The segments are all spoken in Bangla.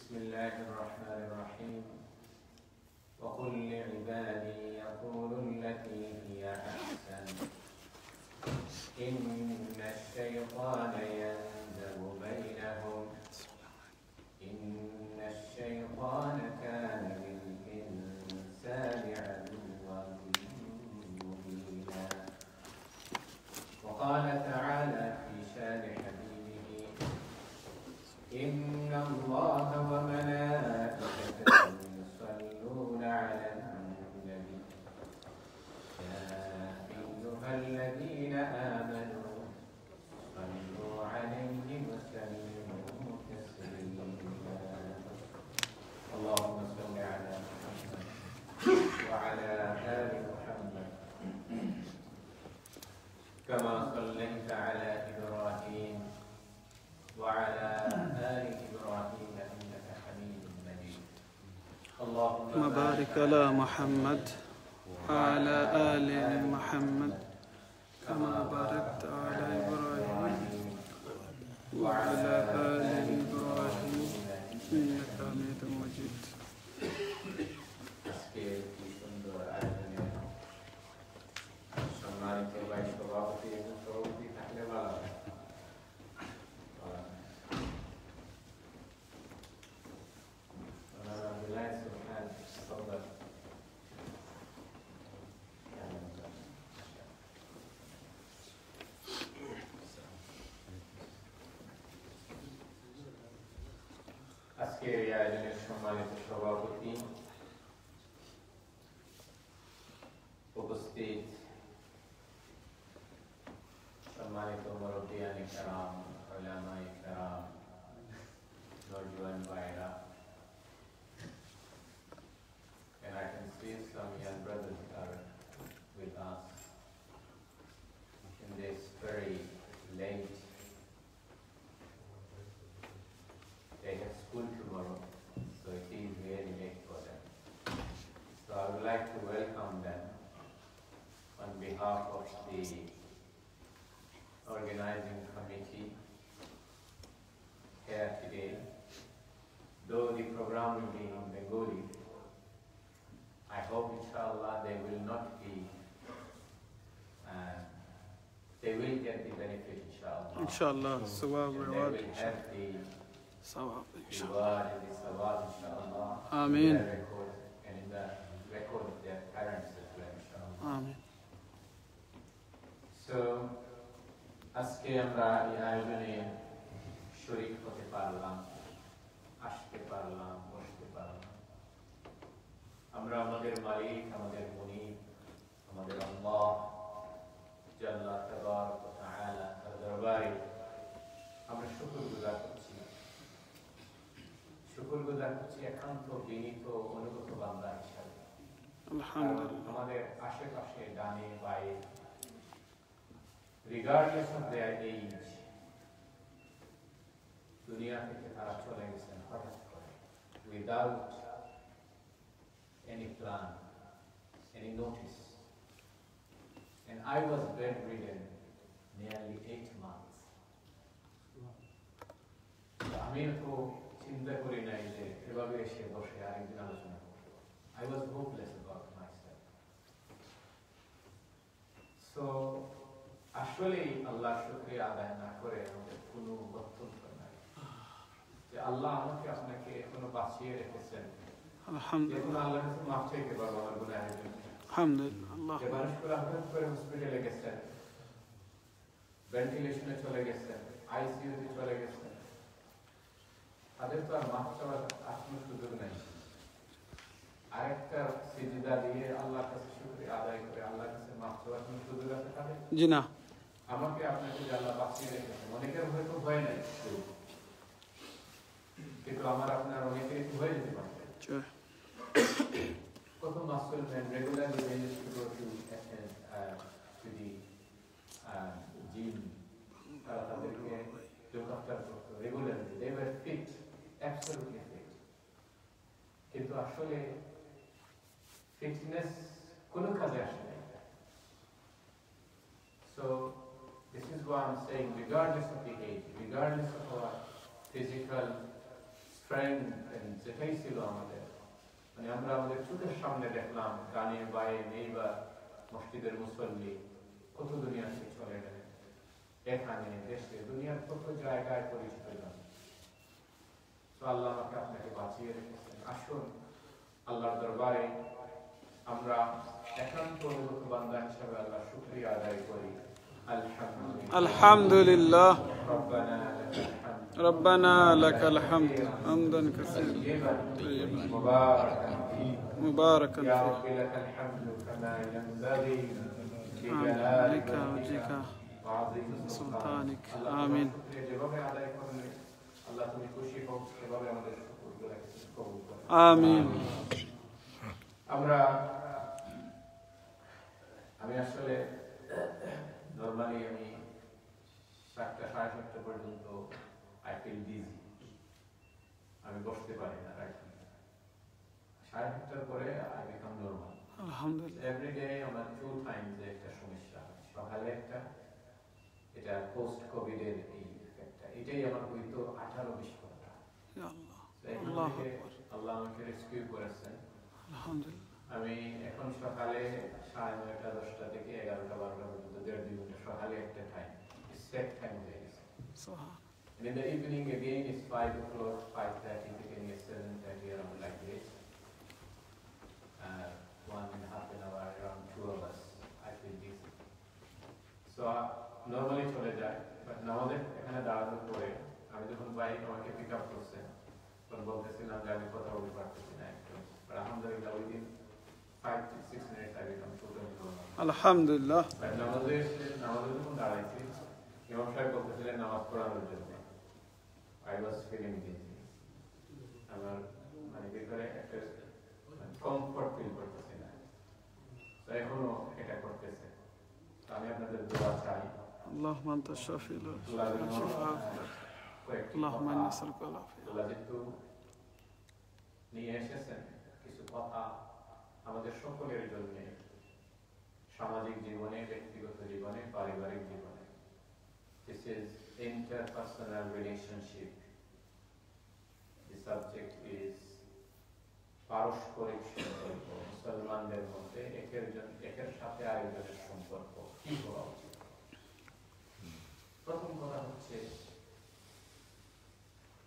بسم الله الرحمن الرحيم وقل لعبادي يقولوا التي هي أحسن إن الشيطان ينزغ بينهم إن الشيطان كان للإنسان عدوا مبينا وقال تعالى في شان حبيبه إن الله وملائكته يصلون على النبي يا أيها الذين آمنوا صلوا عليه وسلموا تسليما اللهم صل على محمد وعلى آل محمد كما صليت على إبراهيم وعلى آل إبراهيم إنك حميد مجيد اللهم بارك على محمد وعلى آل محمد كما باركت على إبراهيم وعلى آل إبراهيم إنك حميد مجيد আজকের এই আয়োজনের সম্মানিত সভাপতি উপস্থিত সম্মানিত মুরব্বিয়ানে কেরাম উলামায়ে কেরাম নওজোয়ান ভাইরা and I can see some young brothers are with us in this very late. They have school tomorrow, so it is really late for them. So I would like to welcome them on behalf of the organizing committee here today. Though the program will be in Bengali, I hope inshallah they will not be, they will get the benefit inshallah. Inshallah, sawab They reward. will have the Sawab reward and the sawab inshallah. Ameen. In their record and in the record of their parents as well inshallah. Amen. So, আজকে আমরা এই আয়োজনে শরীক হতে পারলাম, আসতে পারলাম, বসতে পারলাম। আমরা আমাদের মালিক, আমাদের মুনিব, আমাদের আল্লাহ জাল্লা তাবারক ওয়া তাআলা তার দরবারে আমরা শুকরগুজার করছি। শুকরগুজার করছি একান্ত বিনীত অনুগত বান্দা হিসাবে। Alhamdulillah. আমাদের আশেপাশে ডানে বায়ে regardless of their age দুনিয়া থেকে তারা চলে গেছেন হঠাৎ করে without any plan, any notice. And I was bedridden nearly 8 months. আমি তো চিন্তা করি নাই যে এভাবে এসে বসে আরেকদিন আলোচনা করব। I was hopeless about myself. So আসলে আল্লাহ শুকরিয়া আদায় না করে আমাদের কোনো বক্তব্য নাই যে আল্লাহ আমাকে আপনাকে এখনো বাঁচিয়ে রেখেছেন। Alhamdulillah. আল্লাহর কাছে মাফ চাইতে পারবো আমার গুনাহের জন্য। Alhamdulillah. Allah. যে মানুষগুলো হঠাৎ করে হসপিটালে গেছেন, ভেন্টিলেশনে চলে গেছেন, আইসিইউতে চলে গেছেন, তাদের তো আর মাফ চাওয়ার আর কোনো সুযোগ নাই। আরেকটা সিজদা দিয়ে আল্লাহর কাছে শুকরিয়া আদায় করে আল্লাহর কাছে মাফ চাওয়ার কোনো সুযোগ আছে তাদের? জি না। আমাকে আপনাকে যে আল্লাহ বাঁচিয়ে রেখেছেন, অনেকের হয়তো ভয় নাই, কিন্তু আমার আপনার অনেকের হয়ে যেতে পারে। কত মাসুল man regularly they used to go to the gym, তারা তাদেরকে look after করতো regularly. They were fit, absolutely fit. কিন্তু আসলে ফিটনেস কোনো কাজে আসে না। So this is why I'm saying regardless of the age, regardless of our physical friend যেটাই ছিল আমাদের, মানে আমরা আমাদের চোখের সামনে দেখলাম গানে বায়ে নেইবার মসজিদের মুসল্লি কত দুনিয়া থেকে চলে গেলেন, এখানে দেশে দুনিয়ার কত জায়গায় পরিচিত হলাম। তো আল্লাহ আমাকে আপনাকে বাঁচিয়ে রেখেছেন। আসুন আল্লাহর দরবারে আমরা একান্ত অনুগত বান্দা হিসাবে আল্লাহ শুকরিয়া আদায় করি। আলহামদুলিল্লাহ। ربنا لك الحمد حمدا كثيرا طيبا مباركا يا فيه. رب لك الحمد كما ينبغي لك لجلالك وجهك وعظيم سلطانك. آمين. آمين. আমি আসলে নরমালি আমি 7:30 পর্যন্ত আই ফিল বিজি, আমি বসতে পারি না। 7:30 পরে আই বিকাম নরমাল। আলহামদুলিল্লাহ। এভরিডে আমার 2 টাইমস একটা সমস্যা, সকালে একটা, এটা পোস্ট কোভিড এর এই একটা, এটাই আমার হয়তো 18-20 ঘন্টা। আল্লাহ আল্লাহ আমাকে রেস্কিউ করেছেন। আলহামদুলিল্লাহ। আমি এখন সকালে 9:30 10টা থেকে 11টা 12টা পর্যন্ত 1.5-2 ঘন্টা সকালে একটা টাইম সেট টাইম হয়ে গেছে। And in the evening again is 5 o'clock, 5:30 থেকে নিয়ে 7:30 around like this. 1.5 hour, around 2 hours I feel busy. So normally চলে যায়, but আমাদের এখানে দাঁড়ানোর পরে আমি যখন বাইক আমাকে পিক আপ করছে তখন বলতেছিলাম যে আমি কথা বলতে পারতেছি না একটু, but আলহামদুলিল্লাহ within 5 to 6 minutes I become totally normal. আলহামদুলিল্লাহ। নামাজে যখন দাঁড়াইছি ইমাম সাহেব বলতেছিলেন নামাজ পড়ানোর জন্য, I was feeling busy. আমার মানে ভিতরে একটা কমফর্ট ফিল করতেছি না, তো এখনো এটা করতেছে। তো আমি আপনাদের দোয়া চাই। اللهم انت الشافي لا شفاء اللهم اني نسألك العافية. যেহেতু নিয়ে এসেছেন কিছু কথা আমাদের সকলের জন্য, সামাজিক জীবনে, ব্যক্তিগত জীবনে, পারিবারিক জীবনে। This is interpersonal relationship. The subject is পারস্পরিক সম্পর্ক, মুসলমানদের মধ্যে একের সাথে আরেকজনের সম্পর্ক কি হওয়া উচিত। প্রথম কথা হচ্ছে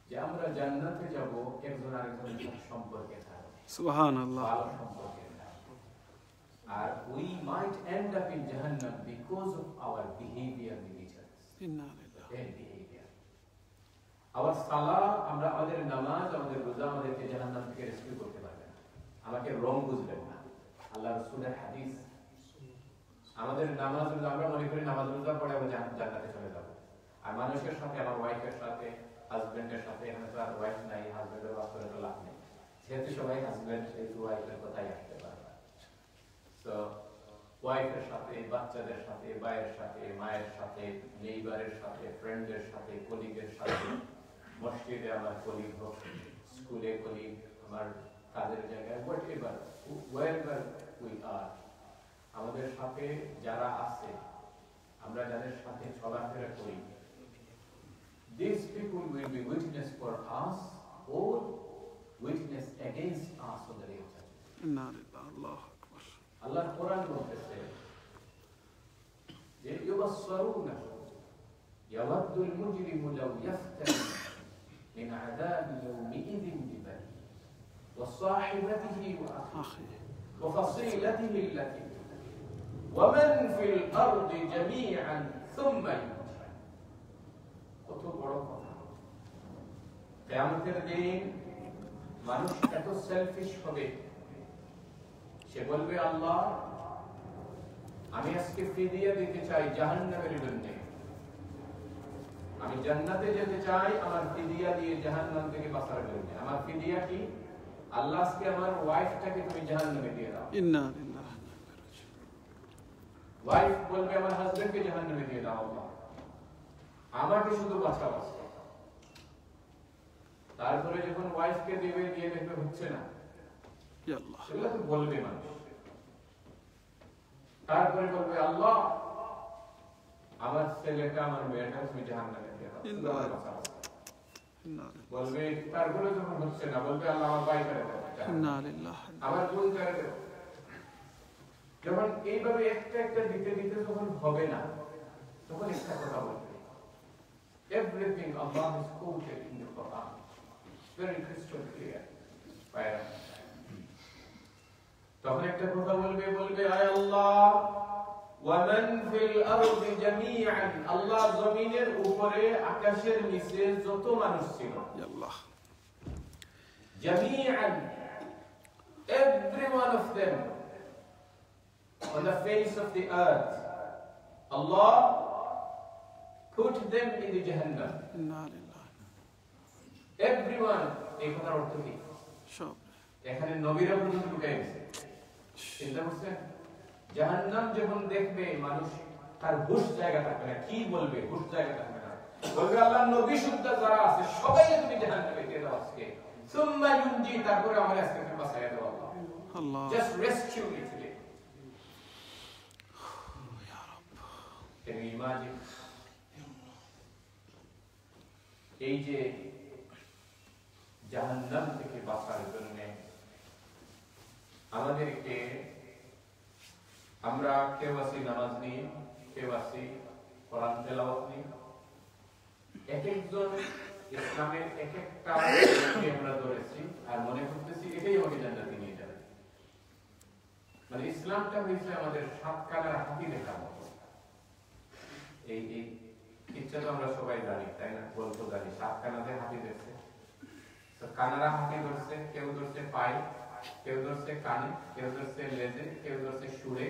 যে আমরা জান্নাতে যাব একজন আরেকজনের সাথে সম্পর্কে থাকবো, সুবহানাল্লাহ, ভালো সম্পর্কে থাকবো। আর we might end up in Jahannam because of our behavior with each other. Bad behavior. Our salah, আমরা আমাদের নামাজ, আমাদের রোজা আমাদেরকে জাহান্নাম থেকে রেস্কিউ করতে পারবে না। আমাকে রং বুঝবেন না। আল্লাহ রাসূলের হাদিস, আমাদের নামাজ রোজা, আমরা মনে করি নামাজ রোজা পড়ে আমরা জান্নাতে চলে যাব। আর মানুষের সাথে, আমার ওয়াইফের সাথে, হাজবেন্ডের সাথে, এখানে তো আর ওয়াইফ নাই, হাজবেন্ডের বাস করে তো লাভ নেই, যেহেতু সবাই হাজবেন্ড সেহেতু ওয়াইফের কথাই আসতে পারবে। তো ওয়াইফের সাথে, বাচ্চাদের সাথে, ভাইয়ের সাথে, মায়ের সাথে, নেইবারের সাথে, ফ্রেন্ডের সাথে, কলিগের সাথে, মসজিদে আমার কলিগ হোক, স্কুলে কলিগ, আমার কাজের জায়গায়, whatever, wherever we are, আমাদের সাথে যারা আছে, আমরা যাদের সাথে চলাফেরা করি, these people will be witness for us or witness against us on the day of judgment. আল্লাহ কোরআন বলতেছে যে ইউবাসসিরুনাহু ইয়াওয়াদুল মুজরিমু লাউ ইয়াফতারি মিন আযাবি ইয়াওমিইযিন বিবানি ওয়া সাহিবাতিহি ওয়া আখিহি ওয়া ফাসিলাতিহি আল্লাতী ওয়া মান ফিল আরদি জামিআন সুম্মা ইউনজি। কত বড় কথা! কিয়ামতের দিন মানুষ এত সেলফিশ হবে, সে বলবে আল্লাহ আমি আজকে ফিদিয়া দিতে চাই জাহান্নামের জন্য, আমি জান্নাতে যেতে চাই আমার ফিদিয়া দিয়ে জাহান্নাম থেকে বাঁচার জন্য। আমার ফিদিয়া কি? আল্লাহ আজকে আমার ওয়াইফটাকে তুমি জাহান্নামে দিয়ে দাও। ওয়াইফ বলবে আমার হাজবেন্ডকে জাহান্নামে দিয়ে দাও আল্লাহ, আমাকে শুধু বাঁচাও। তারপরে যখন ওয়াইফকে দেবে, দিয়ে দেখবে হচ্ছে না, সেগুলো তো বলবে মানুষ। তারপরে বলবে আল্লাহ আমার ছেলেটা, আমার মেয়েটা তুমি জাহান্নামে দিয়ে দাও। বলবে তারপরে যখন হচ্ছে না বলবে আল্লাহ আমার ভাই করে দেবে, আমার বোন করে দেবে। যখন এইভাবে একটা একটা দিতে দিতে যখন হবে না, তখন একটা কথা বলবে, everything Allah is quoted in the Quran, very crystal clear. তখন একটা কথা বলবে, বলবে আয় আল্লাহ ওয়ামান ফিল আরদি জামিআন, আল্লাহ জমিনের উপরে আকাশের নিচে যত মানুষ ছিল, আল্লাহ জামিআন, every one of them on the face of the earth, Allah put them in the Jahannam. Everyone, এই কথার অর্থ কি? সব। এখানে নবীরা পর্যন্ত ঢুকে গেছে। চিন্তা করছেন? জাহান্নাম যখন দেখবে মানুষ, তার হুশ জায়গা থাকবে না, কি বলবে? হুশ জায়গা থাকবে না। বলবে আল্লাহ নবী শুদ্ধ যারা আছে সবাই তুমি জাহান্নামে দিয়ে দাও আজকে। সুম্মা ইউনজি, তারপরে আমার আজকে তুমি বাঁচাইয়া দাও আল্লাহ। Just rescue me today. Can you imagine? এই যে জাহান্নাম থেকে বাঁচার জন্য আমাদেরকে, আমরা কেউ আছি নামাজ নিয়ে, কেউ আছি কোরআন তেলাওয়াত নিয়ে, এক একজন ইসলামের এক একটা আমরা ধরেছি আর মনে করতেছি এটাই আমাকে জান্নাতে নিয়ে যাবে। মানে ইসলামটা হয়েছে আমাদের সাত কালার হাতি দেখার মতো। এই ইচ্ছা তো আমরা সবাই জানি, তাই না? গল্প জানি, সাত কানাতে হাতি দেখছে, কানারা হাতি ধরছে, কেউ ধরছে পায়ে, কেউ ধরছে কানে, কেউ ধরছে লেজে, কেউ ধরছে সুরে।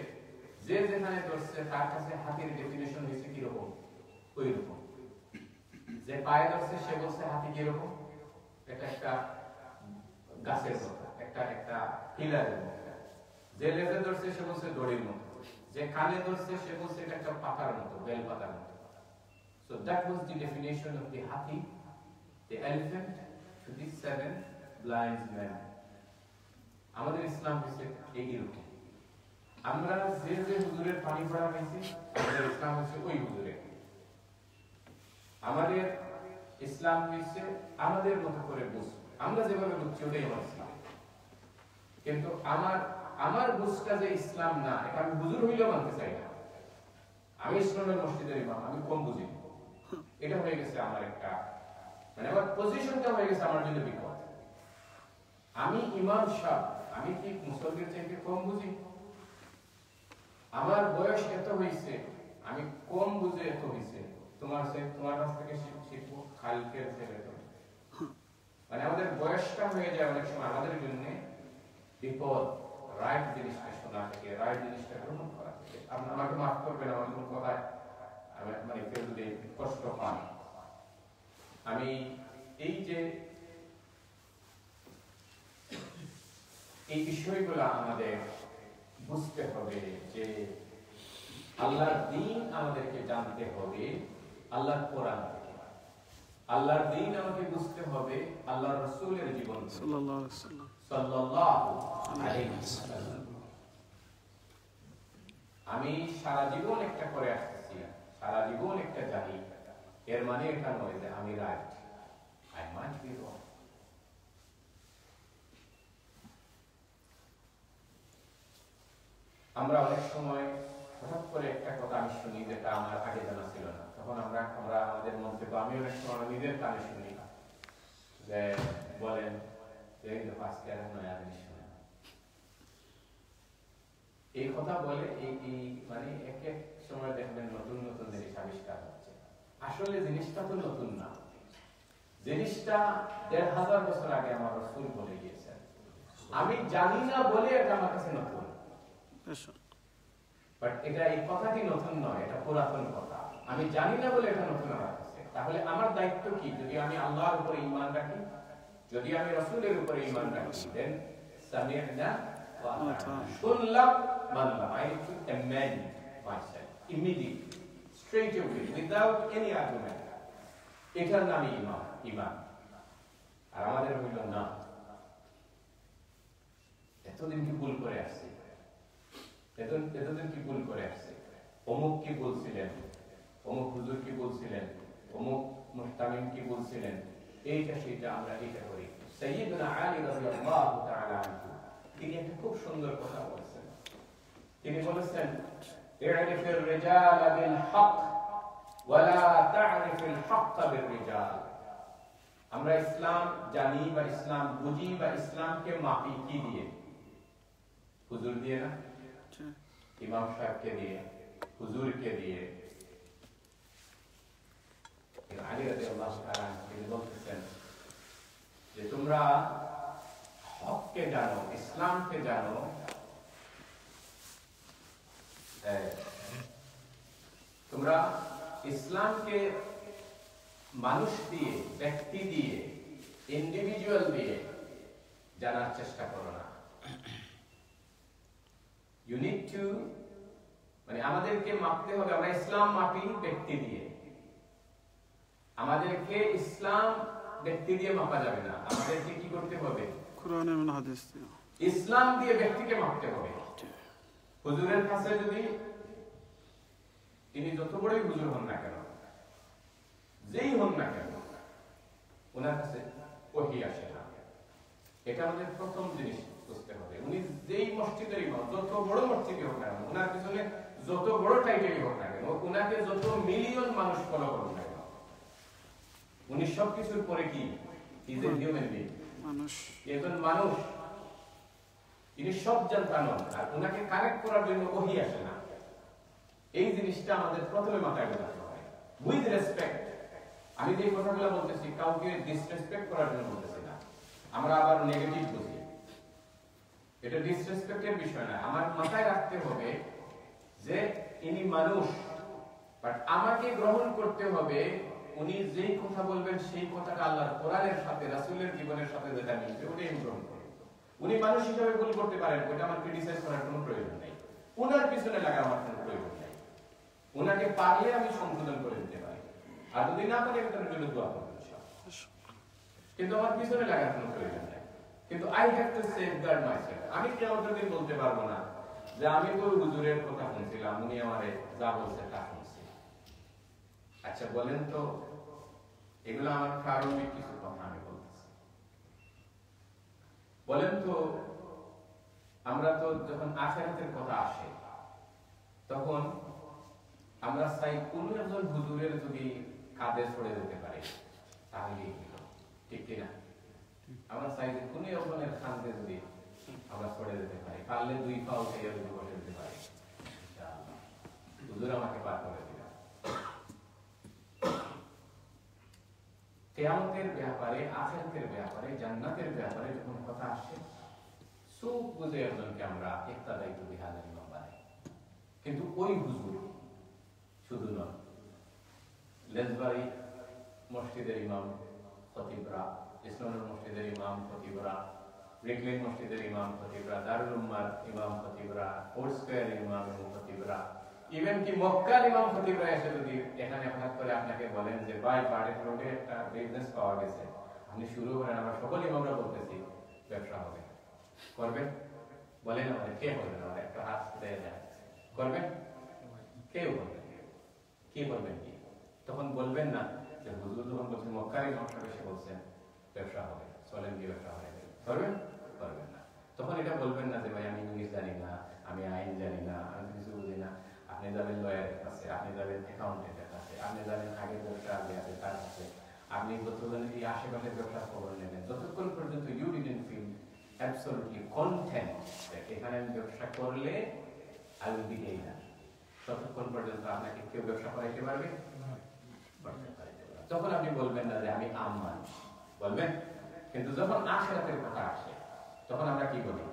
যে যেখানে ধরছে তার কাছে হাতির ডেফিনেশন হয়েছে কিরকম, ওই রকম। যে পায়ে ধরছে সে বলছে হাতি কিরকম, এটা একটা গাছের মতো, একটা পিলারের মতো। যে লেজে ধরছে সে বলছে দড়ির মতো। যে কানে ধরছে সে বলছে এটা একটা পাতার মতো, বেল পাতার মতো। So that was the definition of the hathi, the elephant, to the seven blind men. আমাদের ইসলাম হচ্ছে এইরকম। আমরা যে যে হুজুরের পানি পড়া গেছি, আমাদের ইসলাম হচ্ছে ওই হুজুরের। আমাদের ইসলাম হচ্ছে আমাদের মতো করে বুঝ, আমরা যেভাবে বুঝছি ওটাই আমার ইসলাম। কিন্তু আমার বুঝটা যে ইসলাম না, এটা আমি হুজুর হইলেও মানতে চাই না। আমি ইসলামের মসজিদের ইমাম, আমি কম বুঝি, এটা হয়ে গেছে আমার একটা, মানে আমার পজিশনটা হয়ে গেছে আমার জন্য বিপদ। আমি ইমাম সাহেব, আমি কি মুসলমানদের চাইতে কম বুঝি? আমার বয়স এত হয়েছে, আমি কম বুঝে এত হয়েছে, তোমার কাছ থেকে শিখবো খালকের ছেলে। মানে আমাদের বয়সটা হয়ে যায় অনেক সময় আমাদের জন্য বিপদ, রাইট জিনিসটা শোনা থেকে, রাইট জিনিসটা গ্রহণ করা থেকে। আমাকে মাফ করবেন আমার কোন কথায় মানে কেউ যদি কষ্ট পান। আমি এই যে এই বিষয়গুলো আমাদের বুঝতে হবে যে আল্লাহর দ্বীন আমাদেরকে জানতে হবে আল্লাহর কোরআন থেকে। আল্লাহর দ্বীন আমাকে বুঝতে হবে আল্লাহর রাসূলের জীবন সাল্লাল্লাহু আলাইহি ওয়াসাল্লাম। আমি সারা জীবন একটা করে আসতেছি, সারা জীবন একটা জানি, এর মানে এটা নয় যে আমি right, I might be wrong. আমরা অনেক সময় হঠাৎ করে একটা কথা আমি শুনি যেটা আমার আগে জানা ছিল না, তখন আমরা আমাদের মধ্যে, বা আমি অনেক সময় নিজের কানে শুনি যে বলেন যে আজকে আর নয়া জিনিস শুনে, এই কথা বলে এই মানে এক এক সময় দেখবেন নতুন নতুন জিনিস আবিষ্কার হচ্ছে। আসলে জিনিসটা তো নতুন না, জিনিসটা ১৫০০ বছর আগে আমার রাসূল বলে গিয়েছেন। আমি জানি না বলে এটা আমার কাছে নতুন, বাট এটা এই কথাটি নতুন নয়, এটা পুরাতন কথা। আমি জানি না বলে এটা নতুন আমার কাছে। তাহলে আমার দায়িত্ব কি? যদি আমি আল্লাহর উপরে ঈমান রাখি, যদি আমি রাসূলের উপরে ঈমান রাখি, দেন সামি'না ওয়া আতা'না, শুনলাম মানলাম। I need to amend myself immediately, straight away, without any argument. এটার নামই ঈমান। আর আমাদের হইল না, এতদিন কি ভুল করে আসছে, এতদিন কি ভুল করে আসছে, অমুক কি বলছিলেন, অমুক হুজুর কি বলছিলেন, অমুক মুহতামিম কি বলছিলেন, এইটা সেটা আমরা এটা করি। সাইয়্যিদুনা আলী রাদিয়াল্লাহু তাআলা আনহু তিনি একটা খুব সুন্দর কথা বলেছেন। তিনি বলেছেন, ই'রিফির রিজালা বিল হক ওয়া লা তা'রিফিল হক্কা বির রিজাল। আমরা ইসলাম জানি বা ইসলাম বুঝি বা ইসলামকে মাপি কি দিয়ে? হুজুর দিয়ে না, ইমাম সাহেবকে দিয়ে, হুজুরকে দিয়ে। আলী রাদিয়াল্লাহু তাআলা তিনি বলতেছেন যে তোমরা হককে জানো, ইসলামকে জানো তোমরা ইসলামকে মানুষ দিয়ে, ব্যক্তি দিয়ে, ইন্ডিভিজুয়াল দিয়ে জানার চেষ্টা করো না। ইউ নিড টু, মানে আমাদেরকে মাপতে হবে, আমরা ইসলাম মাপি ব্যক্তি দিয়ে। আমাদেরকে ইসলাম ব্যক্তি দিয়ে মাপা যাবে না, আমাদেরকে কি করতে হবে? কোরআন এবং হাদিস দিয়ে, ইসলাম দিয়ে ব্যক্তিকে মাপতে হবে। হুজুরের কাছে যদি তিনি যত বড়ই হুজুর হন না কেন, যেই হন না কেন, ওনার কাছে ওহী আসে না। এটা আমাদের প্রথম জিনিস বুঝতে হবে। উনি যেই মসজিদের ইমাম, যত বড় মসজিদই হোক না কেন, ওনার পিছনে যত বড় টাইটেলই হোক না কেন, ওনাকে যত মিলিয়ন মানুষ ফলো করুক না কেন, উনি সবকিছুর পরে কি? ইজ এ হিউম্যান বিং, মানুষ, একজন মানুষ। তিনি সব জানতাম, আর ওনাকে কানেক্ট করার জন্য ওহী আসে না। এই জিনিসটা আমাদের প্রথমে মাথায় রাখতে হবে, উইথ রেসপেক্ট। আমি যে কথাগুলো বলতেছি কাউকে ডিসরেসপেক্ট করার জন্য বলতেছি না, আমরা আবার নেগেটিভ বুঝি, এটা ডিসরেসপেক্টের বিষয় না। আমার মাথায় রাখতে হবে যে ইনি মানুষ, বাট আমাকে গ্রহণ করতে হবে উনি যেই কথা বলবেন সেই কথাটা আল্লাহর কোরআনের সাথে, রাসূলের জীবনের সাথে যেটা মিলবে ওটাই আমি গ্রহণ করব। উনি মানুষ হিসেবে ভুল করতে পারেন, ওটা আমার ক্রিটিসাইজ করার কোনো প্রয়োজন নেই, ওনার পিছনে লাগা আমার কোনো প্রয়োজন নেই। ওনাকে পারলে আমি সংশোধন করে দিতে পারি, আর যদি না পারি আমি তার জন্য দোয়া করব, কিন্তু আমার পিছনে লাগার কোনো প্রয়োজন নেই। কিন্তু I have to safeguard myself. আমি কিয়ামতের দিন বলতে পারবো না যে আমি তো হুজুরের কথা শুনছিলাম, উনি আমারে যা বলছে তা শুনছি। আচ্ছা বলেন তো, এগুলো আমার প্রারম্ভিক কিছু কথা আমি বলতেছি। বলেন তো, আমরা তো যখন আখিরাতের কথা আসে তখন আমরা চাই কোন একজন হুজুরের যদি কাঁধে ছড়ে যেতে পারে তাহলে ঠিক কিনা? আমরা চাই যে কোন একজনের কাঁধে যদি আমরা ছড়ে যেতে পারি, পারলে দুই পা উঠে যদি বসে যেতে পারি, হুজুর আমাকে পার করে দিলাম। কিয়ামতের ব্যাপারে, আখিরাতের ব্যাপারে, জান্নাতের ব্যাপারে যখন কথা আসে, চোখ বুঝে একজনকে আমরা ইক্তাদাই তু বিহাদাল ইমাম বানাই। কিন্তু ওই হুজুর শুধু নয়, লেজবাড়ি মসজিদের ইমাম খতিবরা, ইসলামের মসজিদের ইমাম খতিবরা, ব্রিকলেন মসজিদের ইমাম খতিবরা, দারুল উম্মার ইমাম খতিবরা, ফোর্ট স্কয়ারের ইমাম এবং খতিবরা, ইভেন কি মক্কার ইমাম খতিবরা এসে যদি এখানে হঠাৎ করে আপনাকে বলেন যে ভাই বাড়ির রোডে একটা বিজনেস পাওয়া গেছে, আপনি শুরু করেন, আমরা সকল ইমামরা বলতেছি ব্যবসা হবে, করবেন? বলেন আমাদের কে বলবেন? আমাদের একটা হাত দেয় যায়, করবেন? কেউ বলবেন? কি বলবেন? কি তখন বলবেন না যে হুজুর যখন বলছেন, মক্কার ইমাম সাহেব এসে বলছেন ব্যবসা হবে, চলেন কি ব্যবসা হবে, করবেন? করবেন না। তখন এটা বলবেন না যে ভাই আমি ইংলিশ জানি না, আমি আইন জানি না, আমি কিছু বুঝি না। আপনি যাবেন লয়ারের কাছে, আপনি যাবেন অ্যাকাউন্টেন্টের কাছে, আপনি যাবেন আগের ব্যবসা আগে আছে তার কাছে, আপনি যতজন এই আশেপাশের ব্যবসার খবর নেবেন, যতক্ষণ পর্যন্ত you didn't feel absolutely content এখানে আমি ব্যবসা করলে আই উইল বি গেইনার, ততক্ষণ পর্যন্ত আপনাকে কেউ ব্যবসা করাইতে পারবে? তখন আপনি বলবেন না যে আমি আম মানুষ, বলবেন? কিন্তু যখন আখিরাতের কথা আসে তখন আমরা কি বলি?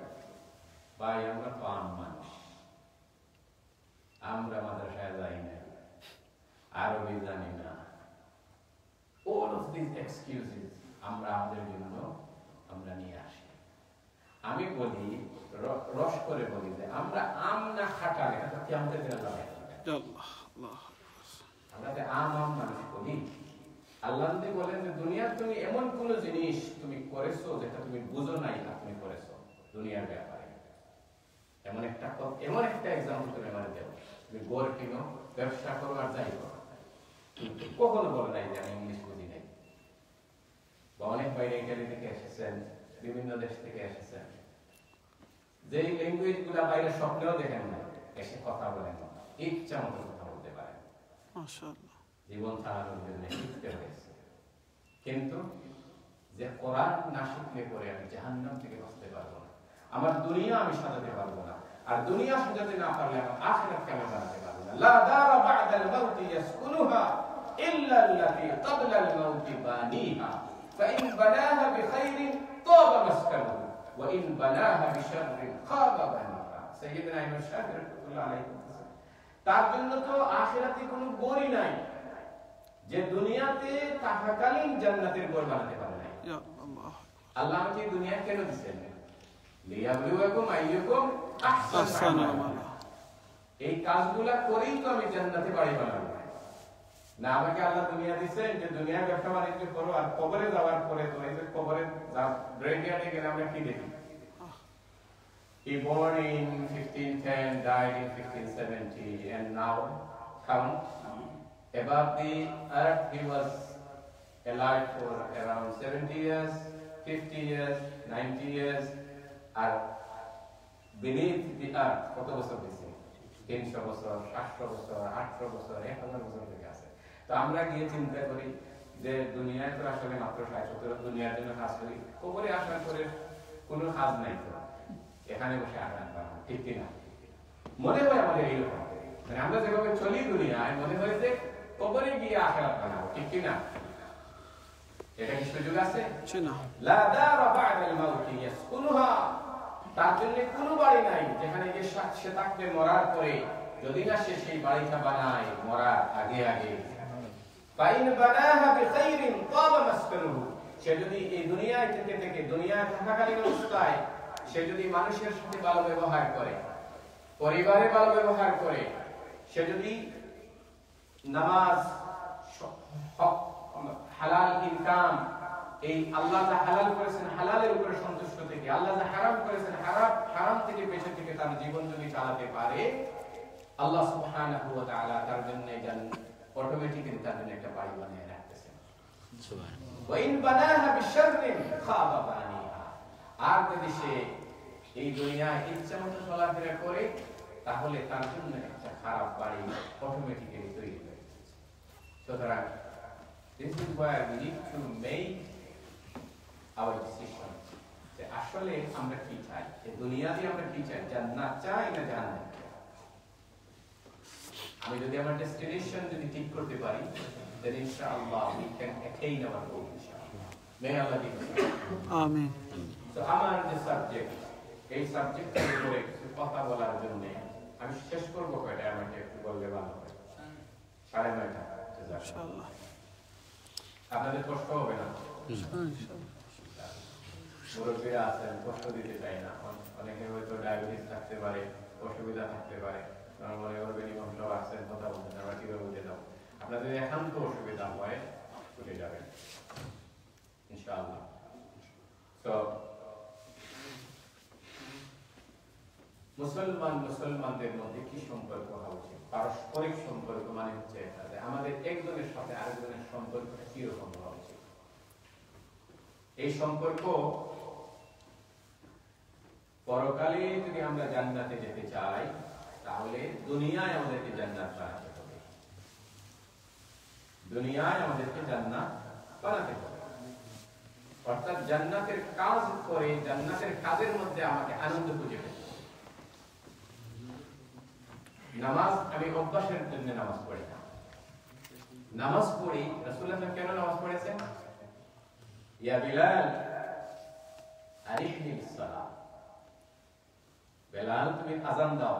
ভাই আমরা তো আম মানুষ, আমরা মাদ্রাসায় যাই না, আরবি জানি না, all of these excuses আমরা আমাদের জন্য আমরা নিয়ে আসি। আমি বলি, রস করে বলি যে আমরা আম না খাটালে কি আমাদের আমরা যে আম মানুষ বলি। আল্লাহ নবী বলেন যে দুনিয়ার তুমি এমন কোন জিনিস তুমি করেছো যেটা তুমি বুঝো নাই আর তুমি করেছো দুনিয়ার ব্যাপারে। এমন একটা এক্সাম্পল তুমি আমার দেও, তুমি গড় কিনো, ব্যবসা করো আর যাই করো, কখনো বলে নাই যে আমি ইংলিশ বুঝি নাই। বাইরে ইটালি থেকে এসেছেন, বিভিন্ন দেশ থেকে এসেছেন, যে ল্যাঙ্গুয়েজ গুলা বাইরে স্বপ্নেও দেখেন না, এসে কথা বলেন, ইচ্ছা মতো কথা বলতে পারেন। মাশাআল্লাহ। জীবন চালানোর জন্য শিখতে হয়েছে। কিন্তু যে কোরআন না শিখলে পরে আমি জাহান্নাম থেকে বাঁচতে পারবো না, আমার দুনিয়া আমি সাজাতে পারবো না, আর দুনিয়া সাজাতে না পারলে আমার আখিরাতকে আমি বানাতে পারবো না। লা দারা বা'দাল মাউতি ইয়াসকুনুহা ইল্লা আল্লাতী ক্বাবলাল মাউতি বানিহা ফাইন বানাহা বিখাইরিন তাবা মাসকানুহু ওয়া ইন বানাহা বিশাররিন খাবা বানিহা। সাইয়্যিদনা ইমাম শাফিঈ রাহমাতুল্লাহ আলাইহি বলেছেন, তার জন্য তো আখিরাতে কোনো গড়ই নাই যে দুনিয়াতে থাকাকালীন জান্নাতের ঘর বানাতে পারে নাই। আল্লাহ আমাকে দুনিয়া কেন দিয়েছেন? লিয়াবলুয়াকুম আইয়ুকুম আহসানু আমালা। এই কাজগুলা করেই তো আমি জান্নাতে বাড়ি বানাবো। না আমাকে আল্লাহ দুনিয়া দিয়েছেন যে দুনিয়ায় ব্যবসা বাণিজ্য করো, আর কবরে যাওয়ার পরে তো এই যে কবরে গ্রেভিয়ার্ডে গেলে আমরা কি দেখি? He born in 1510, died in 1570, and now count above the earth he was alive for around 70 years, 50 years, 90 years, and beneath the earth কত বছর হয়েছে? 300 বছর, 700 বছর, 800 বছর, 1000 বছর থেকে আছে। তো আমরা গিয়ে চিন্তা করি যে দুনিয়ায় তো আসলে মাত্র 60-70 দুনিয়ার জন্য কাজ করি, কবরে আসার পরে কোনো কাজ নাই, তো এখানে বসে আরাম করা, ঠিক কিনা? মনে হয় আমাদের এইরকম, মানে আমরা যেভাবে চলি দুনিয়ায় মনে হয় যে কবরে গিয়ে আখিরাত বানাবো, ঠিক কিনা? এটা কি সুযোগ আছে? লা দারা বা'দাল মাউতি ইয়াসকুনুহা, তার জন্য কোনো বাড়ি নাই যেখানে গিয়ে সে থাকবে মরার পরে, যদি না সে সেই বাড়িটা বানায় মরার আগে আগে। ফাইন বানাহা বিখাইরিন তাবা মাসকানুহু, সে যদি এই দুনিয়ায় থেকে থেকে দুনিয়ায় থাকাকালীন অবস্থায় সে যদি মানুষের সাথে ভালো ব্যবহার করে, পরিবারে ভালো ব্যবহার করে, সে যদি নামাজ, হালাল ইনকাম, এই আল্লাহ যা হালাল করেছেন হালালের উপরে সন্তুষ্ট থেকে, আল্লাহ যা হারাম করেছেন হারাম থেকে বেঁচে থেকে তার জীবন যদি চালাতে পারে, আল্লাহ সুবহানাহু ওয়া তাআলা তার জন্য অটোমেটিক্যালি তার জন্য একটা বাড়ি বানিয়ে রাখতেছেন। সুবহানাল্লাহ। ওয়া ইন বানাহা বিশাররিন খাবা বানিহা, আর যদি সে এই দুনিয়ায় ইচ্ছা মতো চলাফেরা করে, তাহলে তার জন্য একটা খারাপ বাড়ি অটোমেটিক্যালি তৈরি হয়ে যাচ্ছে। সুতরাং this is where we need to make our decision যে আসলে আমরা কি চাই, এই দুনিয়াতে আমরা কি চাই, জান্নাত চাই না জাহান্নাম চাই? আমি যদি আমার ডেস্টিনেশন যদি ঠিক করতে পারি, then inshallah we can attain our goal, inshallah. May Allah give us. Amen. So আমার যে সাবজেক্ট, এই সাবজেক্টের উপরে কিছু কথা বলার জন্য আমি শেষ করবো কয়টা, আমাকে একটু বললে ভালো হয়। 9:30 ইনশাআল্লাহ। আপনাদের কষ্ট হবে না? মুরব্বীরা আছেন, কষ্ট দিতে চাই না। অনেকে হয়তো ডায়াবেটিস থাকতে পারে, অসুবিধা থাকতে পারে, মনে করবেন ইমাম সাহেব আসছেন কথা বলতেন, আমরা কিভাবে বুঝে যাবো? আপনাদের একান্ত অসুবিধা হয় ছুটে যাবেন ইনশাআল্লাহ। তো মুসলমানদের মধ্যে কি সম্পর্ক হওয়া উচিত? পারস্পরিক সম্পর্ক মানে হচ্ছে এটা যে আমাদের একজনের সাথে আরেকজনের সম্পর্কটা কিরকম হওয়া উচিত। এই সম্পর্ক পরকালে যদি আমরা জান্নাতে যেতে চাই, তাহলে দুনিয়ায় আমাদেরকে জান্নাত বানাতে হবে, দুনিয়ায় আমাদেরকে জান্নাত বানাতে হবে। অর্থাৎ জান্নাতের কাজ করে, জান্নাতের কাজের মধ্যে আমাকে আনন্দ খুঁজে পেতে। নামাজ আমি অভ্যাসের জন্য নামাজ পড়ি না, নামাজ পড়ি রাসূলুল্লাহ কেন নামাজ পড়েছেন? ইয়া বিলাল আরিহনি বিসসালাহ, বেলাল তুমি আযান দাও,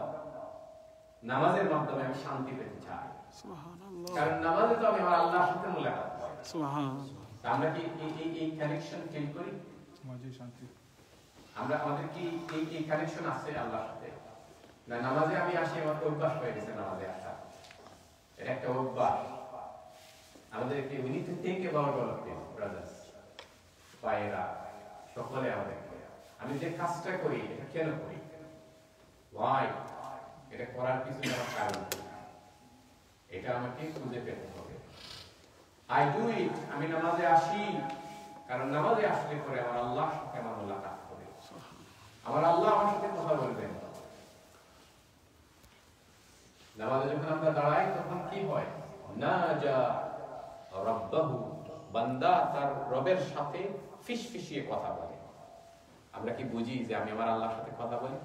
নামাজের মাধ্যমে আমি শান্তি পেতে চাই। সুবহানাল্লাহ। কারণ নামাজে তো আমি আমার আল্লাহর সাথে মুলাকাত করি। সুবহানাল্লাহ। আমরা কি এই কানেকশন ফিল করি? নামাজে শান্তি, আমরা আমাদের কি এই কানেকশন আছে আল্লাহর সাথে? না নামাজে আমি আসি, আমার অভ্যাস হয়ে গেছে নামাজে আসা, এটা একটা অভ্যাস। আমাদেরকে we need to think about all of this, brothers, ভাইয়েরা সকলে আমাদেরকে, আমি যে কাজটা করি এটা কেন করি, why, এটা করার পিছনে আমার কারণ কি, এটা আমাকে খুঁজে পেতে হবে। I do it, আমি নামাজে আসি কারণ নামাজে আসলে পরে আমার আল্লাহর সাথে আমার মুলাকাত হবে, আমার আল্লাহ আমার সাথে কথা বলবেন। নামাজে যখন আমরা দাঁড়াই তখন কি হয়? নাজা রাব্বাহু, বান্দা তার রবের সাথে ফিসফিসিয়ে কথা বলে। আমরা কি বুঝি যে আমি আমার আল্লাহর সাথে কথা বলি,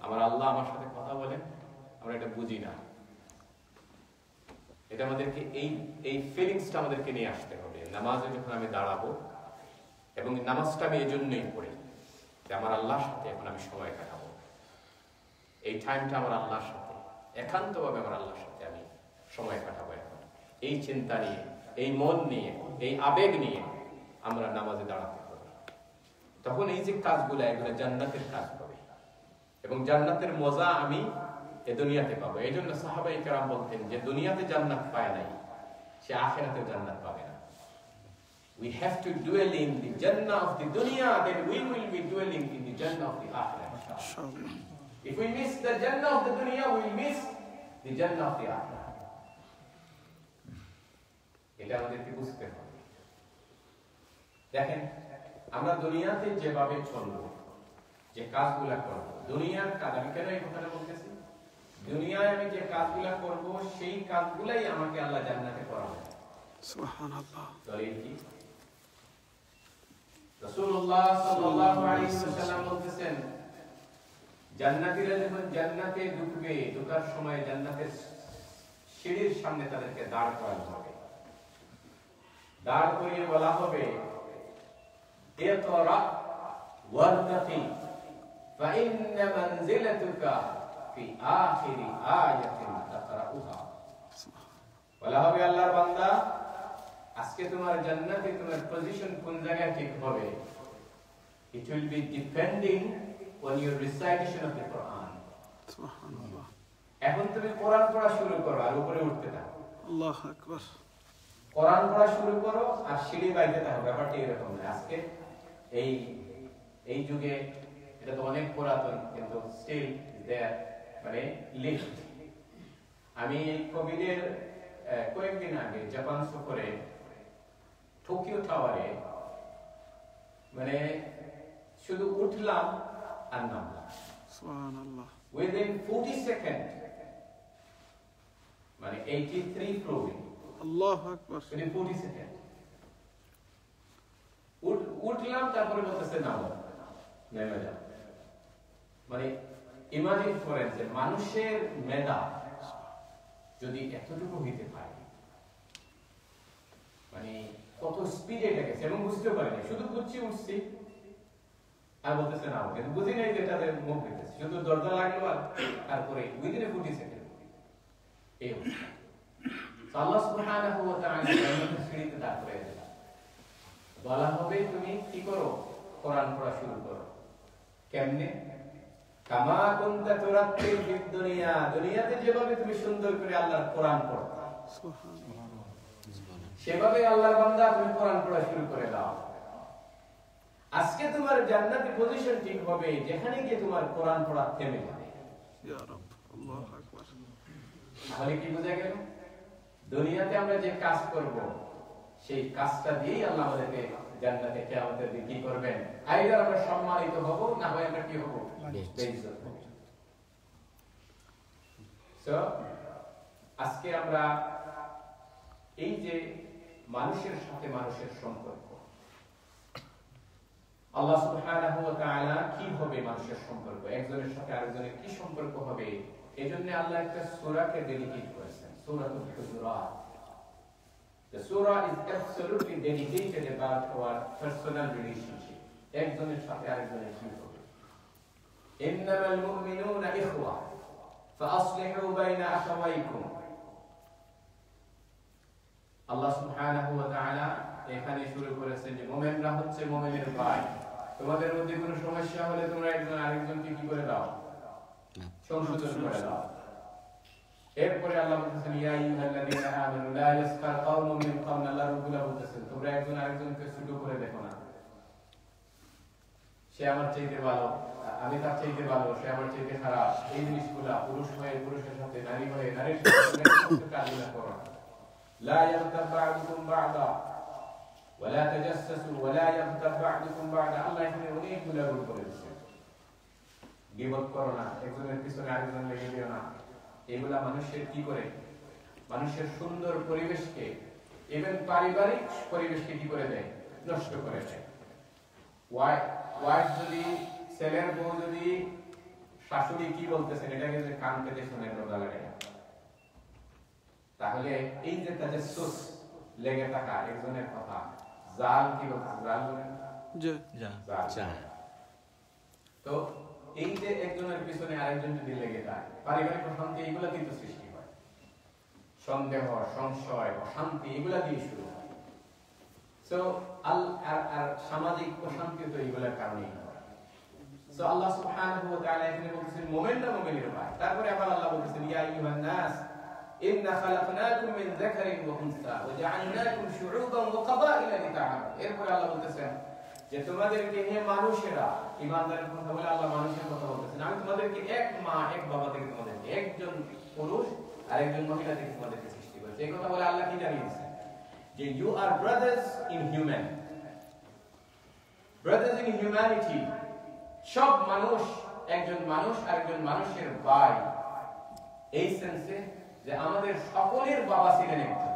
আমার আল্লাহ আমার সাথে কথা বলেন? আমরা এটা বুঝি না। এটা আমাদেরকে এই ফিলিংসটা আমাদেরকে নিয়ে আসতে হবে। নামাজে যখন আমি দাঁড়াবো, এবং নামাজটা আমি এই জন্যই পড়ি যে আমার আল্লাহর সাথে এখন আমি সময় কাটাবো, এই টাইমটা আমার আল্লাহর সাথে, একান্তভাবে আমার আল্লাহর সাথে আমি সময় কাটাবো। এখন এই চিন্তা নিয়ে, এই মন নিয়ে, এই আবেগ নিয়ে আমরা নামাজে দাঁড়াতে হবে। তখন এই যে কাজগুলো, এগুলো জান্নাতের কাজ হবে, এবং জান্নাতের মজা আমি এ দুনিয়াতে পাবো। এই জন্য সাহাবায়ে কেরাম বলতেন যে দুনিয়াতে জান্নাত পায় নাই, সে আখিরাতে জান্নাত পাবে না। We have to dwell in the Jannah of the dunya, then we will be dwelling in the Jannah of the akhirah. If we miss the Jannah of the dunya, we will miss the Jannah of the akhirah. এটা আমাদেরকে বুঝতে হবে। দেখেন, আমরা দুনিয়াতে যেভাবে চলবো, যে কাজগুলা করবো, দুনিয়ার কাজ, আমি কেন এই কথাটা বলতেছি? দুনিয়ায় আমি যে কাজগুলা করবো, সেই কাজগুলাই আমাকে আল্লাহ জান্নাতে করাবে। সুবহানাল্লাহ। দলিল কি? রাসূলুল্লাহ সাল্লাল্লাহু আলাইহি ওয়াসাল্লাম বলতেছেন, জান্নাতীরা যখন জান্নাতে ঢুকবে, ঢোকার সময় জান্নাতের সিঁড়ির সামনে তাদেরকে দাঁড় করানো হবে। দাঁড় করিয়ে বলা হবে, ইকরা ওয়ারতাকি ফাইন্না মানজিলাতুকা ফি আখিরি আয়াতিন তাকরাউহা। বলা হবে, আল্লাহর বান্দা, আজকে তোমার জান্নাতে তোমার পজিশন কোন জায়গায় ঠিক হবে, it will be depending on your recitation of the Quran. সুবহানাল্লাহ। এখন তুমি কোরআন পড়া শুরু করো আর উপরে উঠতে থাকো। আল্লাহু আকবার। কোরআন পড়া শুরু করো আর সিঁড়ি বাইতে থাকো। ব্যাপারটা এরকম না। আজকে এই যুগে এটা তো অনেক পুরাতন, কিন্তু স্টিল দেয়ার, মানে লিফট। আমি এই কোভিডের কয়েকদিন আগে জাপান সফরে টোকিও টাওয়ারে মানে শুধু উঠলাম আর নামলাম, সুবহানাল্লাহ, within 40 সেকেন্ড, মানে 83 ফ্লোর, আল্লাহু আকবার, within 40 সেকেন্ড উঠলাম, তারপরে বলতেছে নামো, নেমে যাও। মানে ইমাজিন করেন যে মানুষের মেধা যদি এতটুকু হইতে পারে, মানে কত স্পিডে এটা গেছে, এবং বুঝতেও পারিনি, শুধু বুঝছি উঠছি আর বলতেছে না, কিন্তু বুঝি নাই যে তাদের মুখ হইতেছে, শুধু দরজা লাগলো আর তারপরে উইদিন 40 সেকেন্ড এই অবস্থা। আল্লাহ সুবহানাহু ওয়া তাআলা জান্নাতের সিঁড়িতে দাঁড় করিয়ে দিলেন, বলা হবে তুমি কি করো, কোরআন পড়া শুরু করো। কেমনে? কামা কুনতা তুরাত্তিল ফিদ দুনিয়া, দুনিয়াতে যেভাবে তুমি সুন্দর করে আল্লাহর কোরআন পড়তা, সুবহানাল্লাহ, সেভাবে আল্লাহর বান্দা তুমি কোরআন পড়া শুরু করে দাও। আজকে তোমার জান্নাতে পজিশন ঠিক হবে যেখানে গিয়ে তোমার কোরআন পড়া থেমে যাবে। ইয়া রাব, আল্লাহু আকবার। তাহলে কি বোঝা গেল? দুনিয়াতে আমরা যে কাজ করব, সেই কাজটা দিয়েই আল্লাহ আমাদেরকে জান্নাতে কিয়ামতের দিন কি করবেন, আইদার আমরা সম্মানিত হব, না হয় আমরা কি হব, বেইজ্জত হব। সো আজকে আমরা এই যে মানুষের সাথে মানুষের সম্পর্ক, আল্লাহ সুবহানাহু ওয়া তাআলা কিভাবে মানুষের সম্পর্ক, একজনের সাথে আরেকজনের কি সম্পর্ক হবে, এজন্য আল্লাহ একটা সূরাকে ডেডিকেট করেছেন, সূরাতুল হুজুরাত। The surah is absolutely dedicated about our personal relationship. একজনের সাথে আরেকজনের কি হবে। ইন্নামাল মুমিনুনা ইখওয়া ফাআসলিহু বাইনা আখাওয়াইকুম। আল্লাহ সুবহানাহু ওয়া তাআলা এখানে শুরু করেছেন যে মুমিনরা হচ্ছে মুমিনের ভাই, তোমাদের মধ্যে কোনো সমস্যা হলে তোমরা একজন আরেকজনকে কি করে দাও, সংশোধন করে দাও। এরপরে আল্লাহ বলতেছেন ইয়া আইয়ুহাল্লাযীনা আমানু লা ইয়াসখার কওমুম মিন কওমিন, আল্লাহ রাব্বুল বলতেছেন তোমরা একজন আরেকজনকে ছোট করে দেখো না, সে আমার চাইতে ভালো, আমি তার চাইতে ভালো, সে আমার চাইতে খারাপ, এই জিনিসগুলা পুরুষ হয়ে পুরুষের সাথে, নারী হয়ে নারীর সাথে কাজগুলা করো না। লা ইয়াগতাব বা'দুকুম বা'দা, ওয়ালা তাজাসসু ওয়ালা ইয়াগতাব বা'দুকুম বা'দা। আল্লাহ এখানে অনেকগুলো রুল করে দিয়েছেন। গীবত করো না, একজনের পিছনে আরেকজন লেগে দিও না। এগুলা মানুষের কি করে? মানুষের সুন্দর পরিবেশকে, ইভেন পারিবারিক পরিবেশকে কি করে দেয়? নষ্ট করে দেয়। ওয়াইফ যদি, ছেলের বউ যদি শাশুড়ি কি বলতেছেন এটাকে যদি কান পেতে শুনে রোজা লাগে, তাহলে এই যে তাজাসসুস লেগে থাকা একজনের কথা, জাল কি বলতেছে? জাল বলেন জাল। তো এই যে একজনের পিছনে আরেকজন যদি লেগে যায়, পারিবারিক অশান্তি এগুলা কিন্তু সৃষ্টি হয়। সন্দেহ, সংশয়, অশান্তি এগুলা দিয়ে শুরু হয়। সো আর সামাজিক অশান্তি তো এগুলার কারণেই হয়। সো আল্লাহ সুবহানাহু ওয়া তাআলা এখানে বলতেছেন মুমিন না মুমিনের ভাই। তারপরে আবার আল্লাহ বলতেছেন ইয়া আইয়ুহান নাস ইন্না খালাকনাকুম মিন যাকারিন ওয়া উনসা ওয়া জাআলনাকুম শুউবান ওয়া ক্বাবাইলা লিতাআরাফু। এরপরে আল্লাহ বলতেছেন যে তোমাদেরকে হে মানুষেরা, ঈমানদারের কথা বলে আল্লাহ মানুষের কথা বলতেছেন, আমি তোমাদেরকে এক মা এক বাবা থেকে তোমাদেরকে, একজন পুরুষ আর একজন মহিলা থেকে তোমাদেরকে সৃষ্টি করেছি। এই কথা বলে আল্লাহ কি জানিয়েছেন? যে you are brothers in human, brothers in humanity. সব মানুষ একজন মানুষ আর একজন মানুষের ভাই, এই সেন্সে যে আমাদের সকলের বাবা ছিলেন একজন,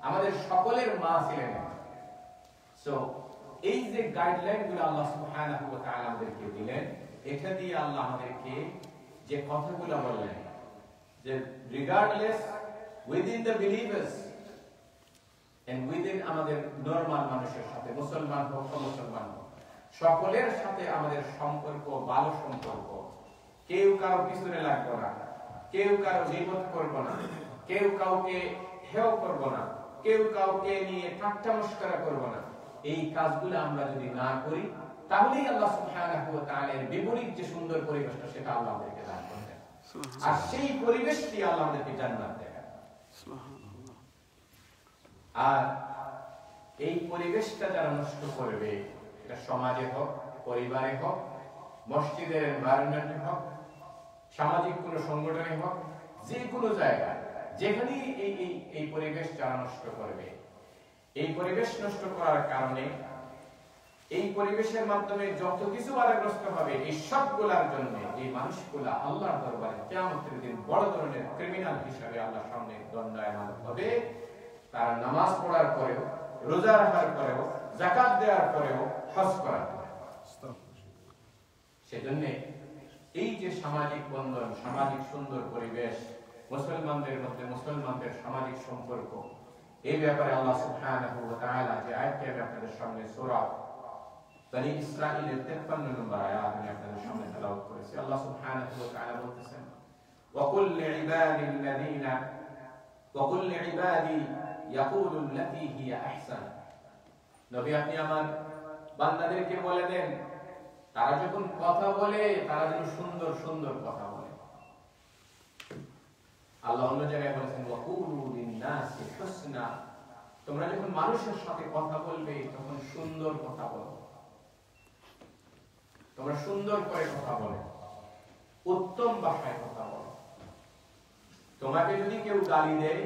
আমাদের সকলের মা ছিলেন একজন। সো এই যে গাইডলাইন গুলো আল্লাহ সুবহানাহু ওয়া তাআলা আমাদেরকে দিলেন, এটা দিয়ে আল্লাহ আমাদেরকে যে কথাগুলো বললেন যে regardless within the believers and within আমাদের নরমাল মানুষের সাথে, মুসলমান হোক অমুসলমান হোক, সকলের সাথে আমাদের সম্পর্ক ভালো সম্পর্ক। কেউ কারো পিছনে লাগবো না, কেউ কারো গীবত করবো না, কেউ কাউকে হেয় করবো না, কেউ কাউকে নিয়ে ঠাট্টা মশকরা করবো না। এই কাজগুলো আমরা যদি না করি তাহলেই আল্লাহ সুবহানাহু ওয়া তাআলা এর বিপরীত যে সুন্দর পরিবেশটা সেটা আল্লাহ আমাদেরকে দান করবেন। আর সেই পরিবেশটি আল্লাহ আমাদেরকে জান্নাত দেবেন। সুবহানাল্লাহ। আর এই পরিবেশটা যারা নষ্ট করবে, এটা সমাজে হোক, পরিবারে হোক, মসজিদের এনভায়রনমেন্টে হোক, সামাজিক কোনো সংগঠনে হোক, যে কোনো জায়গায় যেখানেই এই পরিবেশ যারা নষ্ট করবে, এই পরিবেশ নষ্ট করার কারণে এই পরিবেশের মাধ্যমে যত কিছু বাধাগ্রস্ত হবে, এই সবগুলার জন্য এই মানুষগুলা আল্লাহর দরবারে কিয়ামতের দিন বড় ধরনের ক্রিমিনাল হিসেবে আল্লাহর সামনে দণ্ডায়মান হবে। তারা নামাজ পড়ার পরেও, রোজা রাখার পরেও, যাকাত দেওয়ার পরেও, হজ করার পরেও। সেজন্য এই যে সামাজিক বন্ধন, সামাজিক সুন্দর পরিবেশ, মুসলমানদের মধ্যে মুসলমানদের সামাজিক সম্পর্ক, এই ব্যাপারে আল্লাহ সুবহানাহু ওয়া তাআলা যে আয়াতটি আমি আপনাদের সামনে সূরা বনি ইসরাঈলের 53 নম্বর আয়াত আমি আপনাদের সামনে তেলাওয়াত করেছি। আল্লাহ সুবহানাহু ওয়া তাআলা বলতেছেন ওয়া কুল লিইবাদিল্লাযীনা ওয়া কুল লিইবাদি ইয়াকুলু আল্লাতী হিয়া আহসান। নবী আপনি আমার বান্দাদেরকে বলে দেন তারা যখন কথা বলে তারা যেন সুন্দর সুন্দর কথা বলে। আল্লাহ অন্য জায়গায় বলেছেন ওয়াকুলু লিন-নাসি হুসনা, তোমরা যখন মানুষের সাথে কথা বলবে তখন সুন্দর কথা বলো, তোমরা সুন্দর করে কথা বলো, উত্তম ভাষায় কথা বলো। তোমাকে যদি কেউ গালি দেয়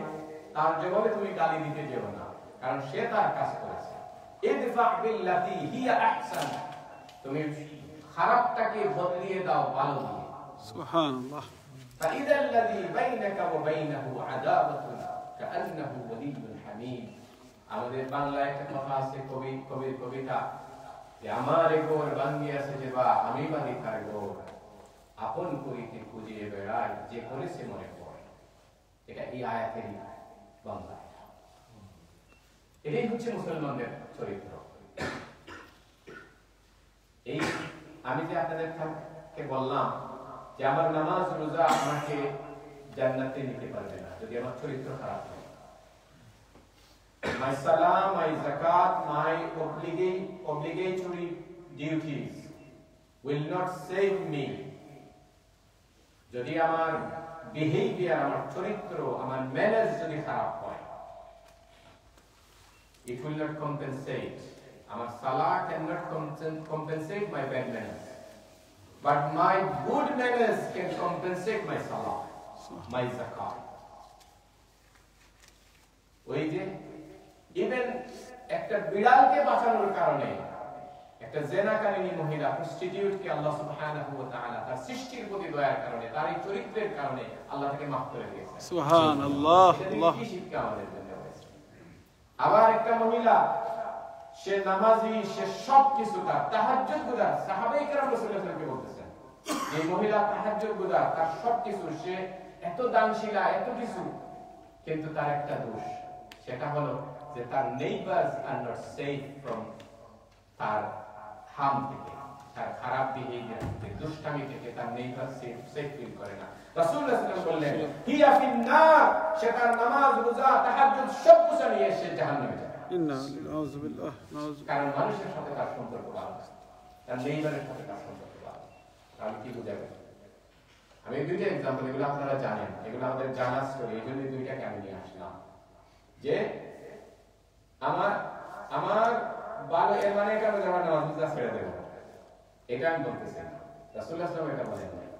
তার জবাবে তুমি গালি দিতে যেও না, কারণ সে তার কাজ করেছে। ইদফা বিল্লাতী হিয়া আহসান, তুমি খারাপটাকে বদলিয়ে দাও ভালো দিয়ে। সুবহানাল্লাহ। فإذا الذي بينك وبينه عداوة كأنه ولي حميم। আমাদের বাংলায় একটা কথা আছে, কবির কবিতা, যে আমার গোর ভাঙ্গিয়াছে যে বা আমি বাঁধি তার গোর, আপন করিতে খুঁজিয়ে বেড়াই যে করেছে মনে পড়ে। এটা এই আয়াতেরই বাংলা। এটাই হচ্ছে মুসলমানদের চরিত্র। এই আমি যে আপনাদেরকে বললাম যে আমার নামাজ রোজা আমাকে জান্নাতে নিতে পারবে না যদি আমার চরিত্র খারাপ হয়। My salah, my zakat, my obligatory duties will not save me যদি আমার behavior, আমার চরিত্র, আমার manners যদি খারাপ হয়। It will not compensate. Our salah cannot compensate my bad manners, but my good manners can compensate my salah, my zakat. Even একটা বিড়ালকে বাঁচানোর কারণে একটা জেনাকারিনী মহিলা প্রস্টিটিউটকে আল্লাহ সুবহানাহু ওয়া তাআলা তার সৃষ্টির প্রতি দয়ার কারণে তার এই চরিত্রের কারণে আল্লাহ তাকে মাফ করে দিয়েছেন। সুবহানাল্লাহ। আল্লাহ কি শিক্ষা আমাদের জন্য হয়েছে। আবার একটা মহিলা সে নামাজি, সে সবকিছু তার তাহাজ্জুদ গুজার, সাহাবায়ে কেরাম রাসূলুল্লাহ সাল্লাল্লাহু আলাইহি ওয়াসাল্লাম বলতেছেন এই মহিলা তাহাজ্জুদ গুজার, তার সবকিছু, সে এত দানশীলা, এত কিছু, কিন্তু তার একটা দোষ, সেটা হলো যে তার neighbours are not safe from তার হার্ম থেকে, তার খারাপ বিহেভিয়ার থেকে, দুষ্টামি থেকে তার নেইবার সেফ ফিল করে না। রাসূলুল্লাহ সাল্লাল্লাহু আলাইহি ওয়াসাল্লাম বললেন হিয়া ফিন্নার, সে তার নামাজ, রোজা, তাহাজ্জুদ সব কিছু নিয়ে সে জাহান্নামে যাবে। ইন্না নাউযু বিল্লাহ, নাউযু। কারণ মানুষের সাথে তার সম্পর্ক ভালো, তার নেইবারের সাথে তার সম্পর্ক ভালো। তাহলে কি বুঝাবে? আমি দুইটা एग्जांपल, এগুলো আপনারা জানেন, এগুলো আমাদের জানা স্টোরি, এইজন্য দুইটাকে আমি নিয়ে আসলাম। যে আমার ভালো এর মানে এটা যে আমার নামাজ রোজা ছেড়ে দেব, এটা আমি বলতেছি না। রাসূলুল্লাহ সাল্লাল্লাহু আলাইহি ওয়াসাল্লাম এটা বলেন নাই।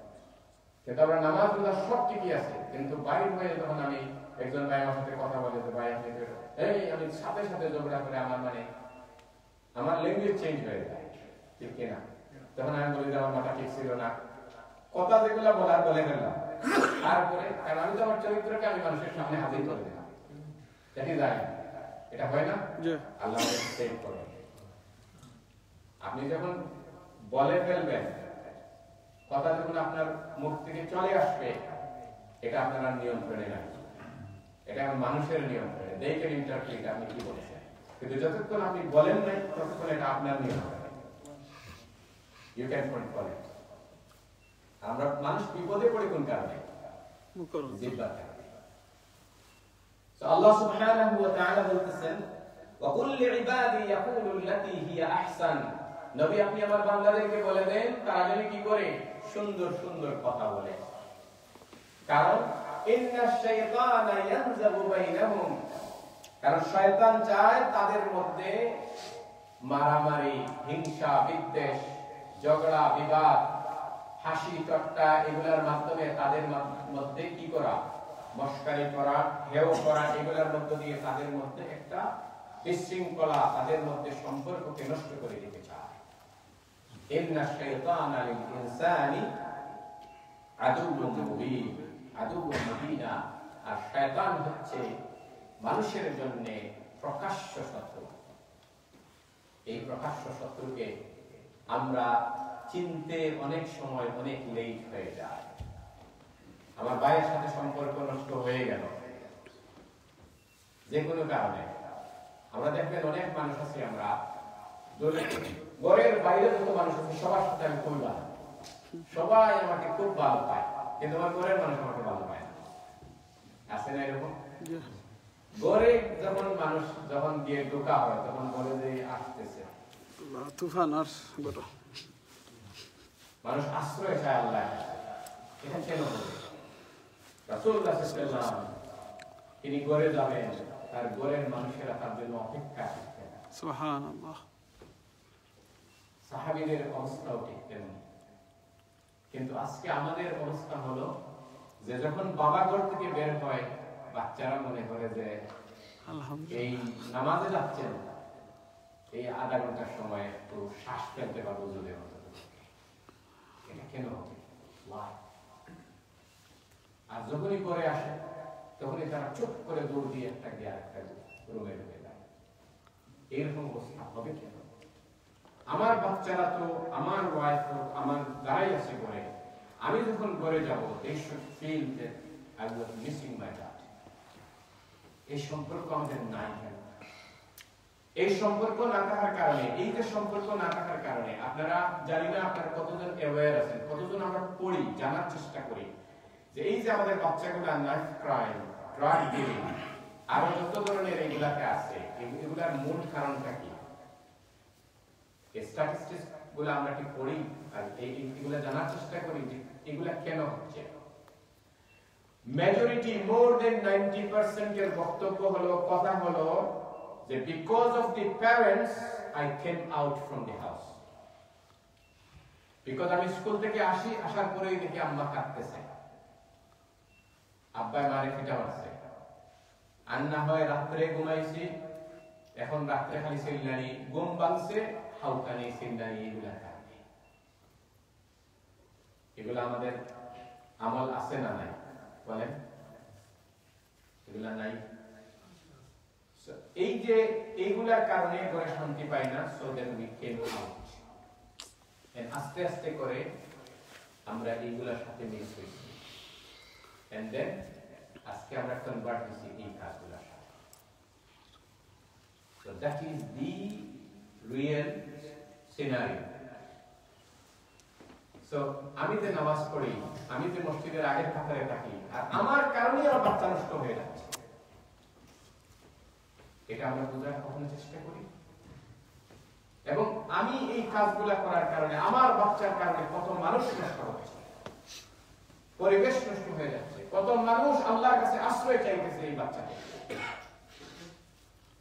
কিন্তু আমরা নামাজ রোজা সব ঠিকই আছে, কিন্তু বাইরে হয়ে যখন আমি একজন ভাই আমার সাথে কথা বলে, যে ভাই আপনি আমি সাথে সাথে ঝগড়া করে আমার ল্যাঙ্গুয়েজ চেঞ্জ হয়ে যায়, ঠিক কিনা? তখন আমি বলি যে আমার মাথা ঠিক ছিল না, কথা যেগুলো বলার বলে ফেললাম। তারপরে কারণ আমি তো আমার চরিত্রকে আমি মানুষের সামনে হাজির করে দিলাম, এটি যায় এটা হয় না। আল্লাহ সেভ করেন। আপনি যখন বলে ফেলবেন, কথা যখন আপনার মুখ থেকে চলে আসবে, এটা আপনার নিয়ন্ত্রণে নাই, এটা মানুষের নিয়ন্ত্রণে। they can interpret আপনি কি বলছেন, কিন্তু যতক্ষণ আপনি বলেন নাই ততক্ষণ এটা আপনার নিয়ন্ত্রণে। you can control it. আমরা মানুষ বিপদে পড়ে কোন কারণে? জিহ্বার কারণে। তো আল্লাহ সুবহানাহু ওয়া তাআলা বলতেছেন ওয়া কুল লিইবাদি ইয়াকুলু আল্লাতী হিয়া আহসান, নবী আপনি আমার বান্দাদেরকে বলে দেন তারা যেন কি করে? সুন্দর সুন্দর কথা বলে। কারণ ইন্নাশ শাইতানা ইয়ানজাবু বাইনাহুম, কারণ শয়তান চায় তাদের মধ্যে মারামারি, হিংসা, বিদ্বেষ, ঝগড়া, বিবাদ, হাসি ঠাট্টা, এগুলোর মাধ্যমে তাদের মধ্যে কি করা? মস্কারি করা, হেয় করা, এগুলোর মধ্য দিয়ে তাদের মধ্যে একটা বিশৃঙ্খলা, তাদের মধ্যে সম্পর্ককে নষ্ট করে দিতে চায়। ইন্নাশ শাইতানা লিল ইনসানি আদুউন মুবিন, আদুউন মুবিনা, আর শয়তান হচ্ছে মানুষের জন্য প্রকাশ্য শত্রু। এই প্রকাশ্য শত্রুকে আমরা চিনতে অনেক সময় অনেক লেট হয়ে যায়। আমার ভাইয়ের সাথে সম্পর্ক নষ্ট হয়ে গেল যে কোনো কারণে, আমরা দেখবেন অনেক মানুষ আছে, আমরা ঘরের বাইরে যত মানুষ আছে সবার সাথে আমি খুব ভালো, সবাই আমাকে খুব ভালো পায়, কিন্তু আমার ঘরের মানুষ আমাকে ভালো পায় না। আছে না এরকম? ঘরে যখন মানুষ যখন গিয়ে ঢোকা হয় তখন বলে যে আসতেছে তুফান আর বড় মানুষ আশ্রয় চায় আল্লাহ। এটা কেন হবে? রাসূলুল্লাহ সাল্লাল্লাহু আলাইহি ওয়াসাল্লাম তিনি ঘরে যাবেন, তার ঘরের মানুষেরা তার জন্য অপেক্ষা করতেন। সুবহানাল্লাহ। সাহাবীদের অবস্থাও ঠিক তেমন। কিন্তু আজকে আমাদের অবস্থা হলো যে যখন বাবা ঘর থেকে বের হয়, বাচ্চারা মনে করে যে এই নামাজে যাচ্ছেন, এই আধা ঘন্টার সময় একটু শ্বাস ফেলতে পারবো যদি মতো। এটা কেন হবে? আর যখনই করে আসে তখনই তারা চুপ করে দৌড় দিয়ে একটা গিয়ে আরেকটা রুমে ঢুকে যায়। এরকম অবস্থা হবে কেন? আমার বাচ্চারা তো, আমার ওয়াইফ হোক, আমার যারাই আছে ঘরে, আমি যখন ঘরে যাবো, they should feel that I was missing my dad. এই সম্পর্ক আমাদের নাই কেন? এই সম্পর্ক না থাকার কারণে, এই যে সম্পর্ক না থাকার কারণে, আপনারা জানি না আপনারা কতজন অ্যাওয়্যার আছেন, কতজন আমরা পড়ি, জানার চেষ্টা করি যে এই যে আমাদের বাচ্চাগুলা নাইফ ক্রাইম, ড্রাগ ডিলিং, আরো যত ধরনের এইগুলাতে আছে, এগুলার মূল কারণটা কি? স্ট্যাটিস্টিক্স গুলো আমরা কি পড়ি আর এইগুলা জানার চেষ্টা করি যে এগুলা কেন হচ্ছে? মেজরিটি, মোর দেন 90% এর বক্তব্য হলো, কথা হলো যে because of the parents I came out from the house. because আমি স্কুল থেকে আসার পরেই দেখি আম্মা কাঁদতেছে, আব্বা মারে পিটা মারছে, আর না হয় রাত্রে ঘুমাইছি, এখন রাত্রে খালি সিলদানি গম বাংছে হাউকানি সিলদানি এগুলা কারণে এগুলা আমাদের আমল আছে না নাই বলেন এগুলা নাই এই যে এইগুলার কারণে ঘরে শান্তি পাই না so that we came out and আস্তে আস্তে করে আমরা এইগুলার সাথে মিক্স হইছি এন্ড দেন আজকে আমরা কনভার্ট হইছি এই কাজগুলোর সাথে so that is the real scenario so আমি যে নামাজ পড়ি আমি যে মসজিদের আগের কাতারে থাকি আর আমার কারণে আমার বাচ্চা নষ্ট হয়ে যাচ্ছে এটা আমরা বোঝার কখনো চেষ্টা করি এবং আমি এই কাজগুলা করার কারণে আমার বাচ্চার কারণে কত মানুষ নষ্ট হচ্ছে পরিবেশ নষ্ট হয়ে যাচ্ছে কত মানুষ আল্লাহর কাছে আশ্রয় চাইতেছে এই বাচ্চাকে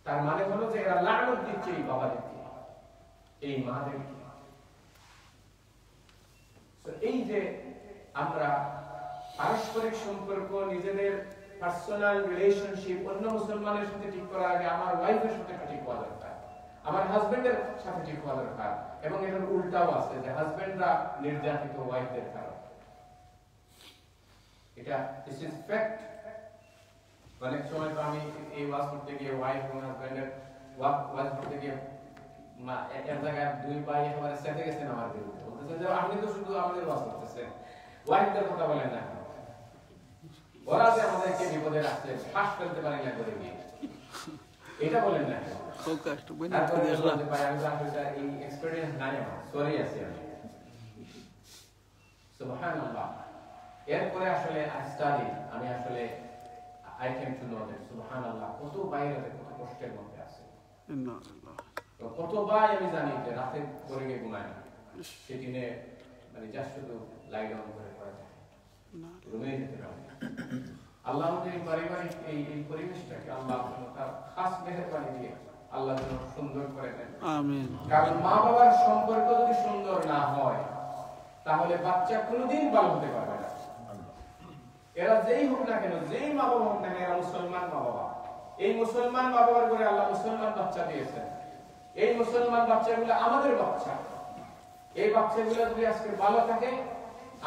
তার মানে হলো যে এরা লানত দিচ্ছে এই বাবাদেরকে এই মাদেরকে এই যে আমরা পারস্পরিক সম্পর্ক নিজেদের পার্সোনাল রিলেশনশিপ অন্য মুসলমানের সাথে ঠিক করার আগে আমার ওয়াইফের সাথে ঠিক হওয়া দরকার আমার হাজবেন্ডের সাথে ঠিক হওয়া দরকার এবং এর উল্টাও আছে যে হাজবেন্ডরা নির্যাতিত ওয়াইফদের কারণ এটা দিস ইজ ফ্যাক্ট অনেক সময় তো আমি এই ওয়াজ করতে গিয়ে ওয়াইফ এবং হাজবেন্ডের ওয়াজ করতে গিয়ে এক জায়গায় দুই ভাই একেবারে সেটে গেছেন আমার বিরুদ্ধে বলতেছেন যে আপনি তো শুধু আমাদের ওয়াজ করতেছেন ওয়াইফদের কথা বলেন না ওরা যে আমাদেরকে বিপদে রাখছে শ্বাস ফেলতে পারি না করে গিয়ে এটা বলেন না এই এক্সপেরিয়েন্স নাই আমার সরি আছি আমি সুবহানাল্লাহ এরপরে আসলে আমি আসলে I came to know that সুবহানাল্লাহ কত বাইরে কত কষ্টের মধ্যে আছে কত ভাই আমি জানি যে রাতে করে গিয়ে ঘুমায় না সেদিনে মানে জাস্ট শুধু লাইট অন করে করা যায় রুমে যেতে পারে আল্লাহ আমাদের পারিবারিক এই পরিবেশটাকে আল্লাহ তার খাস মেহেরবানি দিয়ে আল্লাহ যেন সুন্দর করে দেন আমিন কারণ মা বাবার সম্পর্ক যদি সুন্দর না হয় তাহলে বাচ্চা কোনোদিন ভালো হতে পারবে না এরা যেই হোক না কেন যেই মা বাবা হোক না কেন এরা মুসলমান মা বাবা এই মুসলমান মা বাবার করে আল্লাহ মুসলমান বাচ্চা দিয়েছেন এই মুসলমান বাচ্চাগুলো আমাদের বাচ্চা এই বাচ্চাগুলো যদি আজকে ভালো থাকে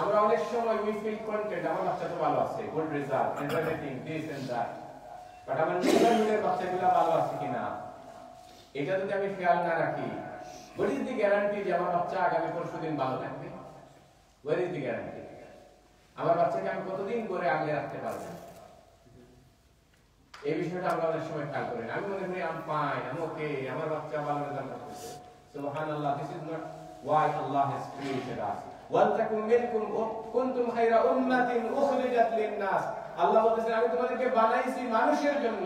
আমরা অনেক সময় উই ফিল কন্টেন্ট আমার বাচ্চা তো ভালো আছে good result and everything this and that but আমার নিজের বাচ্চাগুলো ভালো আছে কিনা এটা যদি আমি খেয়াল না রাখি হোয়াট ইজ দি গ্যারান্টি যে আমার বাচ্চা আগামী পরশুদিন ভালো থাকবে হোয়াট ইজ দি গ্যারান্টি আমার বাচ্চাকে আমি কতদিন করে আগলে রাখতে পারবো এই বিষয়টা আমরা অনেক সময় খেয়াল করি না আমি মনে করি আম ফাইন আম ওকে আমার বাচ্চা ভালো রেজাল্ট করতেছে সুবহানাল্লাহ this is not why Allah has created us ওয়ালতাকুম মিনকুম কুনতুম খায়রা উম্মাতিন উখরিজাত লিন-নাস আল্লাহ বলেছেন আমি তোমাদেরকে বানাইছি মানুষের জন্য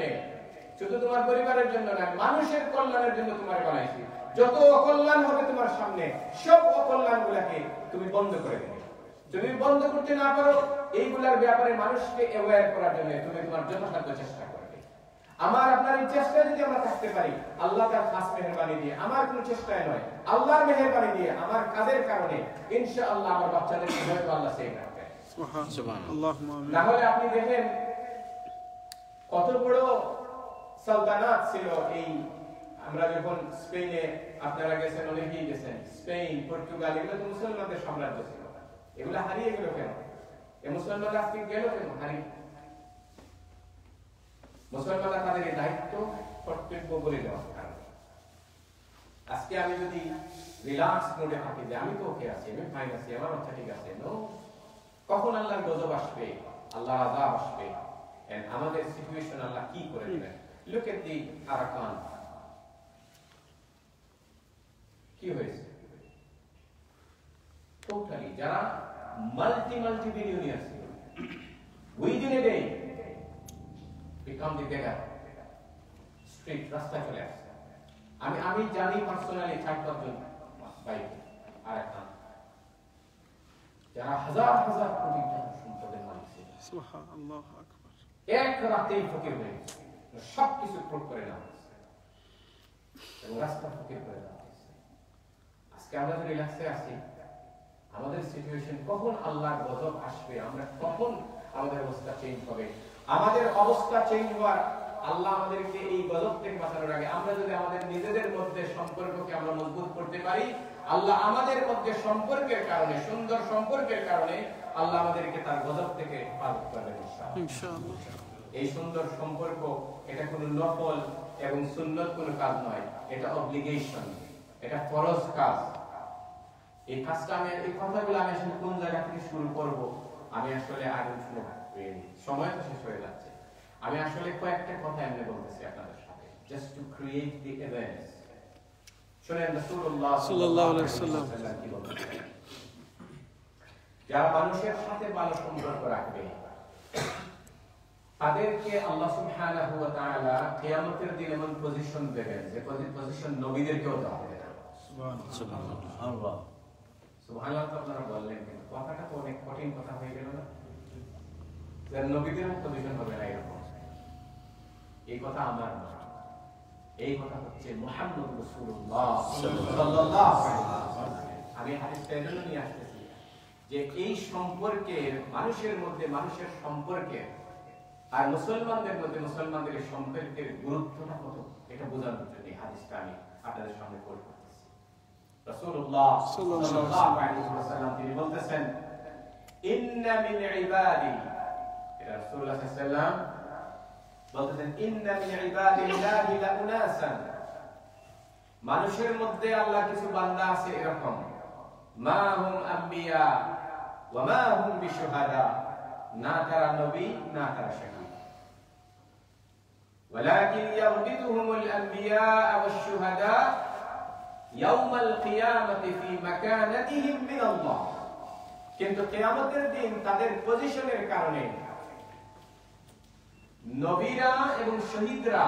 শুধু তোমার পরিবারের জন্য না মানুষের কল্যাণের জন্য তোমাকে বানাইছি যত অকল্যাণ হবে তোমার সামনে সব অকল্যাণগুলোকে তুমি বন্ধ করে দেবে তুমি বন্ধ করতে না পারো এইগুলার ব্যাপারে মানুষকে অ্যাওয়্যার করার জন্য তুমি তোমার যথাসাধ্য চেষ্টা করবে আমার আপনার এই চেষ্টা যদি আমরা থাকতে পারি আল্লাহ তার খাস মেহেরবানি দিয়ে আমার কোনো চেষ্টায় নয় আল্লাহর মেহেরবানি দিয়ে আমার কাজের কারণে ইনশাআল্লাহ আমার বাচ্চাদের হয়তো আল্লাহ সেভ রাখবে সুবহানাল্লাহ না হলে আপনি দেখেন কত বড় সালতানাত ছিল এই আমরা যখন স্পেনে আপনারা গেছেন অনেকেই গেছেন স্পেন পর্তুগাল এগুলো তো মুসলমানদের সাম্রাজ্য ছিল এগুলো হারিয়ে গেল কেন এই মুসলমানরা আজকে গেল কেন হারিয়ে মুসলমানরা তাদের এই দায়িত্ব কর্তব্য বলে দেওয়ার কারণে আজকে আমি যদি রিল্যাক্স মোডে থাকি যে আমি তো ওকে আছি আমি ফাইন আছি আমার বাচ্চা ঠিক আছে নো কখন আল্লাহর গজব আসবে আল্লাহর আযাব আসবে এন্ড আমাদের সিচুয়েশন আল্লাহ কি করে দিবেন লুক এট দি আরাকান কি হয়েছে টোটালি যারা মাল্টি বিলিয়নিয়ার ছিল within a day become the beggar street রাস্তা চলে আসছে আমি জানি পার্সোনালি 4-5 জন ভাই আর একটা যারা হাজার কোটি টাকা সম্পদের মালিক ছিল সুবহানাল্লাহু আকবার এক রাতেই ফকির হয়ে গেছে সব কিছু প্রয়োগ করে না এবং রাস্তা ফকির করে দেওয়া হয়েছে আজকে আমরা যে রিল্যাক্সে আছি আমাদের সিচুয়েশন কখন আল্লাহর গজব আসবে আমরা কখন আমাদের অবস্থা চেঞ্জ হবে আমাদের অবস্থা চেঞ্জ হওয়ার আল্লাহ আমাদেরকে এই গজব থেকে বাঁচানোর আগে আমরা যদি আমাদের নিজেদের মধ্যে সম্পর্ককে আমরা মজবুত করতে পারি, আল্লাহ আমাদের মধ্যে সম্পর্কের কারণে, সুন্দর সম্পর্কের কারণে আল্লাহ আমাদেরকে তার গজব থেকে হেফাজত করবেন ইনশাআল্লাহ। এই সুন্দর সম্পর্ক এটা কোনো নফল এবং সুন্নত কোনো কাজ নয়, এটা অব্লিগেশন, এটা ফরজ কাজ। এই কাজটা আমি, এই কথাগুলো আমি আসলে কোন জায়গা থেকে শুরু করব আমি আসলে আগে শুনে পাইনি, সময় তো শেষ হয়ে যাচ্ছে। আমি আসলে কয়েকটা কথা এমনি বলতেছি আপনাদের সাথে, just to create the awareness. শুনেন রাসূলুল্লাহ সাল্লাল্লাহু আলাইহি ওয়াসাল্লাম কি বলেছেন, যারা মানুষের সাথে ভালো সম্পর্ক রাখবে তাদেরকে আল্লাহ সুবহানাহু ওয়া তাআলা কিয়ামতের দিন এমন পজিশন দেবেন যে পজিশন নবীদেরকেও দেওয়া হবে না। সুবহানাল্লাহ। সুবহানাল্লাহ তো আপনারা বললেন, কিন্তু কথাটা তো অনেক কঠিন কথা হয়ে গেল না, যে নবীদের পজিশন হবে না এরকম। এই কথা আমার না, এই কথা হচ্ছে মুহাম্মদ রাসূলুল্লাহ সাল্লাল্লাহু আলাইহি ওয়াসাল্লাম। আমি হাদিসটা এজন্য নিয়ে আসতেছি যে এই সম্পর্কের, মানুষের মধ্যে মানুষের সম্পর্কে আর মুসলমানদের মধ্যে মুসলমানদের সম্পর্কের গুরুত্বটা কত, এটা বোঝানোর জন্য এই হাদিসটা আমি আপনাদের সামনে কোট করতেছি। রাসূলুল্লাহ সাল্লাল্লাহু আলাইহি ওয়াসাল্লাম তিনি বলতেছেন, ইন্না মিন ইবাদি, এটা রাসূলুল্লাহ সাল্লাল্লাহু আলাইহি ওয়াসাল্লাম বলতেছেন, ইন্না মিন ইবাদিল্লাহি লাউনাসান, মানুষের মধ্যে আল্লাহ কিছু বান্দা আছে এরকম, মা হুম আম্বিয়া ওয়া মা হুম বিশুহাদা, না তারা নবী না তারা শহীদ, ولكن يغبطهم الأنبياء والشهداء يوم القيامة في مكانتهم من الله, কিন্তু কিয়ামতের দিন তাদের পজিশনের কারণে নবীরা এবং শহীদরা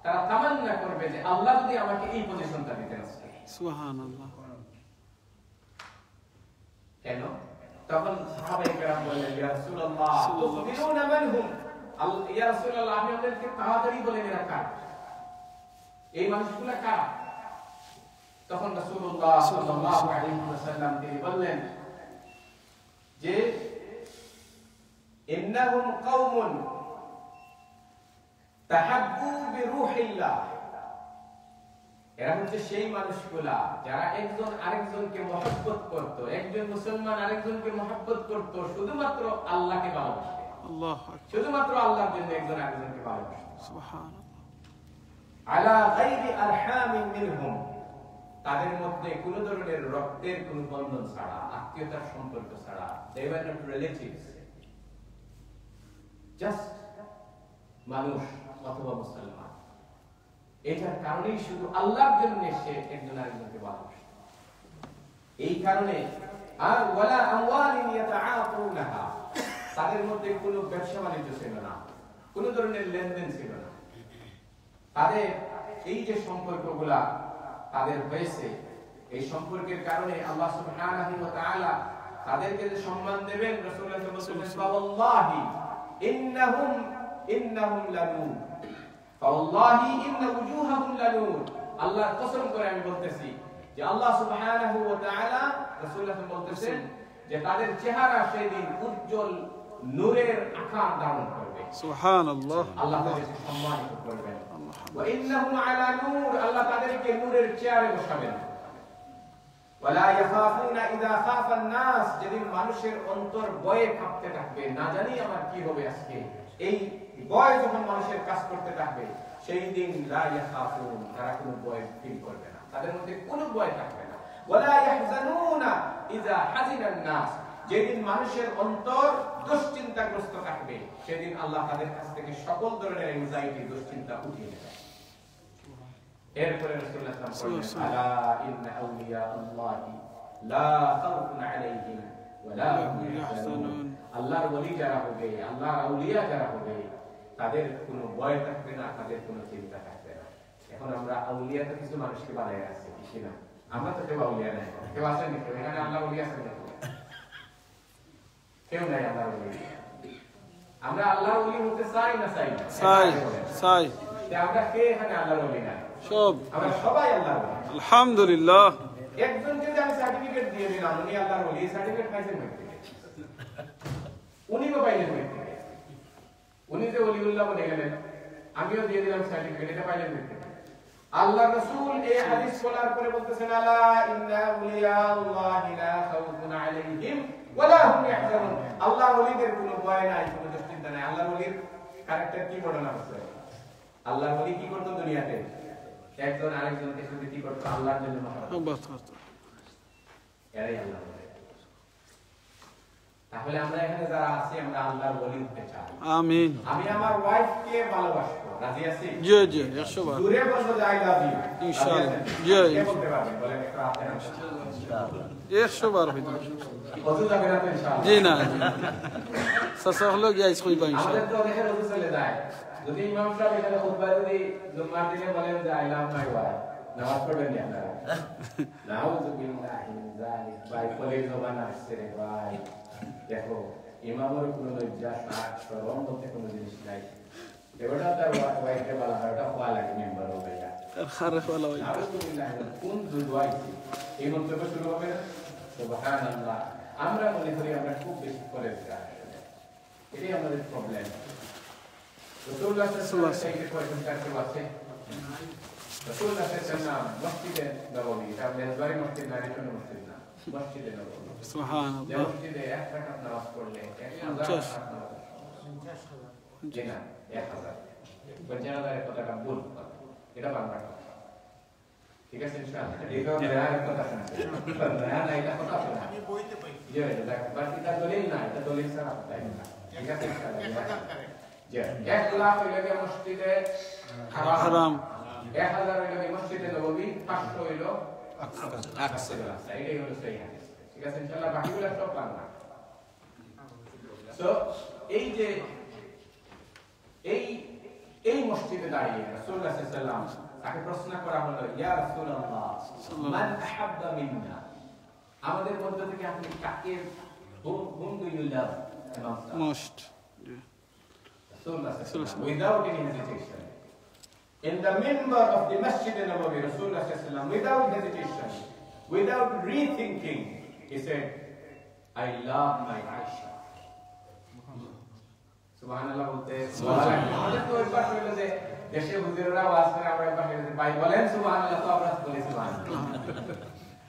তারা তামান্না করবে যে আল্লাহ যদি আমাকে এই পজিশনটা দিতেন। সুবহানাল্লাহ। কেন? তখন সাহাবায়ে কেরাম বললেন, ইয়া রাসূলুল্লাহ তুখবিরুনা মান হুম, ইয়া রাসূলুল্লাহ আপনি আমাদেরকে তাড়াতাড়ি বলেন এরা কারা, এই মানুষগুলো কারা? তখন রাসূলুল্লাহ সাল্লাল্লাহু আলাইহি ওয়াসাল্লাম তিনি বললেন যে ইন্নাহুম কওমুন তাহাব্বু বিরূহিল্লাহ, এরা হচ্ছে সেই মানুষগুলা যারা একজন আরেকজনকে মহব্বত করত, একজন মুসলমান আরেকজনকে মহব্বত করত শুধুমাত্র আল্লাহকে ভালোবাসে, আল্লাহ শুধুমাত্র আল্লাহর জন্য একজন আরেকজনকে ভালোবাসে। সুবহানাল্লাহ। আলা গায়রি আরহামিন মিনহুম, তাদের মধ্যে কোন ধরনের রক্তের কোন বন্ধন ছাড়া, আত্মীয়তার সম্পর্ক ছাড়া, they were not relatives, just মানুষ অথবা মুসলমান, এটার কারণেই শুধু আল্লাহর জন্য সে একজন আরেকজনকে ভালোবাসে। এই কারণে আর ওয়ালা আমওয়ালিন ইয়াতাআতুনাহা, তাদের মধ্যে কোনো ব্যবসা বাণিজ্য ছিল না, কোনো ধরনের লেনদেন ছিল না। তাদের এই যে সম্পর্কগুলা তাদের হয়েছে, এই সম্পর্কের কারণে আল্লাহ সুবহানাহু ওয়া তাআলা তাদেরকে যে সম্মান দেবেন, রাসূলুল্লাহ সাল্লাল্লাহু আলাইহি ওয়াসাল্লাম ওয়াল্লাহি ইন্নাহুম লানুর, ওয়াল্লাহি ইন্না ওয়ুজুহাহুম লানুর, আল্লাহর কসম করে আমি বলতেছি যে আল্লাহ সুবহানাহু ওয়া তাআলা, রাসূলুল্লাহ বলতেছেন যে তাদের চেহারা সেদিন উজ্জ্বল নূরের আকার ধারণ করবে। সুবহানাল্লাহ। আল্লাহ তাদেরকে সম্মানিত করবেন। ওয়া ইন্নাহুম আলা নূর, আল্লাহ তাদেরকে নূরের চেয়ারে বসাবেন। ওয়ালা ইয়াখাফুনা ইযা খাফা an-নাস, যেদিন মানুষের অন্তর ভয়ে কাঁপতে থাকবে, না জানি আমার কি হবে আজকে, এই ভয় যখন মানুষের কাজ করতে থাকবে, সেই দিন লা ইয়াখাফুন, তারা কোনো ভয় ফিল করবে না, তাদের মধ্যে কোনো ভয় থাকবে না। ওয়ালা ইয়াহজানুনা ইযা হাজিনা an-নাস, যেদিন মানুষের অন্তর দুশ্চিন্তাগ্রস্ত থাকবে, সেদিন আল্লাহ তাদের কাছ থেকে সকল ধরনের অ্যাংজাইটি, দুশ্চিন্তা উঠিয়ে নেবে। এরপরে রাসূলুল্লাহ সাল্লাল্লাহু আলাইহি ওয়াসাল্লাম বলেন, আলা ইন্না আউলিয়া আল্লাহি লা খাউফুন আলাইহিম ওয়া লা হুম ইয়াহজানুন, আল্লাহর ওলি যারা হবে, আল্লাহর আউলিয়া যারা হবে, তাদের কোনো ভয় থাকবে না, তাদের কোনো চিন্তা থাকবে না। এখন আমরা আউলিয়া তো কিছু মানুষকে বানায় আছে, কি না? আমরা তো কেউ আউলিয়া নাই, কেউ আছেন নাকি এখানে আল্লাহর ওলি আছেন নাকি? কেউ নাই আল্লাহর ওলি। আমরা আল্লাহর ওলি হতে চাই না চাই না? চাই। আমরা কে এখানে আল্লাহর ওলি না? সব, আমরা সবাই আল্লাহর ওলি। আলহামদুলিল্লাহ। একজনকে যে আমি সার্টিফিকেট দিয়ে দিলাম উনি আল্লাহর ওলি, সার্টিফিকেট পাইছেন নাকি? উনি তো পাইলেন নাকি? উনি যে ওলিউল্লাহ বলে গেলেন, আমিও দিয়ে দিলাম সার্টিফিকেট, এটা পাইলেন দেখতে। আল্লাহ রাসূল এই হাদিস বলার পরে বলতেছেন আলা ইন্না আউলিয়া আল্লাহি লা খাউফুন আলাইহিম ওয়া লা হুম ইয়াহজানুন। আল্লাহ ওলিদের কোনো ভয় নাই, কোনো দুশ্চিন্তা নাই। আল্লাহ ওলির ক্যারেক্টার কি বর্ণনা করছে? আল্লাহ ওলি কি করতো দুনিয়াতে? একজন আরেকজনকে সাথে কি করতো? আল্লাহর জন্য মহব্বত করত। এরাই আল্লাহ ওলি। তাহলে আমরা এখানে যারা আছি আমরা আল্লাহর ওলি হতে চাই। আমিন। আমি আমার ওয়াইফকে ভালোবাসবো, রাজি আছি? জি জি 100 দূরে বলবো যে আই লাভ ইউ ইনশাআল্লাহ। জি জি বলতে পারবেন, বলেন একটু হাতে ইনশাআল্লাহ 100 হইতো। কত যাবে না তো ইনশাআল্লাহ? জি না সাসা হলো গাইস কইবা ইনশাআল্লাহ। আমাদের তো অনেক রোজ চলে যায়, যদি ইমাম সাহেব এখানে খুতবা যদি জুমার দিনে বলেন যে আই লাভ মাই ওয়াইফ, নামাজ পড়বেন না আপনারা? নাউযু বিল্লাহি মিন যালিক। ভাই বলে জবান আসছে রে ভাই, দেখো ইমামের কোনো লজ্জা শরম বলতে কোনো জিনিস নাই। এবারটা তার ওয়াইফে বলা হয়, ওটা হওয়া লাগে মেম্বার হবে এটা খারাপ বলা হয়। কোন দুয়াইছি এই মন্তব্য শুরু হবে না? সুবহানাল্লাহ। আমরা মনে করি আমরা খুব বেশি করে এটাই আমাদের প্রবলেম। রাসূলুল্লাহ সাল্লাল্লাহু আলাইহি ওয়াসাল্লাম আছে রাসূলুল্লাহ সাল্লাল্লাহু মসজিদে নববী, এটা মেজবারি মসজিদ না, রিটন মসজিদ না, মসজিদে নববী। সুবহানাল্লাহ। মসজিদে এক রাকাত নামাজ পড়লে 1000 জি না 1000 5000 কথাটা ভুল, এটা বাংলা কথা, ঠিক আছে ইনশাআল্লাহ। এটা নয়া কথা শুনছে, নয়া না, এটা কথা শোনা আমি বইতে পাই। জি এটা বাকি এটা দলিল না, এটা দলিল ছাড়া কথা না, ঠিক আছে ইনশাআল্লাহ। জি 1 লাখ হইলে মসজিদে হারাম, 1000 হইলে মসজিদে নববী, 500 হইলো আকসা। এটাই হলো সহি হাদিস, ঠিক আছে ইনশাআল্লাহ। বাকিগুলো সব বাংলা। সো এই যে এই মসজিদে দাঁড়িয়ে রাসূলুল্লাহ সাল্লাল্লাহু আলাইহি ওয়াসাল্লাম তাকে প্রশ্ন করা হলো, ইয়া রাসূলুল্লাহ মান আহাব্বা মিন্না, আমাদের মধ্য থেকে আপনি কাকে whom do you love most? Rasulullah sallallahu without any hesitation in the minbar of the Masjid an-Nabawi, Rasulullah sallallahu without hesitation, without rethinking, he said, I love my Aisha. সুবহানাল্লাহ বলতে আমাদের তো ওই পাশে হলো যে দেশে হুজুররা ওয়াজ করে, আমরা ওই পাশে ভাই বলেন সুবহানাল্লাহ, তো আমরা বলি সুবহানাল্লাহ।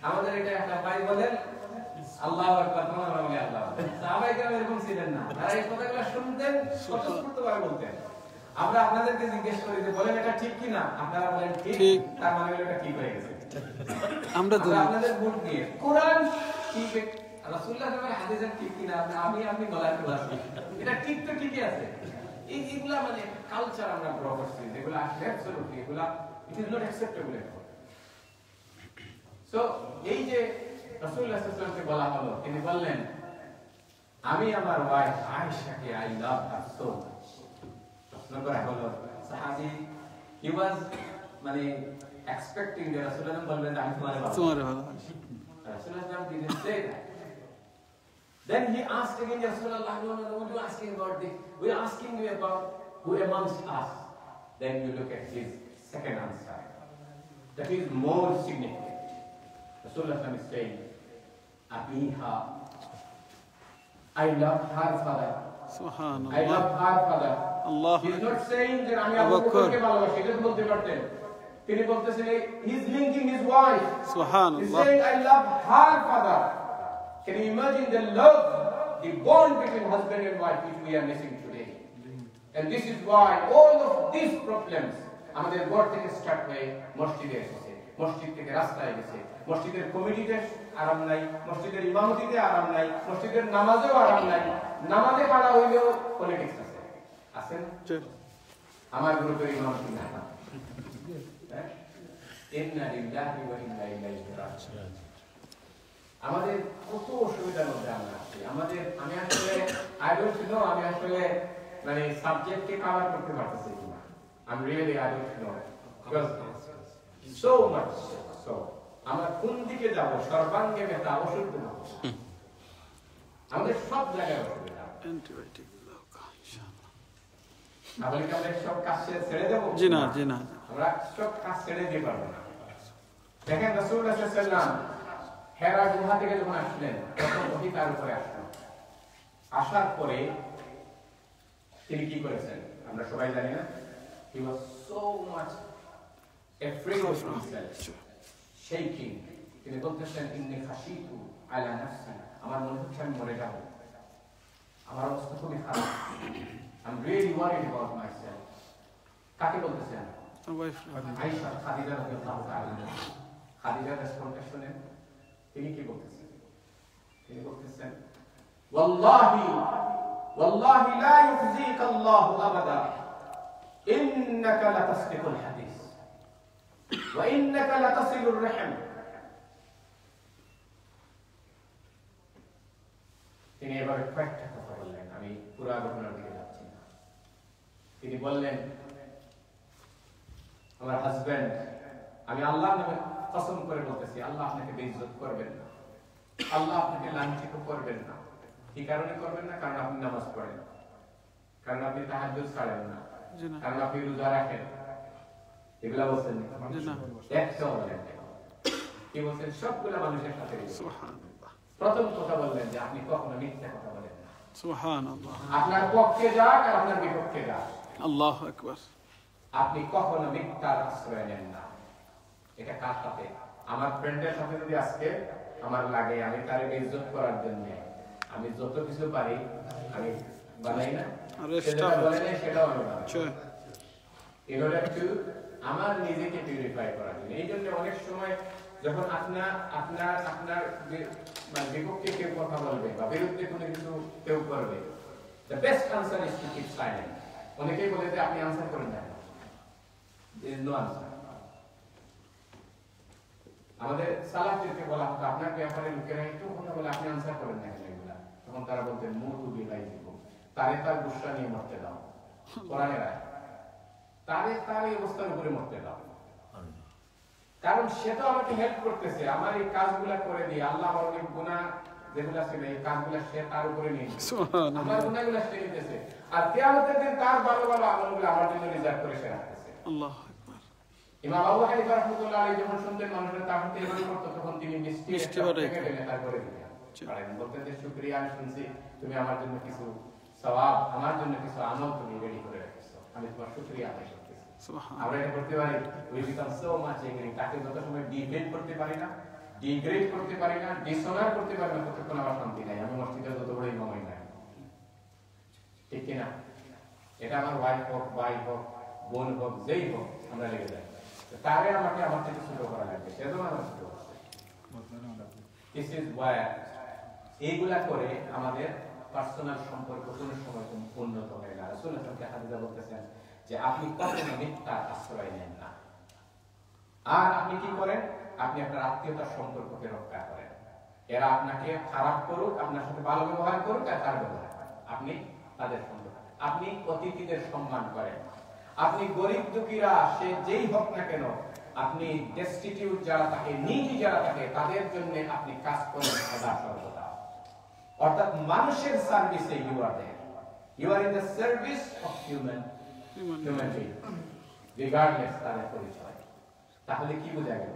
আমাদের এটা একটা ভাই বলেন আল্লাহু আকবার, তোমরা বলে আল্লাহ। সাহাবায়ে কেরাম এরকম ছিলেন না, তারা এই কথাগুলো শুনতেন, স্বতঃস্ফূর্তভাবে বলতেন। আমরা আপনাদেরকে জিজ্ঞেস করি যে বলেন এটা ঠিক কি না, আপনারা বলেন ঠিক, তার মানে এটা ঠিক হয়ে গেছে। আমরা আপনাদের ভোট দিয়ে কোরআন ঠিক, রাসূলুল্লাহ সাল্লাল্লাহু আলাইহি হাদিসের ঠিক কি না, আপনি বলার কি আছে, এটা ঠিক তো ঠিকই আছে। এইগুলা মানে কালচার আমরা গ্রো করছি, যেগুলো অ্যাবসলিউটলি এগুলা it is not acceptable. So এই যে রাসূলুল্লাহ সাল্লাল্লাহু আলাইহি ওয়াসাল্লামকে বলা হলো, তিনি বললেন আমি আমার ওয়াইফ আয়েশাকে I love her so much. প্রশ্ন করা হলো সাহাবী, হি ওয়াজ মানে এক্সপেক্টিং যে রাসূলুল্লাহ বলবেন আমি তোমারে ভালোবাসি। Rasulullah didn't say that. Then he asked again, Ya Rasulullah, no, what are you asking about this? We are asking you about who amongst us. Then you look at his second answer. That is more significant. Rasulullah is saying, Abiha, I love her father. I love her father. Allah. He is not saying that I am Abubakarke bhalobashi. He doesn't bolte parten. তিনি বলতেছেন he is linking his wife. Subhanallah. He is saying I love her father. Can you imagine the love, the bond between husband and wife which we are missing today? And this is why all of these problems আমাদের ঘর থেকে স্টার্ট হয়ে মসজিদে এসেছে, মসজিদ থেকে রাস্তায় গেছে, মসজিদের কমিটিতে আরাম নাই, মসজিদের ইমামতিতে আরাম নাই, মসজিদের নামাজেও আরাম নাই, নামাজে পাড়া হইলেও পলিটিক্স আছে, আছেন? আমার গ্রুপের ইমামতি না, আমাদের কত অসুবিধার মধ্যে আমরা আছি। আমি আসলে I don't know, আমি আসলে মানে সাবজেক্টকে কভার করতে পারতেছি কিনা, I'm really I don't know because so much so আমরা কোন দিকে যাব, সর্বাঙ্গে ব্যথা, ওষুধ দেব, আমাদের সব জায়গায় অসুবিধা। অ্যান্টিবায়োটিক ইনশাআল্লাহ। তাহলে কি আমরা সব কাজ ছেড়ে দেব? জি না, জি না, আমরা সব কাজ ছেড়ে দিতে পারবো না। দেখেন রাসূলুল্লাহ সাল্লাল্লাহু আলাইহি ওয়াসাল্লাম হেরা গুহা থেকে যখন আসলেন, তখন ওহী তার উপরে আসলো। আসার পরে তিনি কি করেছেন আমরা সবাই জানি না, He was so much afraid of himself, shaking. তিনি বলতেছেন ইন্নী খাশিতু আলা নাফসি, আমার মনে হচ্ছে আমি মরে যাব, আমার অবস্থা খুবই খারাপ, I'm really worried about myself. কাকে বলতেছেন? আয়েশা খাদিজা রাদিয়াল্লাহু তাআলা। খাদিজার রেসপন্স শুনেন তিনি কি বলতেছেন? তিনি বলতেছেন ওয়াল্লাহি ওয়াল্লাহি লা ইউখজিকা আল্লাহু আবাদা ইন্নাকা লাতাসদিকুল হাদিস ওয়া ইন্নাকা লাতাসিলুর রাহম। তিনি এবারে কয়েকটা কথা বললেন, আমি পুরো ঘটনার দিকে যাচ্ছি না। তিনি বললেন আমার হাজবেন্ড, আমি আল্লাহর নামে কসম করে বলতেছি আল্লাহ আপনাকে বেইজ্জত করবেন না, আল্লাহ আপনাকে লাঞ্ছিত করবেন না। কি কারণে করবেন না? কারণ আপনি নামাজ পড়েন, কারণ আপনি তাহাজ্জুদ ছাড়েন না, কারণ আপনি রোজা রাখেন। এগুলা বলছেন একশো বলেন কি বলছেন? সবগুলা মানুষের সাথে। প্রথম কথা বললেন যে আপনি কখনো মিথ্যা কথা বলেন না। সুবহানাল্লাহ। আপনার পক্ষে যাক আর আপনার বিপক্ষে যাক, আল্লাহু আকবার, আপনি কখনো মিথ্যার আশ্রয় নেন না। এটা কার সাথে? আমার ফ্রেন্ডের সাথে যদি আজকে আমার লাগে আমি তারে বেইজ্জত করার জন্য আমি যত কিছু পারি আমি বানাই না, সেটা বলে না, সেটাও আমি বানাই। in order to আমার নিজেকে পিউরিফাই করার জন্য। এই জন্য অনেক সময় যখন আপনার মানে বিপক্ষে কেউ কথা বলবে বা বিরুদ্ধে কোনো কিছু কেউ করবে, the best answer is to keep silent. অনেকেই বলে যে আপনি আনসার করেন না, there is no answer. আমাদের সালাফদেরকে বলা হতো আপনার ব্যাপারে লোকেরা একটু কথা বলে আপনি আনসার করেন না এগুলা, তখন তারা বলতেন মুতু বিগাইজিকুম, তারে তার গুসা নিয়ে মরতে দাও। কোরআনের আয়াত, তারে তার এই অবস্থার উপরে মরতে দাও, কারণ সেটা আমাকে হেল্প করতেছে আমার এই কাজগুলা করে দিয়ে। আল্লাহ আমার অনেক গুনাহ যেগুলা ছিল এই কাজগুলা সে তার উপরে নিয়ে নিচ্ছে, আমার গুনাহগুলা সে নিতেছে, আর কিয়ামতের দিন তার ভালো ভালো আমলগুলো আমার জন্য রিজার্ভ করে সে রাখতেছে। আল্লাহু আকবার। ইমাম আবু হানিফা রাহমাতুল্লাহ আলাইহি যখন শুনতেন মানুষের তার হাতে এভাবে করতো, তখন তিনি মিষ্টি রেখে তারপরে দিতেন, বলতেন যে শুকরিয়া, আমি শুনছি তুমি আমার জন্য কিছু সওয়াব, আমার জন্য কিছু আমল তুমি রেডি করে রেখেছো, আমি তোমার শুকরিয়া আদায় করতেছি। আমরা এটা করতে পারি, we become so much angry, তাকে যত সময় ডিগ্রেড করতে পারি না, ডিগ্রেড করতে পারি না, ডিসঅনার করতে পারি না, ততক্ষণ আমার শান্তি নাই। আমি মসজিদে যত বড় ইমামই নাই, ঠিক কিনা? এটা আমার ওয়াইফ হোক, ভাই হোক, বোন হোক, যেই হোক, আমরা লেগে যাই, তারে আমাকে আমার থেকে ছোট করা লাগবে, সেজন্য আমার ছোট করছে। This is why এইগুলা করে আমাদের পার্সোনাল সম্পর্ক কোনো সময় উন্নত হয় না। রাসূল সাল্লাল্লাহু আলাইহি ওয়াসাল্লাম বলতেছেন যে আপনি কখনো মিথ্যার আশ্রয় নেন না, আর আপনি কি করেন? আপনি আপনার আত্মীয়তার সম্পর্ককে রক্ষা করেন। এরা আপনাকে খারাপ করুক, আপনার সাথে ভালো ব্যবহার করুক আর তার ব্যবহার আপনি তাদের সম্পর্ক, আপনি অতিথিদের সম্মান করেন, আপনি গরিব দুঃখীরা সে যেই হোক না কেন, আপনি ডেস্টিটিউট যারা থাকে, নিডি যারা থাকে, তাদের জন্য আপনি কাজ করেন সদা সর্বদা। অর্থাৎ মানুষের সার্ভিসে you are there, you are in the service of human being, regardless তাদের পরিচয়। তাহলে কি বোঝা গেল?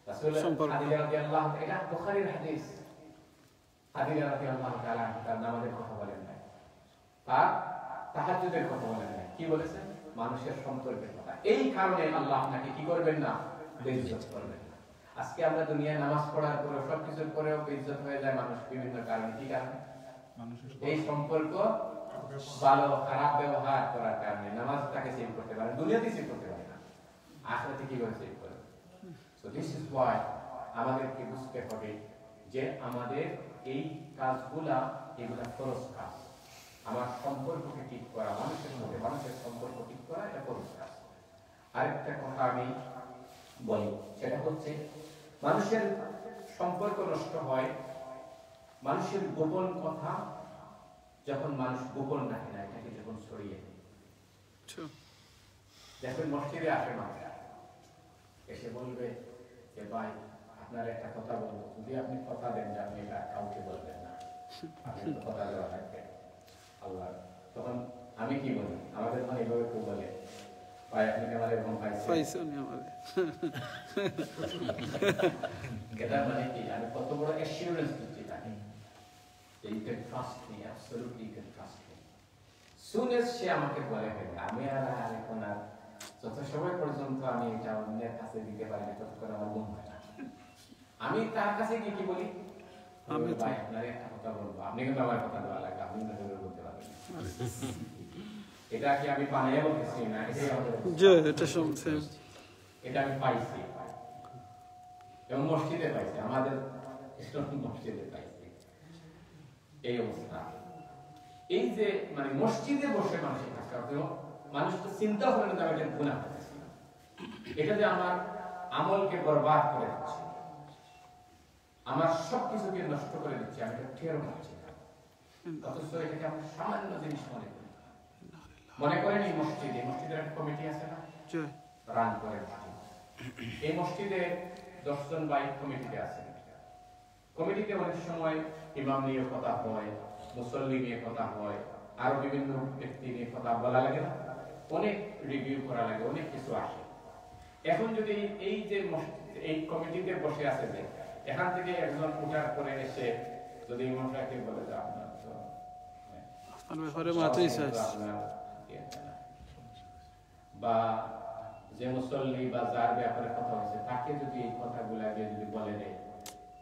রাসূল খাদিজা রাদিয়াল্লাহু তাআলা, এটা বুখারীর হাদিস, খাদিজা রাদিয়াল্লাহু তাআলা তার নামাজের কথা বলেন না, তার তাহাজ্জুদের কথা বলেন না, কি বলেছেন? মানুষের সম্পর্কের কথা। এই কারণে আল্লাহ আপনাকে কি করবেন না? বেইজ্জত করবেন না। আজকে আমরা দুনিয়ায় নামাজ পড়ার পরে সবকিছুর পরেও বেইজ্জত হয়ে যায় মানুষ বিভিন্ন কারণে। কি কারণে? এই সম্পর্ক ভালো খারাপ ব্যবহার করার কারণে। নামাজটাকে সেভ করতে পারে, দুনিয়াতে সেভ করতে পারে না, আখিরাতে কি করে সেভ করবে? সো দিস ইজ ওয়াই আমাদেরকে বুঝতে হবে যে আমাদের এই কাজগুলা এগুলা ফরজ কাজ। আমার সম্পর্ককে ঠিক করা, মানুষের মধ্যে মানুষের সম্পর্ক ঠিক করা, এটা ফরজ কাজ। আরেকটা কথা আমি বলি, সেটা হচ্ছে মানুষের সম্পর্ক নষ্ট হয় মানুষের গোপন কথা যখন মানুষ গোপন রাখে না, এটাকে যখন ছড়িয়ে দেয়। দেখুন মসজিদে আসে মানুষ, এসে বলবে যে ভাই আপনার একটা কথা বলবো, যদি আপনি কথা দেন যে আপনি এটা কাউকে বলবেন না, আপনি কথা দেওয়া থাকবেন আল্লাহ, তখন আমি কি বলি? আমাদের তখন এইভাবে কেউ বলে ভাই আপনি আমার এরকম পাইছেন, এটা মানে কি? আমি কত বড় অ্যাসিউরেন্স দিচ্ছি তাকে, you can trust me, absolutely you can trust me. সুনেস সে আমাকে বলে ফেলে, আমি আর এখন আর যত সময় পর্যন্ত আমি এটা অন্যের কাছে দিতে পারি না ততক্ষণ আমার মন হয় না। আমি তার কাছে গিয়ে কি বলি, আমি ভাই আপনার একটা কথা বলবো, আপনি কিন্তু আমার কথা দেওয়া লাগে, আপনি কিন্তু বলতে পারবেন। এটা কি আমি বানিয়ে বলতেছি না, এটা শুনছি, এটা আমি পাইছি এবং মসজিদে পাইছি, আমাদের মসজিদে পাইছি এই অবস্থা। এই যে মানে মসজিদে বসে মানুষের কাছে মানুষ তো চিন্তা করে না এটা গুনাহ করতেছি, এটা যে আমার আমলকে বরবাদ করে দিচ্ছে, আমার সবকিছুকে নষ্ট করে দিচ্ছে, আমি এটা টেরও পাচ্ছি না। অথচ এটাকে আমরা সামান্য জিনিস মনে করি। মনে করেন এই মসজিদে, মসজিদের একটা কমিটি আছে না, রান করে মসজিদ। এই মসজিদে 10 জন ভাই কমিটিতে আছে। কমিটিতে অনেক সময় ইমাম নিয়ে কথা হয়, মুসল্লি নিয়ে কথা হয়, আরো বিভিন্ন ব্যক্তি নিয়ে কথা বলা লাগে না, অনেক রিভিউ করা লাগে, অনেক কিছু আসে। এখন যদি এই যে এই কমিটিতে বসে আছে যে এখান থেকে একজন উঠার করে এসে যদি ইমামটাকে বলে যে আপনার তো বা যে মুসল্লি বা যার ব্যাপারে কথা হয়েছে তাকে যদি এই কথাগুলো আগে যদি বলে দেয়,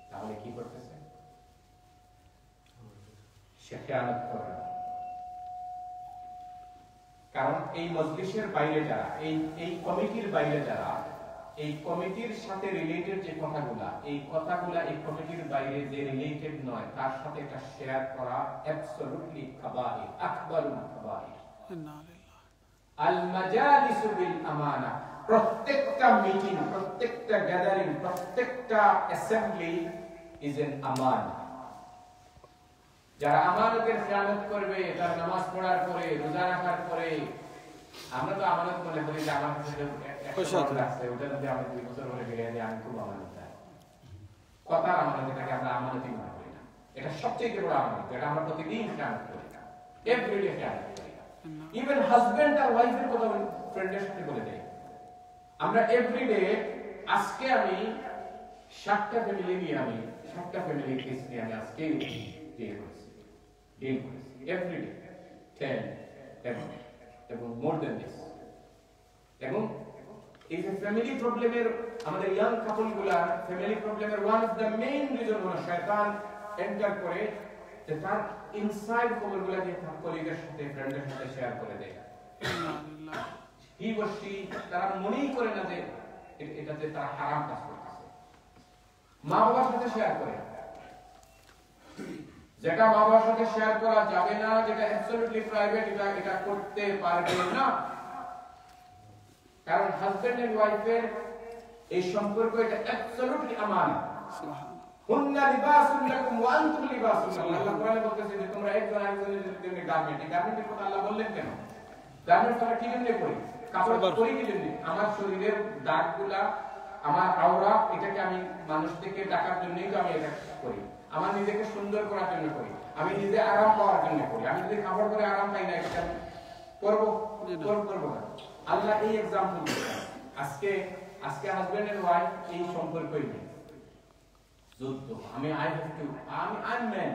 তাহলে কি করতেছে? সে খেয়ানত করে। কারণ এই মজলিসের বাইরে যারা, এই কমিটির বাইরে যারা, এই কমিটির সাথে রিলেটেড যে কথাগুলা, এই কথাগুলা এই কমিটির বাইরে যে রিলেটেড নয় তার সাথে এটা শেয়ার করা অ্যাবসলিউটলি কাবাইর, আকবারুল কাবাইর। আল মাজালিস বিল আমানা, প্রত্যেকটা মিটিং, প্রত্যেকটা গ্যাদারিং, প্রত্যেকটা অ্যাসেম্বলি ইজ এন আমানা। যারা আমানতের খেয়ানত করবে, তার নামাজ পড়ার পরে, রোজা রাখার পরে, আমরা তো আমানত মনে করি যে আমার কাছে রাখছে, ওটা যদি আমি 2 বছর ধরে ফিরিয়ে দিই আমি খুব আমানত চাই। কথা আমানত, এটাকে আমরা আমানতই মনে করি না। এটা সবচেয়ে বড় আমানত, যেটা আমরা প্রতিদিন খেয়ানত করি, এভরিডে খেয়ানত করি। ইভেন হাজবেন্ড আর ওয়াইফের কথা ফ্রেন্ডের সাথে বলে দেয়। আমরা এভরিডে, আজকে আমি 7টা ফ্যামিলি নিয়ে, আমি 7টা ফ্যামিলি কেস নিয়ে আমি আজকে ডিল করেছি এভরিডে 10 এবং মোর দেন দিস। এবং এই যে ফ্যামিলি প্রবলেমের, আমাদের ইয়াং কাপলগুলা ফ্যামিলি প্রবলেমের one of the main reason হলো শয়তান এন্টার করে যে তার ইনসাইড খবরগুলা দিয়ে তার কলিগের সাথে, ফ্রেন্ডের সাথে শেয়ার করে দেয়। হি বা শি তারা মনেই করে না যে এটাতে তারা হারাম কাজ করতেছে। মা বাবার সাথে শেয়ার করে, যেটা মা বাবার সাথে শেয়ার করা যাবে না, যেটা অ্যাবসলিউটলি প্রাইভেট, এটা করতে পারবে না। কারণ হাজবেন্ড এন্ড ওয়াইফের এই সম্পর্ক এটা অ্যাবসলিউটলি আমানত। হুন্না লিবাসুন লাকুম ওয়া আনতুম লিবাসুন লাহুম। আল্লাহ কোরআনে বলতেছে যে তোমরা একজন আরেকজনের জন্য গার্মেন্ট। এই গার্মেন্টের কথা আল্লাহ বললেন কেন? গার্মেন্ট আমরা কি জন্য করি? কাপড় পরি কি জন্য? আমার শরীরের দাগগুলা, আমার আওরা, এটাকে আমি মানুষ থেকে ঢাকার জন্যই তো আমি এটা করি। আমার নিজেকে সুন্দর করার জন্য করি, আমি নিজে আরাম পাওয়ার জন্য করি। আমি যদি কাপড় পরে আরাম পাই না, এটা করবো না। আল্লাহ এই এক্সাম্পল দিয়েছেন। আজকে হাজবেন্ড এন্ড ওয়াইফ এই সম্পর্কই নেই, যুদ্ধ। I'm man,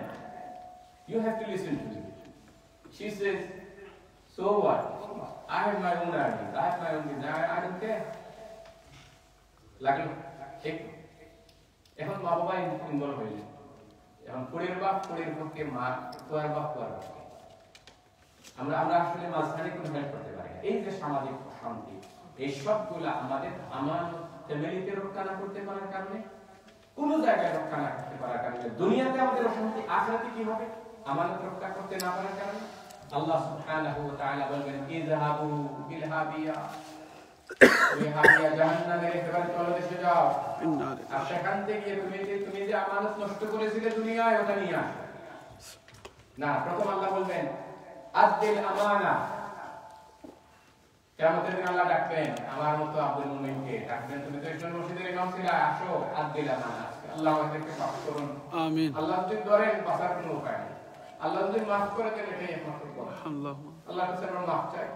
you have to listen to me. She says, so what? I have my own ideas, I have my own desire, I don't care. লাগলো ঠিক। এখন মা বাবা ইনভলভ হয়েছে, এখন পরের বাপ পরের পক্ষে, মা তোয়ার বাপ তোয়ার পক্ষে। আমরা আসলে মাঝখানে কোনো হেল্প করতে পারি না। এই যে সামাজিক অশান্তি, এই সবগুলা আমাদের আমার ফ্যামিলিতে রক্ষা না করতে পারার কারণে, কোন জায়গায় রক্ষা না করতে পারার কারণে, দুনিয়াতে আমাদের অশান্তি, আখিরাতে কি হবে? আমানত রক্ষা করতে না পারার কারণে। আল্লাহ সুবহানাহু ওয়া তাআলা বলেন, ইযহাবু বিল হাবিয়া, ওই হাবিয়া জাহান্নামের একেবারে তলদেশে যাও, আর সেখান থেকে তুমি যে আমানত নষ্ট করেছিলে দুনিয়ায়, ওটা নিয়ে আসো না। প্রথম আল্লাহ বলবেন আদ্দিল আমানা। কিয়ামতের দিন আল্লাহ ডাকবেন আমার মতো আব্দুল মুমিনকে, ডাকবেন তুমি তো একজন মসজিদের ইমাম ছিলে, আসো আদ্দিল আমানা। আল্লাহ আমাদেরকে মাফ করুন, আমিন। আল্লাহ যদি ধরেন বাঁচার কোনো উপায় নেই, আল্লাহ যদি মাফ করে দেন এটাই একমাত্র কথা। আল্লাহর কাছে আমরা মাফ চাই।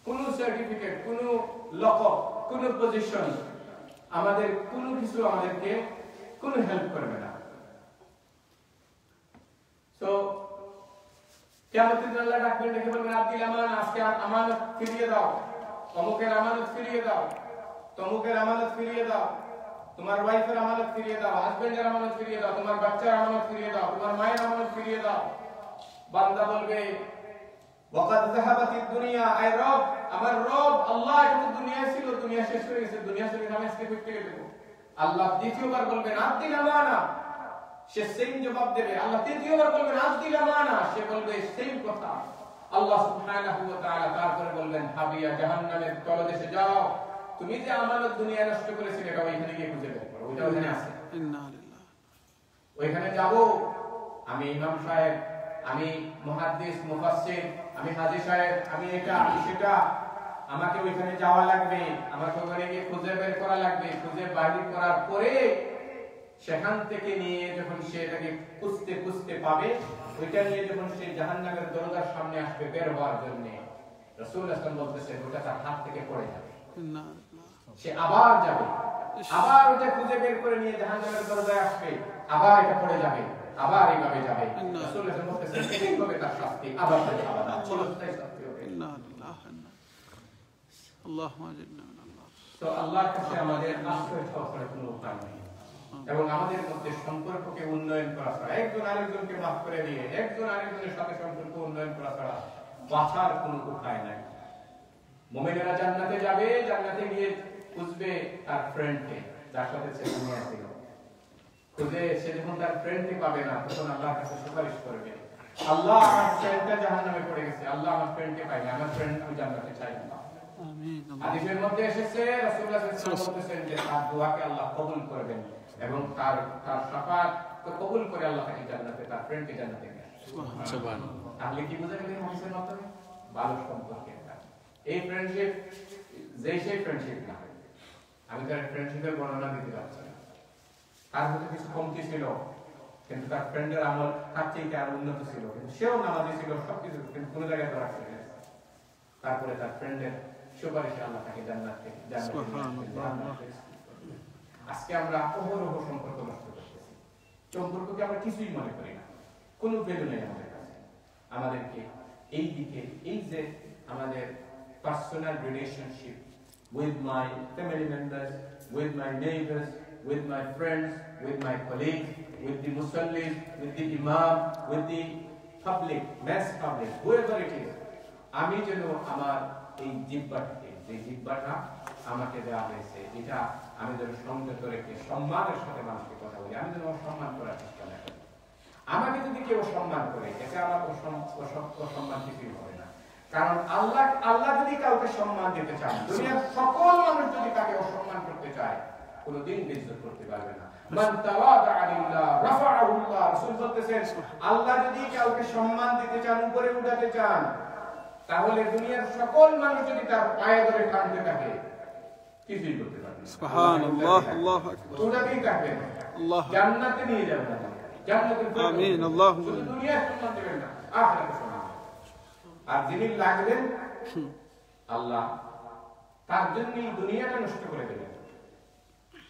কোন সার্টিফিকেট, কোন লকব, কোন পজিশন, আমাদের কোনো কিছু আমাদেরকে কোনো হেল্প করবে না। তো কিয়ামতের দিন আল্লাহ ডাকবেন, ডেকে বলবেন আব্দুল আমানা, আজকে আমানত ফিরিয়ে দাও, অমুকের আমানত ফিরিয়ে দাও, তমুকের আমানত ফিরিয়ে দাও, তোমার ওয়াইফের আমানত ফিরিয়ে দাও, হাজবেন্ডের আমানত ফিরিয়ে দাও, তোমার বাচ্চার আমানত ফিরিয়ে দাও, তোমার মায়ের আমানত ফিরিয়ে দাও। বান্দা বলবে ওয়াকাদ যাহাবাতিদ দুনিয়া, আয় রব, আমার রব আল্লাহ, এটা তো দুনিয়া ছিল, দুনিয়া শেষ হয়ে গেছে, দুনিয়া শেষ হয়ে আমি আজকে কই থেকে দেব? আল্লাহ দ্বিতীয়বার বলবেন আব্দুল আমানা, সে সেম জবাব দেবে। আল্লাহ তৃতীয়বার বলবেন আব্দুল আমানা, সে বলবে সেম কথা। আল্লাহ সুবহানাহু ওয়া তাআলা তারপরে বলবেন হাবিয়া, জাহান্নামের তলদেশে যাও, তুমি যে আমানত দুনিয়া নষ্ট করেছিলে এটা ওইখানে গিয়ে খুঁজে বের করো, ওইটা ওখানে আছে। ওইখানে যাব আমি, ইমাম সাহেব, আমি মুহাদ্দিস, মুফাসসির, আমি হাজী সাহেব, আমি এটা, আমি সেটা, আমাকে ওইখানে যাওয়া লাগবে, আমাকে ওখানে গিয়ে খুঁজে বের করা লাগবে। খুঁজে বাহির করার পরে সেখান থেকে নিয়ে যখন সে এটাকে খুঁজতে খুঁজতে পাবে, ওইটা নিয়ে যখন সে জাহান্নামের দরজার সামনে আসবে বের হওয়ার জন্য, রাসূল সাল্লাল্লাহু আলাইহি ওয়াসাল্লাম বলতেছেন ওটা তার হাত থেকে পড়ে যাবে। সে আবার যাবে, আবার ওটা খুঁজে বের করে নিয়ে জাহান্নামের দরজায় আসবে, আবার এটা পড়ে যাবে, আবার এইভাবে যাবে। রাসূল সাল্লাল্লাহু আলাইহি ওয়াসাল্লাম বলতেছেন এইভাবে তার শাস্তি আবার চিরস্থায়ী শাস্তি হবে। আল্লাহুম্মা আজিরনা মিনাল্লাহ। তো আল্লাহর কাছে আমাদের আশ্রয় চাওয়া ছাড়া কোনো উপায় নেই, এবং আমাদের মধ্যে সম্পর্ককে উন্নয়ন করা ছাড়া, একজন আরেকজনকে মাফ করে দিয়ে একজন আরেকজনের সাথে সম্পর্ক উন্নয়ন করা ছাড়া বাঁচার কোনো উপায় নাই। মুমিনেরা জান্নাতে যাবে, জান্নাতে গিয়ে খুঁজবে তার ফ্রেন্ডকে, যার সাথে সে দুনিয়ায় ছিল। খুঁজে সে যখন তার ফ্রেন্ডকে পাবে না, তখন আল্লাহর কাছে সুপারিশ করবে, আল্লাহ আমার ফ্রেন্ডটা জাহান্নামে পড়ে গেছে, আল্লাহ আমার ফ্রেন্ডকে পাইনি, আমার ফ্রেন্ড আমি জান্নাতে চাই না। হাদিসের মধ্যে এসেছে রাসূলুল্লাহ সাল্লাল্লাহু আলাইহি ওয়াসাল্লাম বলেছেন যে তার দোয়াকে আল্লাহ কবুল করবেন, এবং তার শাফাআত কবুল করে আল্লাহ তাকে জান্নাতে, তার ফ্রেন্ডকে জান্নাতে নিয়ে আসবেন। সুবহানাল্লাহ। তাহলে কি বোঝা গেল হাদিসের মাধ্যমে? ভালো সম্পর্কের কারণে এই ফ্রেন্ডশিপ, যেই সেই ফ্রেন্ডশিপ না, আমি তার ফ্রেন্ডশিপের বর্ণনা দিতে পারছি না। তার মধ্যে কিছু কমতি ছিল, কিন্তু তার ফ্রেন্ডের আমল তার থেকে আরো উন্নত ছিল, কিন্তু সেও নামাজি ছিল, সবকিছু, কিন্তু কোনো জায়গায় ধরা ছিল। তারপরে তার ফ্রেন্ডের সুপারিশে আল্লাহ তাকে জান্নাতে, আজকে আমরা অহরহ সম্পর্ক নষ্ট করতেছি, সম্পর্ককে আমরা কিছুই মনে করি না, কোনো ভ্যালু নেই আমাদের কাছে। আমাদেরকে এই দিকে, এই যে আমাদের personal relationship with my family members, with my neighbors, with my friends, with my colleagues, with the Muslims, with the Imam, with the public, mass public, whoever it is, আমি যেন আমার এই জিহ্বাটাকে, যে জিহ্বাটা আমাকে দেওয়া হয়েছে, এটা আমি যেন সংযত রেখে সম্মানের সাথে মানুষকে কথা বলি, আমি যেন সম্মান করার চেষ্টা না করি। আমাকে যদি কেউ সম্মান করে, এতে আমার অসম্মান কিছুই হবে না। কারণ আল্লাহ যদি কাউকে সম্মান দিতে চান, দুনিয়ার সকল মানুষ যদি তাকে অসম্মান করতে চায়, কোনদিন বেইজ্জত করতে পারবে না। মান তাওয়াদা লিল্লাহ রাফাআহু আল্লাহ। রাসূল বলতেছেন, আল্লাহ যদি কাউকে সম্মান দিতে চান, উপরে উঠাতে চান, তাহলে দুনিয়ার সকল মানুষ যদি তার পায়ে ধরে টানতে থাকে, কিছুই করতে পারবে না। সুবহানাল্লাহ, আল্লাহু আকবার। ওটাতেই থাকবে, আল্লাহ জান্নাতে নিয়ে যাবে না, জান্নাতে। আমিন। আল্লাহুম্মা দুনিয়ার সম্মান দেবেন না, আখিরাতের সম্মান। আর যিনি লাগবেন আল্লাহ, তার জন্য দুনিয়াটা নষ্ট করে দেবেন।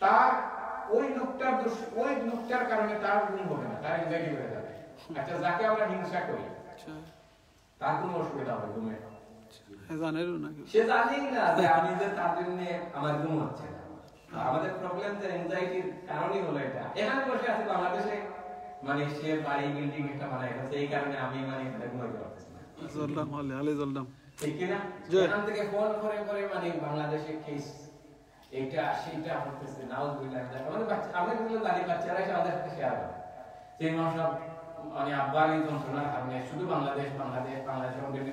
তার ওই লোকটার কারণে তার গুণ হবে না, তার এনজাইটি হয়ে যাবে। আচ্ছা, যাকে আমরা হিংসা করি, তার কোনো অসুবিধা হবে ঘুমে? সে জানেই না যে আমি যে তার জন্য আমার ঘুম হচ্ছে না। আমাদের প্রবলেম যে এনজাইটির কারণই হলো এটা। এখানে বসে আছে বাংলাদেশে, মানে সে বাড়ি বিল্ডিং একটা বানায় ফেলছে, এই কারণে আমি মানে ঘুমাইতে পারতেছি না। ঠিক কিনা? এখান থেকে ফোন করে করে মানে বাংলাদেশে কেস এটা সেটা হতেছে, নাউজুবিল্লাহ। আমাদের বাচ্চা, আমাদের দাঁড়িয়ে বাচ্চারা এসে আমাদের সাথে শেয়ার করে যে সব মানে আব্বার এই যন্ত্রণার কারণে শুধু বাংলাদেশ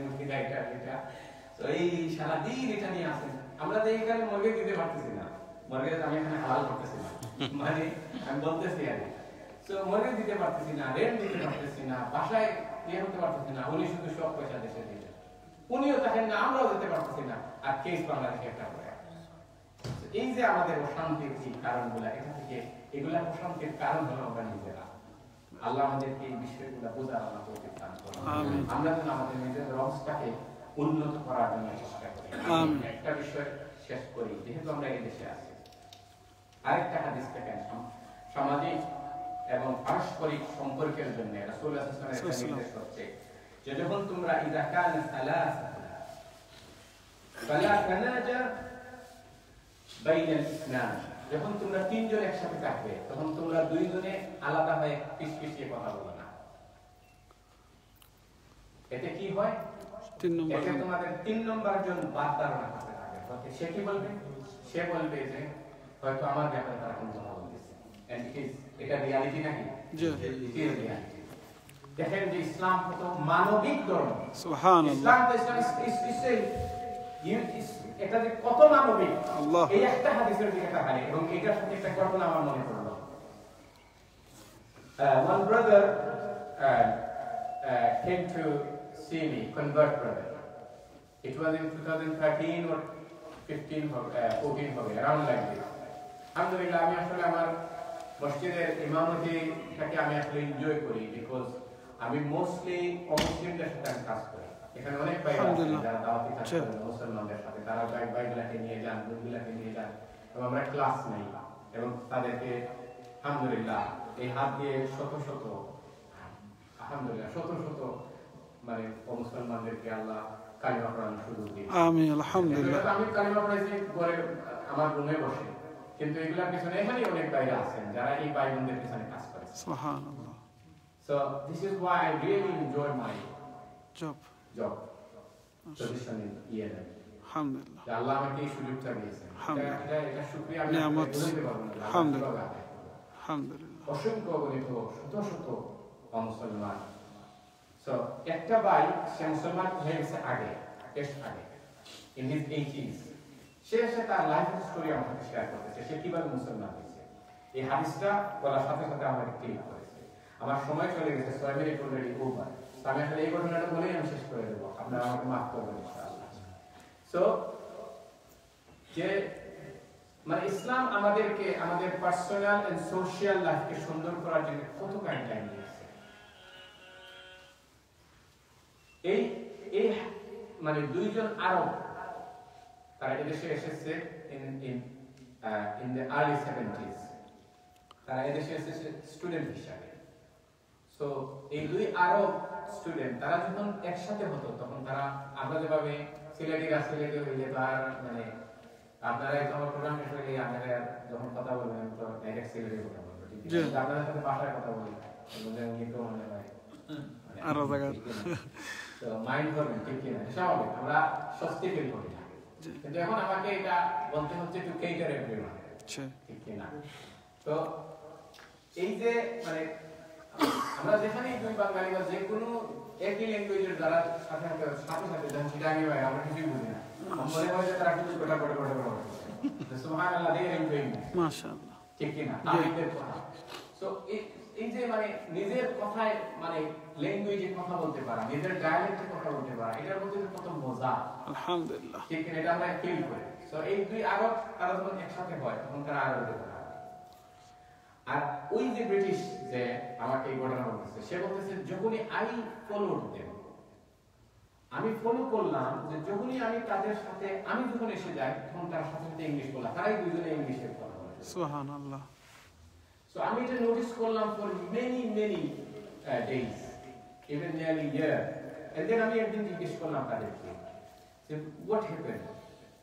মুক্তিটা এটা এটা, তো এই সারাদিন এটা নিয়ে আসেন। আমরা তো এইখানে মর্গে দিতে পারতেছি না, মর্গে আমি এখানে হালাল করতেছি না, মানে আমি বলতেছি আর তো মর্গে দিতে পারতেছি না, রেন্ট দিতে পারতেছি না, বাসায় ইয়ে হতে পারতেছি না, উনি শুধু সব পয়সা দেশে দিয়ে উনিও থাকেন না, আমরাও দিতে পারতেছি না, আর কেস বাংলাদেশে একটা করে। এই যে আমাদের অশান্তির যে কারণগুলা, এটা থেকে এগুলা অশান্তির কারণ হলো আমরা নিজেরা। আল্লাহ আমাদেরকে এই বিষয়গুলো বোঝার আল্লাহ তৌফিক দান করুন। আমরা যেন আমাদের নিজেদের অবস্থাকে উন্নত করার জন্য চেষ্টা করি। একটা বিষয় শেষ করি, যেহেতু আমরা এই দেশে আছি, আরেকটা হাদিস দেখেন, সামাজিক এবং পারস্পরিক সম্পর্কের জন্য রাসূলুল্লাহ সাল্লাল্লাহু আলাইহি ওয়াসাল্লাম নির্দেশ করছে যে যখন তোমরা ইদা কানা সালাসা ফালা তানাজা বাইনাল ইসনান, যখন তোমরা তিনজন একসাথে থাকবে তখন তোমরা দুইজনে আলাদা হয়ে পিছিয়ে কথা বলো না। এতে কি হয়? এতে তোমাদের 3 নম্বর জন বাদ ধারণা করতে থাকে। সে কি বলবে? সে বলবে যে হয়তো আমার ব্যাপারে তারা কোনো কথা বলতেছে। এন্ড এটা রিয়ালিটি নাকি? জি, রিয়ালিটি। দেখেন যে ইসলাম কত মানবিক ধর্ম। সুবহানাল্লাহ। এটা যে কত মানবিক, এই একটা হাদিসের দিকে তাকালে, এবং এটার সাথে একটা ঘটনা আমার মনে পড়লো। One brother came to see me, convert brother. It was in 2013 or 15 14 হবে, around like this. আলহামদুলিল্লাহ, আমি আসলে আমার মসজিদের ইমামতিটাকে আমি আসলে এনজয় করি, বিকজ আমি মোস্টলি অমুসলিমদের সাথে আমি কাজ করি। এখানে অনেক ভাই আছেন যারা দাওয়াতি কাজ করেন মুসলমানদের সাথে, তারা বাইগুলাকে নিয়ে যান, বুকগুলাকে নিয়ে যান, এবং আমরা ক্লাস নেই এবং তাদেরকে আলহামদুলিল্লাহ এই হাত দিয়ে শত শত আলহামদুলিল্লাহ শত শত মানে মুসলমানদেরকে আল্লাহ কালিমা পড়ানোর সুযোগ দিয়েছে। আমিন, আলহামদুলিল্লাহ। আমি কালিমা পড়াইছি ঘরে আমার রুমে বসে, কিন্তু এগুলোর পিছনে এখানেই অনেক ভাইরা আছেন যারা এই ভাই বোনদের পিছনে কাজ করে। সুবহানাল্লাহ। So this is why I really enjoy my job position in ELM. Alhamdulillah. Allah আমাকে এই সুযোগটা দিয়েছেন। এটা শুকরিয়া আমি বলতে পারবো না। আলহামদুলিল্লাহ। আলহামদুলিল্লাহ। অসংখ্য গণিত শত শত মুসলমান। So একটা ভাই সে মুসলমান হয়ে গেছে আগে, বেশ আগে, in his 80s. সে তার লাইফ স্টোরি আমাকে শেয়ার করতেছে, সে কিভাবে মুসলমান হয়েছে। এই হাদিসটা বলার সাথে সাথে আমাকে ক্লিক করেছে। আমার সময় চলে গেছে, 6 মিনিট অলরেডি ওভার। আমি আসলে এই ঘটনাটা বলেই আমি শেষ করে দেবো, আপনারা আমাকে মাফ করবেন ইনশাআল্লাহ। সো যে মানে ইসলাম আমাদেরকে আমাদের পার্সোনাল এন্ড সোশ্যাল লাইফকে সুন্দর করার জন্য কত গাইডলাইন দিয়েছে। এই মানে দুইজন আরব তারা এদেশে এসেছে in the early 70s, তারা এদেশে এসেছে স্টুডেন্ট হিসাবে। সো এই দুই আরব স্টুডেন্ট তারা যখন একসাথে হতো তখন তারা আমরা যেভাবে সিলেটিরা সিলেটি হইলে তার মানে আপনারা যখন প্রোগ্রাম শেষ হয়ে গিয়ে আপনারা যখন কথা বলবেন তো ডাইরেক্ট সিলেটি কথা বলবেন, ঠিক আছে? আপনাদের সাথে ভাষায় কথা বলি বলতে কিন্তু মনে হয় আরো জায়গা তো মাইন্ড করবেন, ঠিক কি না? স্বাভাবিক, আমরা স্বস্তি ফিল করি না, কিন্তু এখন আমাকে এটা বলতে হচ্ছে টু কেটার এভরিওয়ান, ঠিক কি না? তো এই যে মানে আমরা যেখানেই দুই বাঙালি বা যে কোনো একই ল্যাঙ্গুয়েজের যারা সাথে সাথে যখন চিটাঙ্গি হয় আমরা কিছুই বুঝি না, মনে হয় যে তারা কিছু গোটা গোটা গোটা গোটা সুবহানাল্লাহ দিয়ে এনজয়িং মাশাআল্লাহ, ঠিক কি না? তাদের কথা। সো এই যে মানে নিজের কথায় মানে ল্যাঙ্গুয়েজে কথা বলতে পারা, নিজের ডায়ালেক্টে কথা বলতে পারা, এটার মধ্যে কত মজা, আলহামদুলিল্লাহ, ঠিক কি না? এটা আমরা ফিল করি। সো এই দুই আরব তারা যখন একসাথে হয় তখন তারা আরো দেখে। আর ওই যে ব্রিটিশ যে আমাকে এই ঘটনা বলতেছে, সে বলতেছে যখনই আই ফলোড দেম, আমি ফলো করলাম যে যখনই আমি তাদের সাথে আমি যখন এসে যাই তখন তার সাথে সাথে ইংলিশ বলা, তারাই দুজনে ইংলিশে কথা বলে। সুবহানাল্লাহ। সো আমি এটা নোটিস করলাম for many days, even nearly year. And then আমি একদিন জিজ্ঞেস করলাম তাদেরকে যে হোয়াট হ্যাপেন্ড,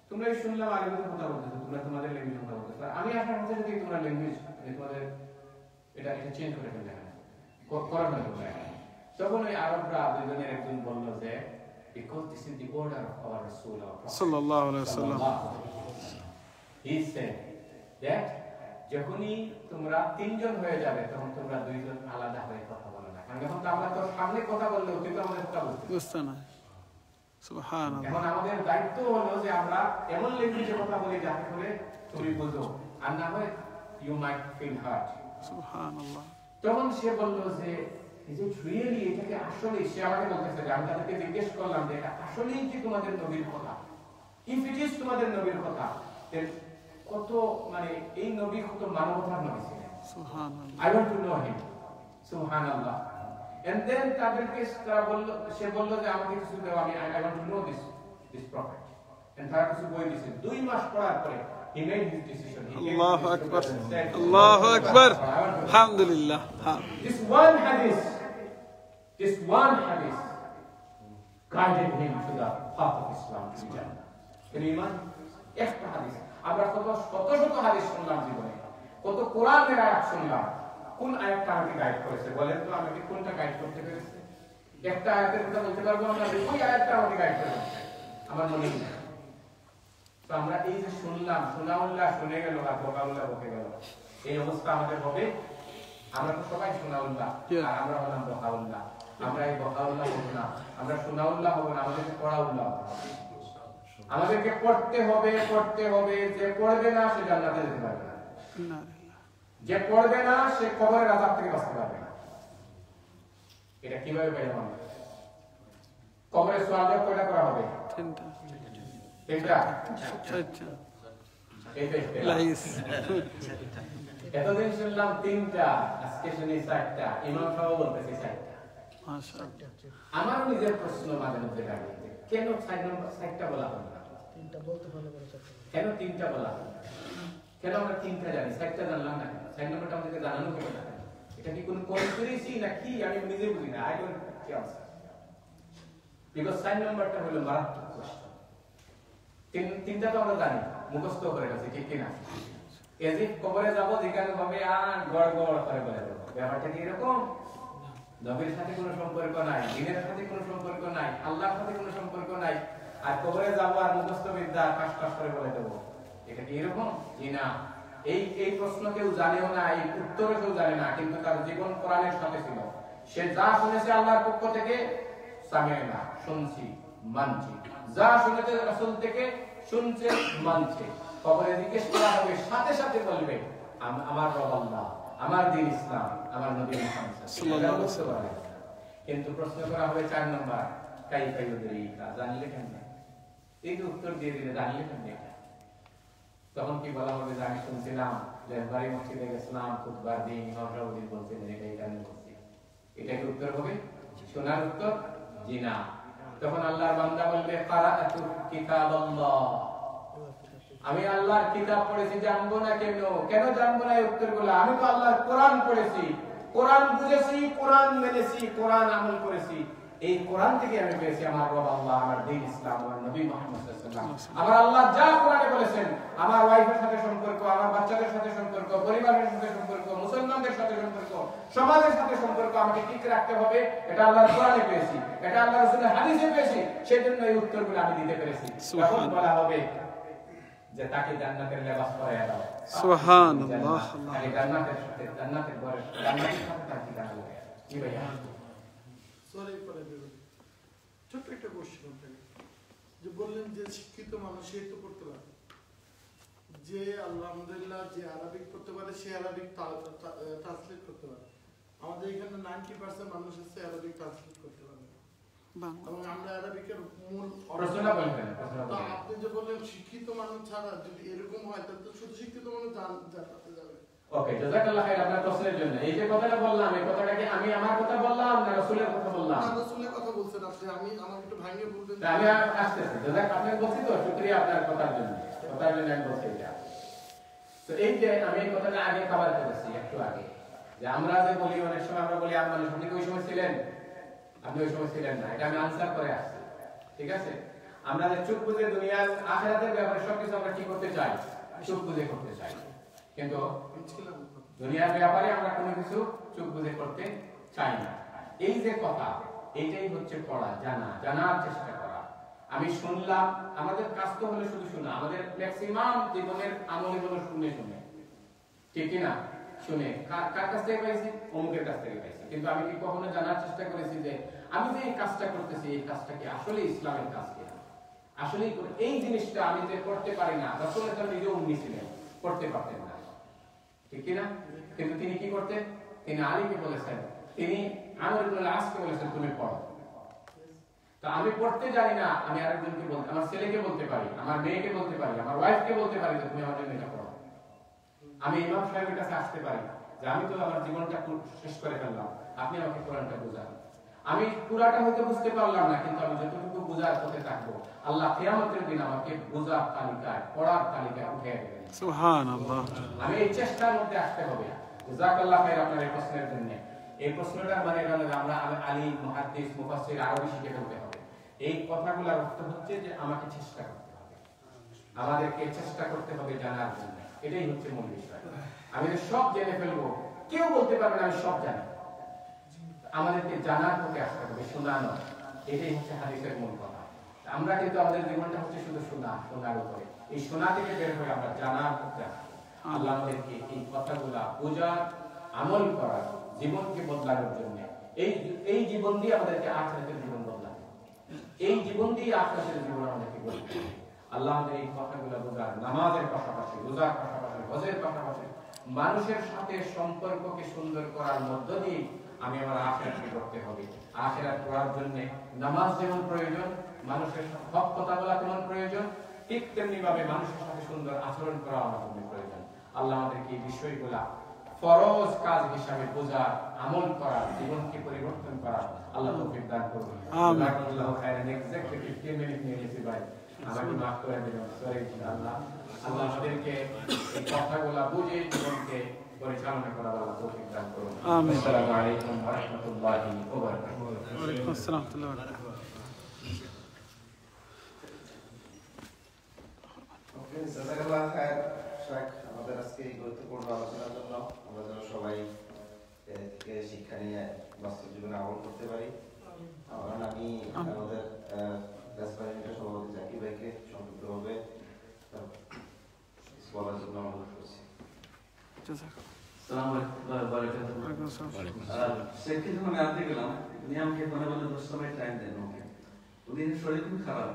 তোমরা শুনলাম আরবিতে কথা বলতেছো, তোমরা তোমাদের ল্যাঙ্গুয়েজে কথা বলতেছো, আমি আসার সাথে সাথে তোমরা ল্যাঙ্গুয়েজ তোমাদের এটা চেঞ্জ করে ফেললে করার না। তখন ওই আরবরা দুজনের একজন বলল যে because this is the order of our Rasul sallallahu alaihi wasallam, he said that যখনই তোমরা তিনজন হয়ে যাবে তখন তোমরা দুইজন আলাদা হয়ে কথা বলো না, কারণ এখন তো আমরা তো সামনে কথা বললে অতীত আমাদের কথা বুঝতে না। সুবহানাল্লাহ। এখন আমাদের দায়িত্ব হলো যে আমরা এমন ল্যাঙ্গুয়েজে কথা বলি যাতে করে তুমি বুঝো, আর না হয় you might feel hurt. সুবহানাল্লাহ। তখন সে বলল যে is it really, এটা কি আসলে? সে আমাকে বলতেছে যে আমি তাদেরকে জিজ্ঞেস করলাম যে এটা আসলেই কি তোমাদের নবীর কথা? if it is তোমাদের নবীর কথা, then কত মানে এই নবী কত মানবতার নবী ছিলেন। সুবহানাল্লাহ। I want to know him. সুবহানাল্লাহ। and then তাদেরকে তারা বলল, সে বলল যে আমাকে কিছু দাও, আমি I want to know this prophet. and তারা কিছু বই দিয়েছে। 2 মাস পড়ার পরে he made his decision. Allahu Akbar, Allahu Akbar, alhamdulillah. This one hadith guided him to the path of Islam, to Jannah. Can you imagine? একটা হাদিস আমরা কত শত শত হাদিস শুনলাম জীবনে, কত কোরআনের আয়াত শুনলাম, কোন আয়াতটা আমাকে গাইড করেছে বলেন তো, আমাকে কোনটা গাইড করতে পেরেছে? একটা আয়াতের কথা বলতে পারবো আমরা, ওই আয়াতটা আমাকে গাইড করেছে আমার মনে নেই। তো আমরা এই যে শুনলাম, শোনাউল্লাহ শুনে গেল আর বকাউল্লাহ বকে গেল, এই অবস্থা আমাদের হবে? আমরা তো সবাই শোনাউল্লাহ আর আমরা হলাম বকাউল্লাহ। আমরা এই বকাউল্লাহ হবো না, আমরা শোনাউল্লাহ হবো না, আমাদেরকে পড়াউল্লাহ হবে। আমাদেরকে পড়তে হবে, পড়তে হবে। যে পড়বে না সে জান্নাতে যেতে পারবে না, যে পড়বে না সে কবরের আযাব থেকে বাঁচতে পারবে না। এটা কিভাবে পাইলাম আমরা? কবরের সওয়াল জবাব কয়টা করা হবে? তিনটা। এতদিন শুনলাম তিনটা, আজকে শুনি চারটা। ইমাম সাহেব বলতেছে চারটা। আমার নিজের প্রশ্ন মাঝে মধ্যে লাগে, কেন চারটা বলা হবে না? কেন তিনটা বলা হবে? কেন আমরা তিনটা জানি, চারটা জানলাম না? চার নম্বরটা আমাদেরকে জানানো কেন না? এটা কি কোন কনস্পিরেসি নাকি? আমি নিজে বুঝি না। আই ডোন্ট আনসার, বিকজ চার নম্বরটা হলো মারাত্মক প্রশ্ন। তিনটা তো আমরা জানি, মুখস্থ করে গেছি, ঠিক কিনা? এজি কবরে যাবো, যেখানে ভাবে গড় গড় করে বলে দেবো। ব্যাপারটা কি এরকম? নবীর সাথে কোনো সম্পর্ক নাই, দিনের সাথে কোনো সম্পর্ক নাই, আল্লাহর সাথে কোনো সম্পর্ক নাই, আর কবরে যাবো আর মুখস্থ বিদ্যা কাজ কাজ করে বলে দেবো। এটা কি এরকম? জি না। এই প্রশ্ন কেউ জানেও না, এই উত্তর কেউ জানে না, কিন্তু তার জীবন কোরআনের সাথে ছিল। সে যা শুনেছে আল্লাহর পক্ষ থেকে, সামি'না শুনছি মানছি, যা শুনেছে রাসূল থেকে শুনছে মানছে। কবরে জিজ্ঞেস করা হবে, সাথে সাথে বলবে আমার রব আল্লাহ, আমার দ্বীন ইসলাম, আমার নবী মুহাম্মদ সাল্লাল্লাহু আলাইহি ওয়াসাল্লাম। কিন্তু প্রশ্ন করা হবে 4 নম্বর, কাইফা ইউদরিকা, জানলে কেমনে? এই যে উত্তর দিয়ে দিলে জানলে কেমনে? তখন কি বলা হবে যে আমি শুনছিলাম লেহবারি মসজিদে গেছিলাম, খুতবার দিন ইমাম সাহেব বলছিলেন এটা এখানে বলছি। এটা কি উত্তর হবে? শোনার উত্তর? জি না। তখন আল্লাহর বান্দা বলবে কারাআতু কিতাবাল্লাহ, আমি আল্লাহর কিতাব পড়েছি, জানবো না কেন? কেন জানবো না এই উত্তরগুলো? আমি তো আল্লাহর কোরআন পড়েছি, কোরআন বুঝেছি, কোরআন মেনেছি, কোরআন আমল করেছি। এই কোরআন থেকে আমি পেয়েছি আমার রব আল্লাহ, আমার দ্বীন ইসলাম, আমার নবী মুহাম্মদ সাল্লাল্লাহু আলাইহি ওয়াসাল্লাম। আমার আল্লাহ যা কোরআনে বলেছেন, আমার ওয়াইফের সাথে সম্পর্ক, আমার বাচ্চাদের সাথে সম্পর্ক, পরিবারের সাথে সম্পর্ক, মুসলমানদের সাথে সম্পর্ক, সমাজের সাথে সম্পর্ক আমাকে ঠিক রাখতে হবে। এটা আল্লাহর কোরআনে পেয়েছি, এটা আল্লাহর রাসূলের হাদিসে পেয়েছি, সেজন্য এই উত্তরগুলো আমি দিতে পেরেছি। তখন বলা হবে যে তাকে জান্নাতের লেবাস পরাইয়া দাও। সুবহানাল্লাহ। তাকে জান্নাতের সাথে, জান্নাতের ঘরে, জান্নাতের সাথে তাকে জানালো। কি ভাইয়া? সরি করে দেবেন। ছোট একটা কোশ্চেন আপনাকে, যে বললেন যে শিক্ষিত মানুষ সে তো পড়তে পারে, যে আলহামদুলিল্লাহ যে আরবিক পড়তে পারে সে আরবিক ট্রান্সলেট করতে পারে। আমাদের এখানে 90% মানুষ আছে আরবিক ট্রান্সলেট করতে পারে এবং আমরা আরবিকের মূল প্রশ্নটা বলবেন। তো আপনি যে বললেন শিক্ষিত মানুষ ছাড়া যদি এরকম হয় তাহলে তো শুধু শিক্ষিত মানুষ জান্নাতে যাবে। ওকে, জাযাকাল্লাহ খাইর আপনার প্রশ্নের জন্য। এই যে কথাটা বললাম, এই কথাটা কি আমি আমার কথা বললাম না রাসূলের কথা বললাম? না, রাসূলের কথা বলছেন আপনি। আমি আমাকে একটু ভাঙিয়ে বলবেন। আমি আসতেছি, জাযাক আপনাকে বলছি তো, শুকরিয়া আপনার কথার জন্য। কথার জন্য আমি বলছি এটা। তো এই যে আমি এই কথাটা আগে কভার করেছি একটু আগে, যে আমরা যে বলি অনেক সময় আমরা বলি আপনি কি ওই সময় ছিলেন? আপনি ওই সময় ছিলেন না, এটা আমি আনসার করে আসছি। ঠিক আছে? আমরা যে চোখ বুঝে দুনিয়ার আখিরাতের ব্যাপারে সবকিছু আমরা কি করতে চাই? চোখ বুঝে করতে চাই, কিন্তু দুনিয়ার ব্যাপারে আমরা কোনো কিছু চোখ বুঝে করতে চাই না। এই যে কথা, এইটাই হচ্ছে পড়া, জানা, জানার চেষ্টা করা। আমি শুনলাম, আমাদের কাজ তো হলো শুধু শোনা, আমাদের ম্যাক্সিমাম জীবনের আমলে হলো শুনে শুনে, ঠিক না? শুনে কার কাছ থেকে পাইছি? অমুকের কাছ থেকে পাইছি। কিন্তু আমি কি কখনো জানার চেষ্টা করেছি যে আমি যে এই কাজটা করতেছি, এই কাজটা কি আসলে ইসলামের কাজ কিনা? আসলেই এই জিনিসটা আমি যে করতে পারি না, রাসূলের জন্য নিজে উম্মি ছিলেন, করতে পারতেন না, ঠিক কিনা? কিন্তু তিনি কি করতেন? তিনি আলীকে বলেছেন, তিনি আমর ইবনে আসকে বলেছেন তুমি পড়ো। তো আমি পড়তে জানি না, আমি আরেকজনকে বলতে, আমার ছেলেকে বলতে পারি, আমার মেয়েকে বলতে পারি, আমার ওয়াইফকে বলতে পারি যে তুমি আমার জন্য এটা পড়ো। আমি ইমাম সাহেবের কাছে আসতে পারি যে আমি তো আমার জীবনটা শেষ করে ফেললাম, আপনি আমাকে কোরআনটা বুঝান। আমি পুরাটা হয়তো বুঝতে পারলাম না, কিন্তু আমি যতটুকু বুঝার পথে থাকবো, আল্লাহ কিয়ামতের দিন আমাকে বুঝার তালিকায়, পড়ার তালিকায় উঠিয়ে দেবেন। সুবহানাল্লাহ। আমি এই চেষ্টার মধ্যে আসতে হবে। জাযাকাল্লাহ খাইর আপনার এই প্রশ্নের জন্য। এই প্রশ্নটা মানে হলো আমরা আলী মুহাদ্দিস মুফাসসির আরবি শিখে ফেলতে হবে। এই কথাগুলোর অর্থ হচ্ছে যে আমাকে চেষ্টা করতে হবে, আমাদেরকে চেষ্টা করতে হবে জানার জন্য। এটাই হচ্ছে মূল বিষয়। আমি যে সব জেনে ফেলবো, কেউ বলতে পারবে না আমি সব জানি। আমাদেরকে জানার পথে আসতে হবে, শোনানো। এটাই হচ্ছে হাদিসের মূল কথা। আমরা কিন্তু আমাদের জীবনটা হচ্ছে শুধু শোনার উপরে। এই শোনা থেকে বের হয়ে আমরা জানার পথে আসবো। আল্লাহ আমাদেরকে এই কথাগুলা বোঝার, আমল করার, জীবনকে বদলানোর জন্য, এই জীবন দিয়ে আমাদেরকে আখিরাতের জীবন বদলাবে, এই জীবন দিয়ে আখিরাতের জীবন আমাদেরকে বদলাবে। আল্লাহ আমাদের এই কথাগুলো বোঝার, নামাজের পাশাপাশি, রোজার পাশাপাশি, হজের পাশাপাশি মানুষের সাথে সম্পর্ককে সুন্দর করার মধ্য দিয়ে আমি আমার আখিরাতকে করতে হবে। আখিরাত করার জন্য নামাজ যেমন প্রয়োজন, মানুষের সাথে হক কথা বলা তেমন প্রয়োজন, ঠিক তেমনি ভাবে মানুষের সাথে সুন্দর আচরণ করা আমার জন্য প্রয়োজন। আল্লাহ আমাদেরকে এই বিষয়গুলা ফরজ কাজ হিসাবে বোঝার, আমল করার, জীবনকে পরিবর্তন করার আল্লাহ তৌফিক দান করুন। জাযাকাল্লাহু খাইরান। এক্স্যাক্টলি 15 মিনিট নিয়ে গেছি ভাই, আমাকে মাফ করে দিবেন। সরি ইনশাআল্লাহ। আল্লাহ আমাদেরকে এই কথাগুলা বুঝে জীবনকে পরিচালনা করার আল্লাহ তৌফিক দান করুন। আসসালামু আলাইকুম ওয়া রাহমাতুল্লাহি ওয়া বারাকাতুহু। ওয়া আলাইকুম আসসালাম ওয়া রাহমাতুল্লাহি ওয়া বারাকাতুহু। ওকে, জাযাকাল্লাহু খাইর শেখ, আমাদের আজকে এই গুরুত্বপূর্ণ আলোচনার জন্য আমরা যেন সবাই থেকে শিক্ষা নিয়ে বাস্তব জীবনে আমল করতে পারি। কারণ আমি আমাদের রেসপন্সিবিলিটি সভাপতি জাকির ভাইকে সংক্ষিপ্তভাবে বলার জন্য অনুরোধ করছি। আসসালামু আলাইকুম ওয়া বারাকাতুহু। শেখকে যখন আমি আনতে গেলাম, উনি আমাকে বললেন 10 সময় টাইম দেন ওকে। উনি শরীর খুব খারাপ,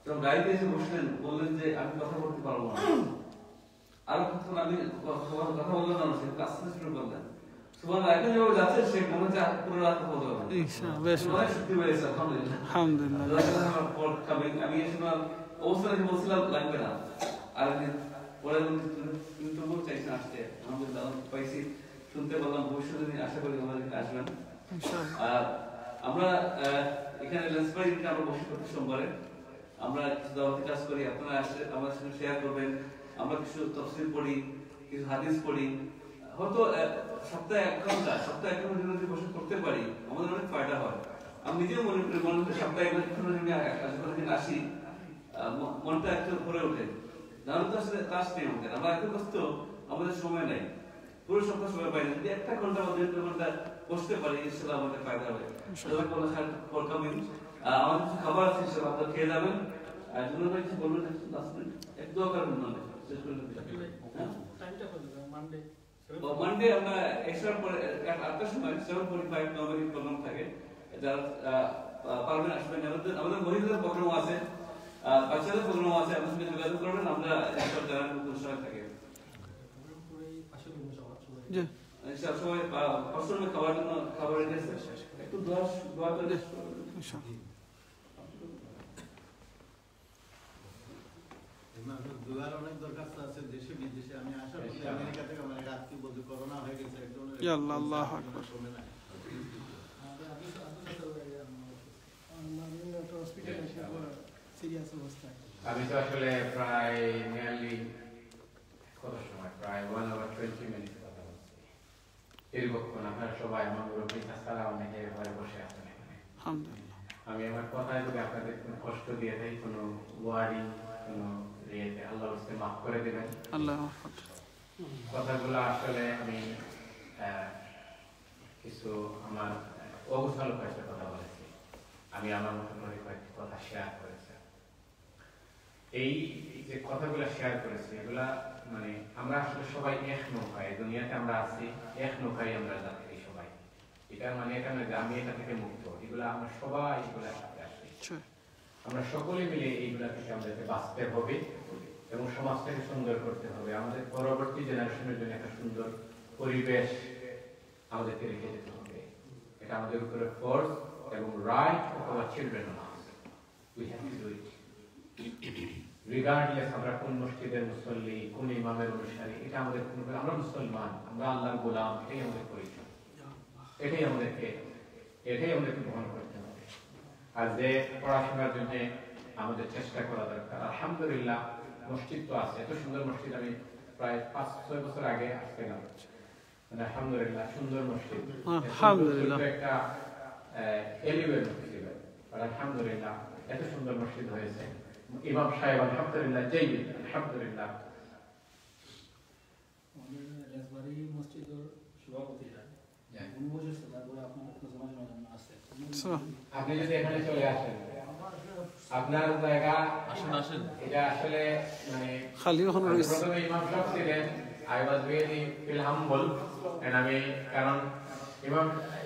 তো গাড়িতে এসে বসলেন, বললেন যে আমি কথা বলতে পারবো না। আর কতক্ষণ আমি কথা বললাম না, সে আস্তে শুরু করলেন। সুবহানাল্লাহ, এখন যেভাবে যাচ্ছে সে মনে হচ্ছে পুরো রাত কথা বলতে পারবে। ইনশাআল্লাহ, বেশ অনেক শক্তি পেয়েছে, আলহামদুলিল্লাহ। আমি এই সময় অবস্থানে বলছিলাম লাগবে না, আর পরে কিন্তু চাইছেন আসতে, আলহামদুলিল্লাহ পাইছি, শুনতে পারলাম। ভবিষ্যতে আশা করি আমাদেরকে আসবেন। আর আমরা এখানে লাঞ্চ পার্টিতে আমরা বসে প্রতি সোমবারে আমরা কিছু দাওয়াতি কাজ করি, আপনারা আসলে আমাদের সাথে শেয়ার করবেন। আমরা কিছু তাফসীর পড়ি, কিছু হাদিস পড়ি। হয়তো সপ্তাহে 1 ঘন্টা যদি বসে করতে পারি আমাদের অনেক ফায়দা হয়। আমি নিজেও মনে করি সপ্তাহে 1 ঘন্টা যদি আসি মনটা একটু ভরে ওঠে। জানো তো আসলে কাজ নেই আমাদের, আমরা এত ব্যস্ত, আমাদের সময় নেই, পুরো সপ্তাহ সময় পাই না। যদি 1 ঘন্টা বা 2 ঘন্টা বসতে পারি ইনশাআল্লাহ আমাদের ফায়দা হবে। আমাদের কিছু খাবার আছে ইনশাআল্লাহ আপনারা খেয়ে যাবেন। জুনুন ভাই কিছু বলবেন? এক দোয়া করবেন না শেষ করে মানডে আমরা এক্সট্রা পরে 8টার সময় 7:45 নরমালি প্রোগ্রাম থাকে। যারা পারবেন আসবেন। আমাদের মহিলাদের প্রোগ্রাম আছে, বাচ্চাদের প্রোগ্রাম আছে, আমাদের সঙ্গে যোগাযোগ করবেন। আমরা যারা সময় থাকে সবাই কষ্ট খাবার জন্য খাবার একটু দোয়া করে দুয়ার অনেক দরখাস্ত আছে দেশে বিদেশে। আমি আশা করি আমেরিকা থেকে আমার একটা আত্মীয় বন্ধু করোনা হয়ে গেছে, একজনের আল্লাহ আকবার। আমি তো আসলে প্রায় নিয়ারলি কত সময়, প্রায় 1 hour 20 minutes কথা বলছি। দীর্ঘক্ষণ আপনারা সবাই আমার মুরব্বী ছাড়া অনেকে ঘরে বসে আছেন এখানে। আমি আমার কথায় যদি আপনাদের কোনো কষ্ট দিয়ে থাকি, কোনো ওয়ার্ডিং, কোনো ইয়েতে, আল্লাহ রাস্তায় মাফ করে দেবেন। আল্লাহ কথাগুলো আসলে আমি কিছু আমার অগোছালো কয়েকটা কথা বলেছি। আমি আমার মতো করে কয়েকটি কথা শেয়ার করেছি। এই যে কথাগুলো শেয়ার করেছি এগুলা মানে আমরা আসলে সবাই এক নৌকায়, দুনিয়াতে আমরা আছি, এক নৌকায় আমরা যাচ্ছি সবাই। এটা মানে এটা না যে আমি এটা থেকে মুক্ত, এগুলা আমরা সবাই এগুলোর সাথে আসছি। আমরা সকলে মিলে এইগুলা থেকে আমাদেরকে বাঁচতে হবে এবং সমাজটাকে সুন্দর করতে হবে। আমাদের পরবর্তী জেনারেশনের জন্য একটা সুন্দর পরিবেশ আমাদেরকে রেখে যেতে হবে। এটা আমাদের উপরে ফোর্স এবং right of our children. We have to do it regardless আমরা কোন মসজিদের মুসল্লি, কোন ইমামের অনুসারী, এটা আমাদের কোনো, আমরা মুসলমান, আমরা আল্লাহর গোলাম, এটাই আমাদের পরিচয়, এটাই আমাদেরকে গ্রহণ করতে হবে। আর যে পড়াশোনার জন্য আমাদের চেষ্টা করা দরকার। আলহামদুলিল্লাহ মসজিদ তো আছে, এত সুন্দর মসজিদ। আমি প্রায় 5-6 বছর আগে আসছিলাম, আলহামদুলিল্লাহ সুন্দর মসজিদ, একটা এলিভেট মসজিদ। আলহামদুলিল্লাহ এত সুন্দর মসজিদ হয়েছে। ইমাম সাহেব আলহামদুলিল্লাহ, জাইদ আলহামদুলিল্লাহ। রাজবাড়ি মসজিদের সভাপতিরা উনি বলেছেন, তারপরে আপনার আছে, আপনি যদি এখানে চলে আসেন, আপনার জায়গা আসেন এটা আসলে মানে খালি হন রয়েছে। প্রথমে ইমাম সাহেব ছিলেন, I was really feel humble, and আমি কারণ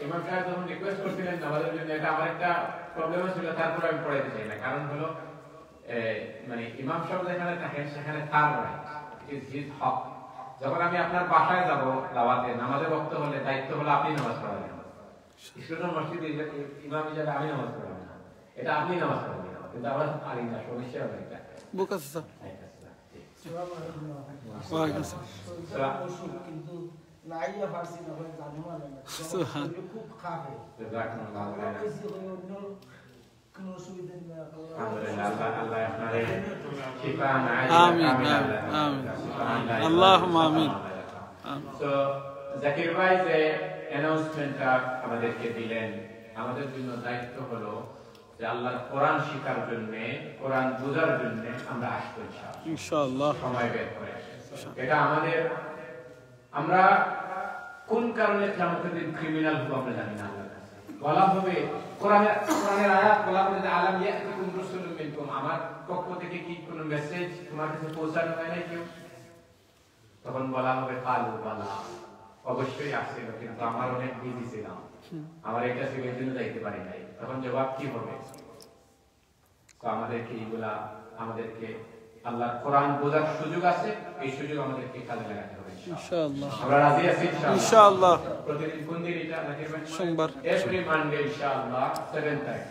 ইমাম সাহেব যখন রিকোয়েস্ট করছিলেন আমাদের জন্য, এটা আমার একটা প্রবলেম ছিল, তারপরে আমি পড়াইতে চাই না। কারণ হলো মানে ইমাম সাহেব যেখানে থাকেন সেখানে তার রাইট, ইট ইজ হিজ হক। যখন আমি আপনার বাসায় যাব দাওয়াতে, নামাজের বক্ত হলে দায়িত্ব হলো আপনি নামাজ পড়াবেন। ইসলামের মসজিদে ইমাম হিসেবে আমি নামাজ পড়াবো না, এটা আপনি নামাজ পড়াবেন, কিন্তু আমরা পারি না, সমস্যা হবে এটা। বুক আছে স্যার। কিন্তু নাইয়া ফার্সি না হয় জানো না, খুব খাবে কোনো অসুবিধা নেই। আল্লাহ আপনাদের শিফা নাইয়া আমিন আমিন আল্লাহুম্মা আমিন। তো জাকির ভাই যে অ্যানাউন্সমেন্টটা আমাদেরকে দিলেন, আমাদের জন্য দায়িত্ব হলো যে আল্লাহর কোরআন শিখার জন্য, কোরআন বোঝার জন্য আমরা আসবো ইনশাআল্লাহ, সময় বের করে। এটা আমাদের, আমরা কোন কারণে কিয়ামতের দিন ক্রিমিনাল হবো আমরা জানি না। আল্লাহর কাছে বলা হবে, কোরআনের আয়াত বলা হবে যে আলাম ইয়াকুম রাসূলুম মিনকুম, আমার পক্ষ থেকে কি কোনো মেসেজ তোমার কাছে পৌঁছানো হয় না কেউ? তখন বলা হবে কালু বালা, অবশ্যই আসছিল, কিন্তু আমার অনেক বিজি ছিলাম, আমার এটা ছিল, এই জন্য যাইতে পারি নাই। তখন জবাব কি হবে? তো আমাদেরকে এইগুলা, আমাদেরকে আল্লাহর কোরআন বোঝার সুযোগ আছে, এই সুযোগ আমাদেরকে কাজে লাগাতে হবে ইনশাআল্লাহ। আমরা রাজি আছি ইনশাআল্লাহ। প্রতিদিন কোন দিন এটা জাকির ভাই? সোমবার, এভরি মানডে ইনশাআল্লাহ 7:30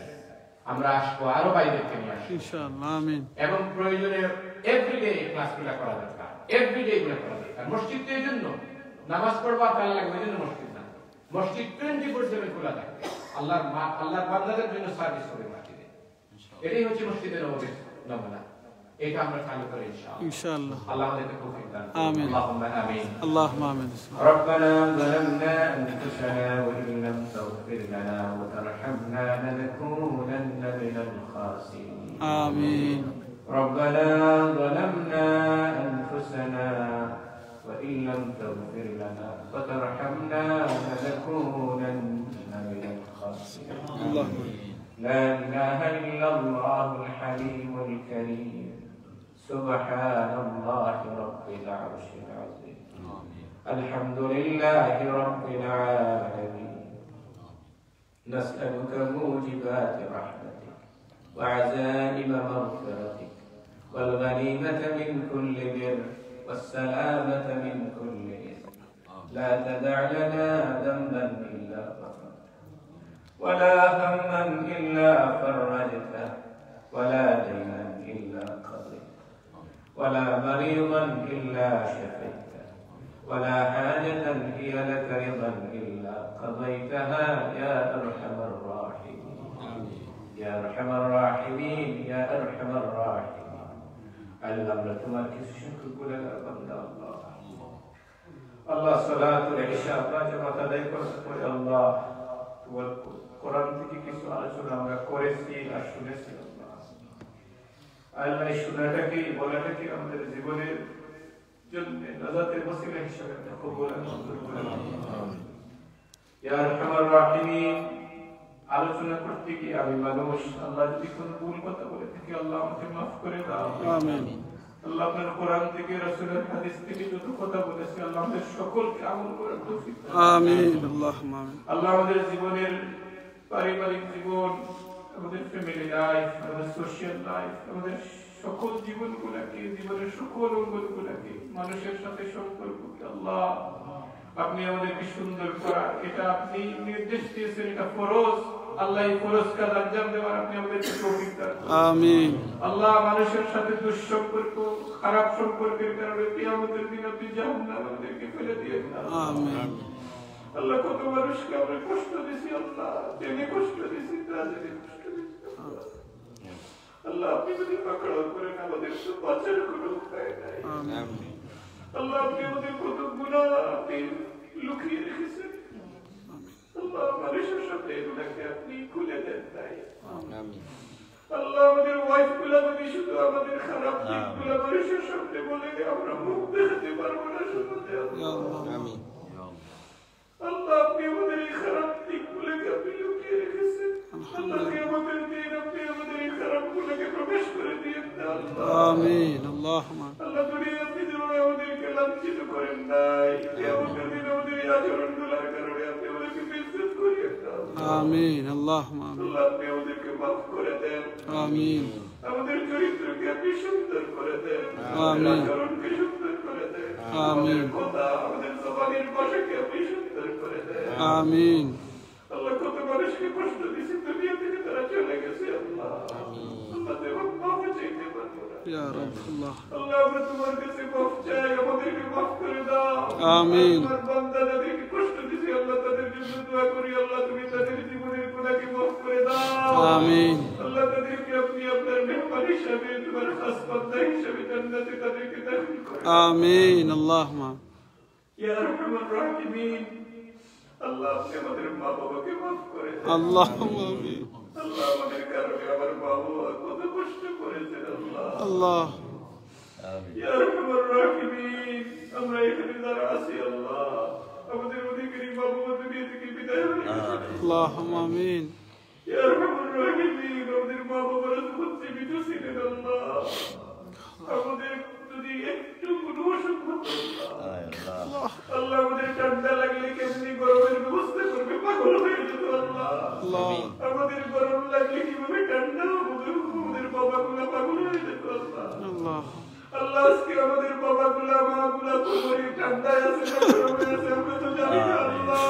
আমরা আসবো, আরো বাইরেকে নিয়ে আসবো ইনশাআল্লাহ। আমিন। এবং প্রয়োজনে এভরিডে ক্লাসগুলো করা দরকার, এভরিডে এগুলো করা দরকার। মসজিদ তো এই জন্য নামাজ পড়বো আর তালা লাগবে, এই জন্য মসজিদ না। মসজিদ 24/7 খোলা থাকে, আল্লাহর বান্দাদের জন্য সার্ভিস হবে মসজিদে। এটাই হচ্ছে মসজিদের নমুনা, এটা আমরা চালু করি ইনশাআল্লাহ। আল্লাহ আমাদেরকে তৌফিক দান করুন। আমিন আল্লাহুম্মা আমিন আল্লাহুম্মা আমিন। ربنا ظلمنا أنفسنا وإن لم تغفر لنا وترحمنا لنكونن من الخاسرين. آمين. ربنا ظلمنا أنفسنا وإن لم تغفر لنا وترحمنا لنكونن من الخاسرين. اللهم لا إله إلا الله الحليم الكريم، سبحان الله رب العرش العظيم. الحمد لله رب العالمين. نسألك موجبات رحمتك وعزائم مغفرتك والغنيمة من كل بر والسلامة من كل إثم. لا تدع لنا ذنبا إلا غفرته ولا هما إلا فرجته ولا دينا إلا قضيته ولا مريضا إلا شفيته ولا حاجة هي لك رضا إلا قضيتها يا أرحم الراحمين. يا أرحم الراحمين يا أرحم الراحمين. আল্লাহ তোমার কিছু সংখ্যক গুনাহগার বান্দা, আল্লাহ সালাতুল ইশা আমরা জামাত আদায় করার পরে আল্লাহ তোমার কোরআন থেকে কিছু আলোচনা আমরা করেছি আর শুনেছি। আল্লাহ এই শোনাটাকে, বলাটাকে আমাদের জীবনের জন্য নাজাতের ওসিলা হিসেবে কবুল আর মঞ্জুর করে নাও। ইয়া আরহামার রাহিমিন, আলোচনা করতে গিয়ে আমি মানুষ, আল্লাহ যদি কোনো ভুল কথা বলে থাকি আল্লাহ আমাকে মাফ করে দাও। আমিন। আল্লাহ আপনার কোরআন থেকে, রাসূলের হাদিস থেকে যত কথা বলেছে আল্লাহ আমাদের সকলকে আমল করার তৌফিক দাও। আমিন আল্লাহুম্মা আমিন। আল্লাহ আমাদের জীবনের পারিবারিক জীবন, আমাদের ফ্যামিলি লাইফ, আমাদের সোশ্যাল লাইফ, আমাদের সকল জীবনগুলোকে, জীবনের সকল অঙ্গনগুলোকে, মানুষের সাথে সম্পর্ককে আল্লাহ আপনি আমাদেরকে সুন্দর করার, এটা আপনি নির্দেশ দিয়েছেন, এটা ফরজ। আল্লাহ এই ফরজ কাজ আঞ্জাম দেওয়ার আপনি আমাদেরকে তৌফিক দান করুন। আমিন। আল্লাহ মানুষের সাথে দুঃসম্পর্ক, খারাপ সম্পর্কের কারণে কিয়ামতের দিন আপনি জাহান্নামে আমাদেরকে ফেলে দিয়ে দিন। আমিন। আল্লাহ কত মানুষকে আমরা কষ্ট দিয়েছি, আল্লাহ জেনে কষ্ট দিয়েছি, না জেনে কষ্ট দিয়েছি। আল্লাহ আপনি যদি পাকড়াও করেন আমাদের তো বাঁচার কোনো উপায় নাই। আল্লাহ আপনি আমাদের কত গুনাহ আপনি লুকিয়ে রেখেছেন, আল্লাহ মানুষের সাথে এগুলাকে আপনি খুলে দেন নাই। আল্লাহ শুধু আমাদের খারাপ দিকগুলো মানুষের সামনে বলে আমরা মুখ দেখাতে পারবো না শুনতে আমিন আল্লাহ আপনি আমাদের এই খারাপ দিকগুলোকে আপনি লুকিয়ে রেখেছেন আল্লাহ আমাদের দিন আপনি আমাদের এই খারাপগুলোকে প্রবেশ করে দিয়ে আমিন আল্লাহুম্মা আল্লাহ দুনিয়া আপনি যেভাবে আমাদেরকে লাঞ্ছিত করেন নাই আমাদের দিন আমাদের এই আচরণগুলোর কারণে আপনি আমাদেরকে বেইজ্জত করিয়েন আমিন আল্লাহুম্মা আল্লাহ আপনি আমাদেরকে মাফ করে দেন আমিন আমাদের চরিত্রকে আপনি সুন্দর করে দেন আমিন আচরণকে সুন্দর করে দেন আমিন কথা আমাদের জবানের ভাষাকে আপনি সুন্দর করে দেন আমিন আল্লাহ কত মানুষকে কষ্ট দিয়েছে দুনিয়া থেকে তারা চলে গেছে আল্লাহ আল্লাহ দেবন মাফ চাইতে পারবো না ইয়া রাব আল্লাহ আল্লাহ আমরা তোমার কাছে মাফ চাই আমাদেরকে মাফ করে দাও আমিন তোমার বান্দা যাদেরকে কষ্ট দিয়েছে আল্লাহ তাদের জন্য দোয়া করি আল্লাহ তুমি তাদের জীবনের গুনাহকে মাফ করে দাও আমিন আল্লাহ তাদেরকে আপনি আপনার মেহমান হিসাবে তোমার খাস বান্দা হিসাবে জান্নাতে তাদেরকে দাখিল করুন আমিন আল্লাহুম্মা ইয়া আরহামার রাহিমিন আল্লাহ আপনি আমাদের মা বাবাকে মাফ করে দেন আল্লাহুম্মা আমিন আল্লাহ আমাদের কারণে আমার মা বাবা কত কষ্ট করেছেন আল্লাহ আল্লাহ ইয়া আরহামার রাহিমিন আমরা এখানে যারা আছি আল্লাহ আমাদের অধিকারী মা বাবা দুনিয়া থেকে বিদায় হয়ে গেছে আল্লাহুম্মা আমিন ইয়া আরহামার রাহিমিন আমাদের মা বাবারা যখন জীবিত ছিলেন আল্লাহ আমাদের যদি একটু কোনো অসুখ হতো আল্লাহ আমাদের ঠান্ডা লাগলে কেমনি গরমের ব্যবস্থা করবে পাগল হয়ে যেত আল্লাহ আমাদের গরম লাগলে কিভাবে ঠান্ডা আমাদের বাবাগুলা পাগল হয়ে যেত আল্লাহ আল্লাহ আজকে আমাদের বাবাগুলা মাগুলা কোমরে ঠান্ডায় আছে না গরমে আছে আমরা তো জানি না আল্লাহ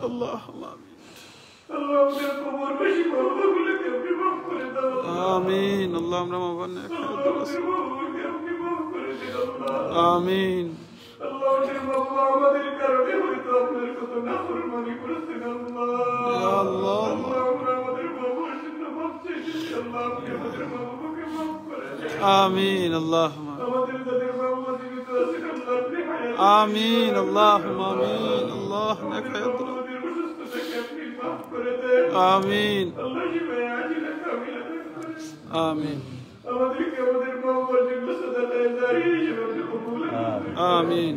আল্লাহুম্মা আল্লাহ আমাদের কোমর বেশি বাবাগুলোকে আপনি মাফ করে দাও আমিন আল্লাহ আমরা মাবানে আমাদের বাবাগুলোকে আপনি মাফ করে দিন আল্লাহ আমিন আল্লাহ আমাদের বাবা আমাদের কারণে হয়তো আপনার কত নাফরমানি করেছেন আল্লাহ ইয়া আল্লাহ আল্লাহ আমরা আমাদের বাবার জন্য মাফ চাইতেছি আল্লাহ আপনি আমাদের বাবাকে মাফ করে দেন আমিন আল্লাহুম্মা আমাদের যাদের বাবা জীবিত আছেন আল্লাহ আপনি হায়াত আমিন আল্লাহুম্মা আমিন আল্লাহ নাক হায়াত আমাদের অসুস্থতাকে আপনি মাফ করে দেন আমিন আল্লাহ শিফায়ে আজিলা কামিলা দান করেন আমিন আমাদেরকে আমাদের বাবার জন্য সাদাকায়ে জারিয়া হিসেবে আপনি কবুল করুন আমিন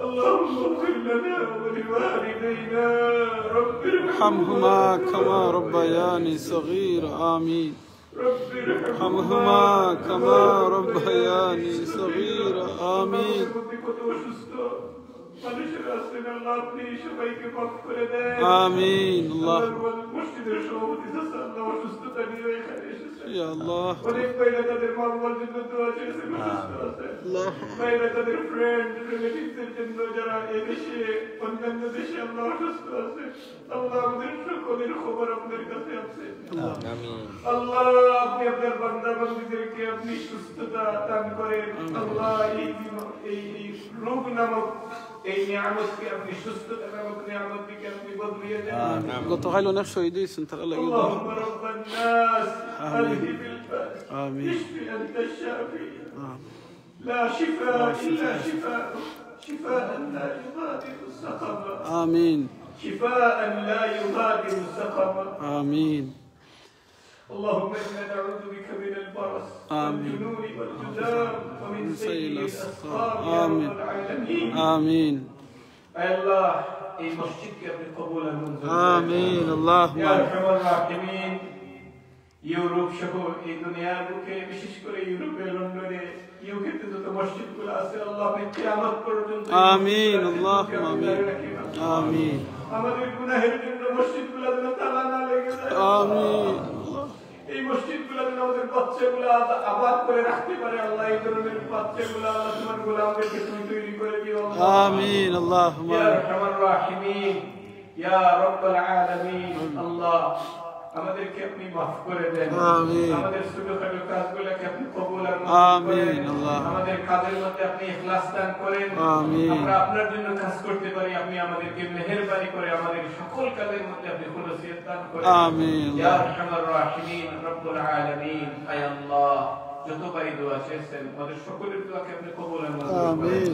اللهم اغفر لنا ولوالدينا رب ارحمهما كما ربياني صغيرا آمين رب ارحمهما كما ربياني صغيرا آمين মানুষের আছেন আল্লাহ আপনি সবাইকে মাফ করে দেন آمين الله মসজিদের সভাপতি আল্লাহ অসুস্থতা নিয়ে এখানে এসেছেন يا الله অনেক বাইরে তাদের মা বাবার জন্য দোয়া চেয়েছেন অসুস্থ আছে বাইরে তাদের ফ্রেন্ড রিলেটিভসের জন্য যারা এই দেশে অন্যান্য দেশে আল্লাহ অসুস্থ আছে আল্লাহ আমাদের সকলের খবর আপনার কাছে আছে আল্লাহ আপনি আপনার বান্দা বান্দীদেরকে আপনি সুস্থতা দান করেন আল্লাহ এই রোগ নামক এই নিয়ামতকে আপনি সুস্থতা নামক নিয়ামতকে আপনি বদলিয়ে দেন গতকাল অনেক শহীদ হয়েছেন তারা লাগে اللهم رب الناس اذهب الباس آمين. اشف انت الشافي لا شفاء الا شفاء شفاء لا يغادر سقما آمين شفاء لا يغادر سقما آمين اللهم انا نعوذ بك من البرص آمين. والجنون والجذام ومن سيء الاسقام يا آمين. رب العالمين آمين الله এই মসজিদকে আপনি কবুল আর মঞ্জুর করুন آمين اللهم ইয়া আরহামার রাহিমিন ইউরোপ সহ এই দুনিয়ার বুকে বিশেষ করে ইউরোপে লন্ডনে ইউকেতে যত মসজিদগুলো আছে আল্লাহ আপনি কিয়ামত পর্যন্ত آمين اللهم آمين آمين আমাদের গুনাহের জন্য মসজিদগুলো যেন তালা না লেগে যায় آمين এই মসজিদগুলো যেন আমাদের বাচ্চাগুলো আবাদ করে রাখতে পারে আল্লাহ এই ধরনের বাচ্চাগুলো আল্লাহ তোমার গোলামদেরকে তুমি তৈরি করে দিও آمين اللهم ইয়া আরহামার রাহিমিন ইয়া রাব্বাল আলামিন আল্লাহ আমাদেরকে আপনি মাফ করে দেন আমিন আমাদের ছোটখাটো কাজগুলোকে আপনি কবুল আর আমিন আল্লাহ আমাদের কাজের মধ্যে আপনি ইখলাস দান করেন আমিন আমরা আপনার জন্য কাজ করতে পারি আপনি আমাদেরকে মেহেরবানি করে আমাদের সকল কাজের মধ্যে আপনি খুলুসিয়ত দান করেন আমিন ইয়া আরহামার রাহিমিন রব্বুল আলামিন আয় আল্লাহ যত ভাই দোয়া চেয়েছেন আমাদের সকলের দোয়াকে আপনি কবুল আর মঞ্জুর করেন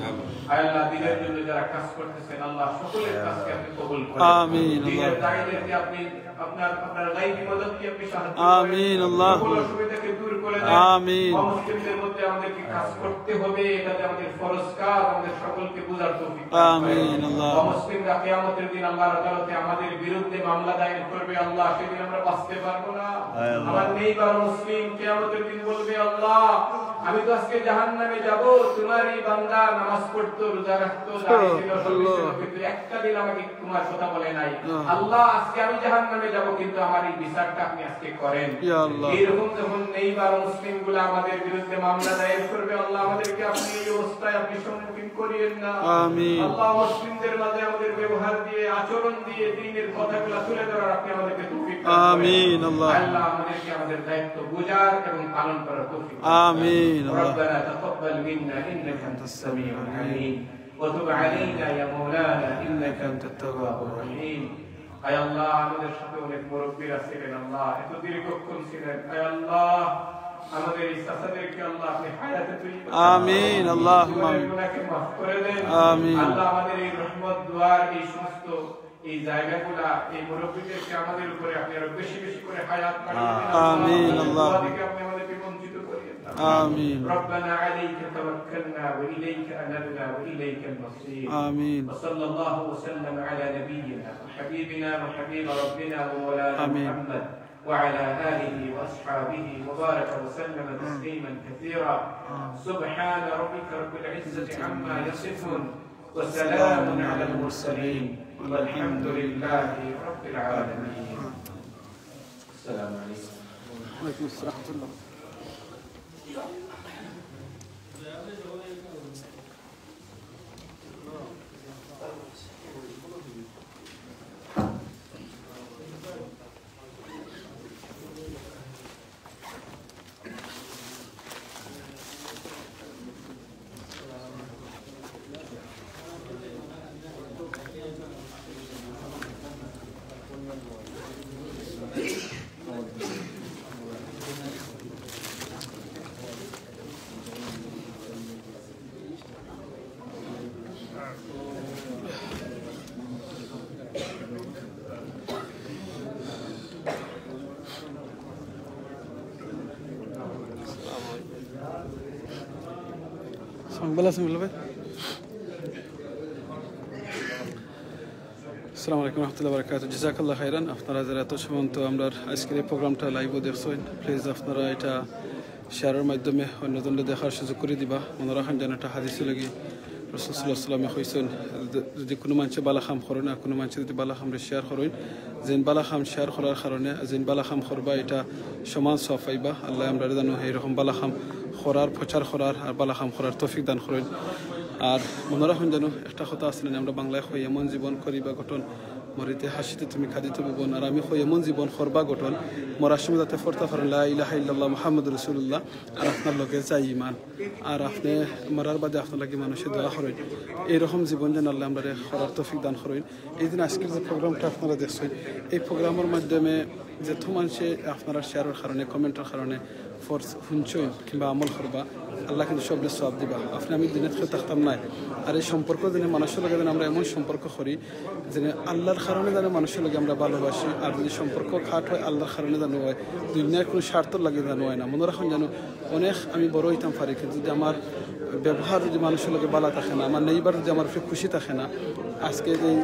আয় আল্লাহ দিনের জন্য যারা কাজ করতেছেন আল্লাহ সকলের কাজকে আপনি কবুল করেন আমিন দিনের দায়ীদেরকে আপনি আপনার গায়বী মদদকে আপনি সাহায্য করেন আমিন আল্লাহ সকল অসুবিধাকে দূর করে দেন। আমিন। মুসলিমদের মধ্যে আমাদেরকে কাজ করতে হবে, এটাতে আমাদের ফরজ কাজ, আমাদের সকলকে বুঝার তৌফিক দান করেন। আমিন আল্লাহ। মুসলিমরা কিয়ামতের দিন আল্লাহর আদালতে আমাদের বিরুদ্ধে মামলা দায়ের করবে, আল্লাহ সেদিন আমরা বাঁচতে পারবো না। আমার নেইবার মুসলিম কিয়ামতের দিন বলবে, আল্লাহ আমি তো আজকে জাহান্নামে যাব, তোমার এই বান্দা নামাজ পড়তো, রোজা রাখতো, দাঁড়িয়ে ছিল, কিন্তু একটা দিন আমাকে তোমার কথা বলে নাই। আল্লাহ আজকে আমি জাহান্নামে যাব, কিন্তু আমার এই বিচারটা আপনি আজকে করেন। এইরকম যখন নেইবার মুসলিম গুলা আমাদের বিরুদ্ধে মামলা দায়ের করবে, আল্লাহ আমাদেরকে আপনি এই অবস্থায় আপনি সম্মুখীন করিয়েন না। আল্লাহ মুসলিমদের মাঝে আমাদের ব্যবহার দিয়ে, আচরণ দিয়ে দ্বীনের কথাগুলো তুলে ধরার আপনি আমাদেরকে তৌফিক দান করেন। আমিন আল্লাহ। আল্লাহ আমাদেরকে আমাদের দায়িত্ব বোঝার এবং পালন করার তৌফিক দান করেন। আমিন। ربنا تقبل منا إنك أنت السميع العليم وتب علينا يا مولانا إنك أنت التواب الرحيم। আয় আল্লাহ আমাদের সাথে অনেক মুরব্বীরা ছিলেন, আল্লাহ এত দীর্ঘক্ষণ ছিলেন, আয় আল্লাহ আমাদের এই চাচাদেরকে আল্লাহ আপনি হায়াতে তৈয়বা আমিন আল্লাহুম্মা আমিন গুনাহকে maaf করে দেন। আমিন। আল্লাহ আমাদের এই রহমত দুয়ার এই সমস্ত এই জায়গাগুলা এই মুরব্বীদেরকে আমাদের উপরে আপনি আরো বেশি বেশি করে হায়াত বাড়িয়ে দেন। আমিন আল্লাহ। আপনি আমাদেরকে বঞ্চিত করিয়েন না। آمين. ربنا عليك توكلنا وإليك أنبنا وإليك المصير. آمين. وصلى الله وسلم على نبينا وحبيبنا وحبيب ربنا ومولانا محمد وعلى آله وأصحابه وبارك وسلم تسليما كثيرا. سبحان ربك رب العزة عما يصفون وسلام على المرسلين والحمد لله رب العالمين. السلام عليكم. وعليكم السلام ورحمة الله. আসসালামু আলাইকুম রহমতুল্লাহ বারাকাতুহু। জাযাকাল্লাহ খাইরান। আপনারা যারা এত সীমান্ত আমরা আজকের এই প্রোগ্রামটা লাইভও দেখছেন, প্লিজ আপনারা এটা শেয়ারের মাধ্যমে অন্যজনকে দেখার সুযোগ করে দিবা। মনে রাখেন যেন একটা হাদিসে লাগি রাসূল সাল্লাল্লাহু আলাইহি ওয়াসাল্লামে কইছেন, যদি কোনো মানুষে বালা কাম করে না, কোনো মানুষে যদি বালা কামরে শেয়ার করেন, যেন বালা কাম শেয়ার করার কারণে যেন বালা কাম করবা এটা সমান সওয়াব পাইবা। আল্লাহ আমরা জানো এইরকম বালা কাম করার, প্রচার করার আর বালা কাম করার তৌফিক দান করেন। আর মনে রাখুন যেন একটা কথা আসলে আমরা বাংলায় কই, এমন জীবন করিবা গঠন মরিতে হাসিতে তুমি খাদিতে ভুবন। আর আমি কই এমন জীবন করবা গঠন মরার সময় যাতে ফরতা করেন লা ইলাহা ইল্লাল্লাহ মুহাম্মাদুর রাসূলুল্লাহ, আর আপনার লগে চাই ইমান, আর আপনি মরার বাদে আপনার লাগে মানুষের দোয়া করেন। এইরকম জীবন যেন আল্লাহ আমরা করার তৌফিক দান করেন। এই দিন আজকের যে প্রোগ্রামটা আপনারা দেখছেন, এই প্রোগ্রামের মাধ্যমে যেত মানুষে আপনারা শেয়ারের কারণে, কমেন্টের কারণে ফোর্স শুনছেন কিংবা আমল করবা, আল্লাহ কিন্তু সবরে সওয়াব দিবা। আপনি আমি দিনের খেয়ে থাকতাম নাই। আর এই সম্পর্ক যেন মানুষের লগে যেন আমরা এমন সম্পর্ক করি যেন আল্লাহর কারণে যেন মানুষের লগে আমরা ভালোবাসি। আর যদি সম্পর্ক খাট হয় আল্লাহর কারণে যেন হয়, দুনিয়ার কোনো স্বার্থ লাগে যেন হয় না। মনে রাখুন যেন অনেক আমি বড় হইতাম পারি, কিন্তু যদি আমার ব্যবহার যদি মানুষের লগে ভালো থাকে না, আমার নেইবার যদি আমার উপরে খুশি থাকে না, আজকে এই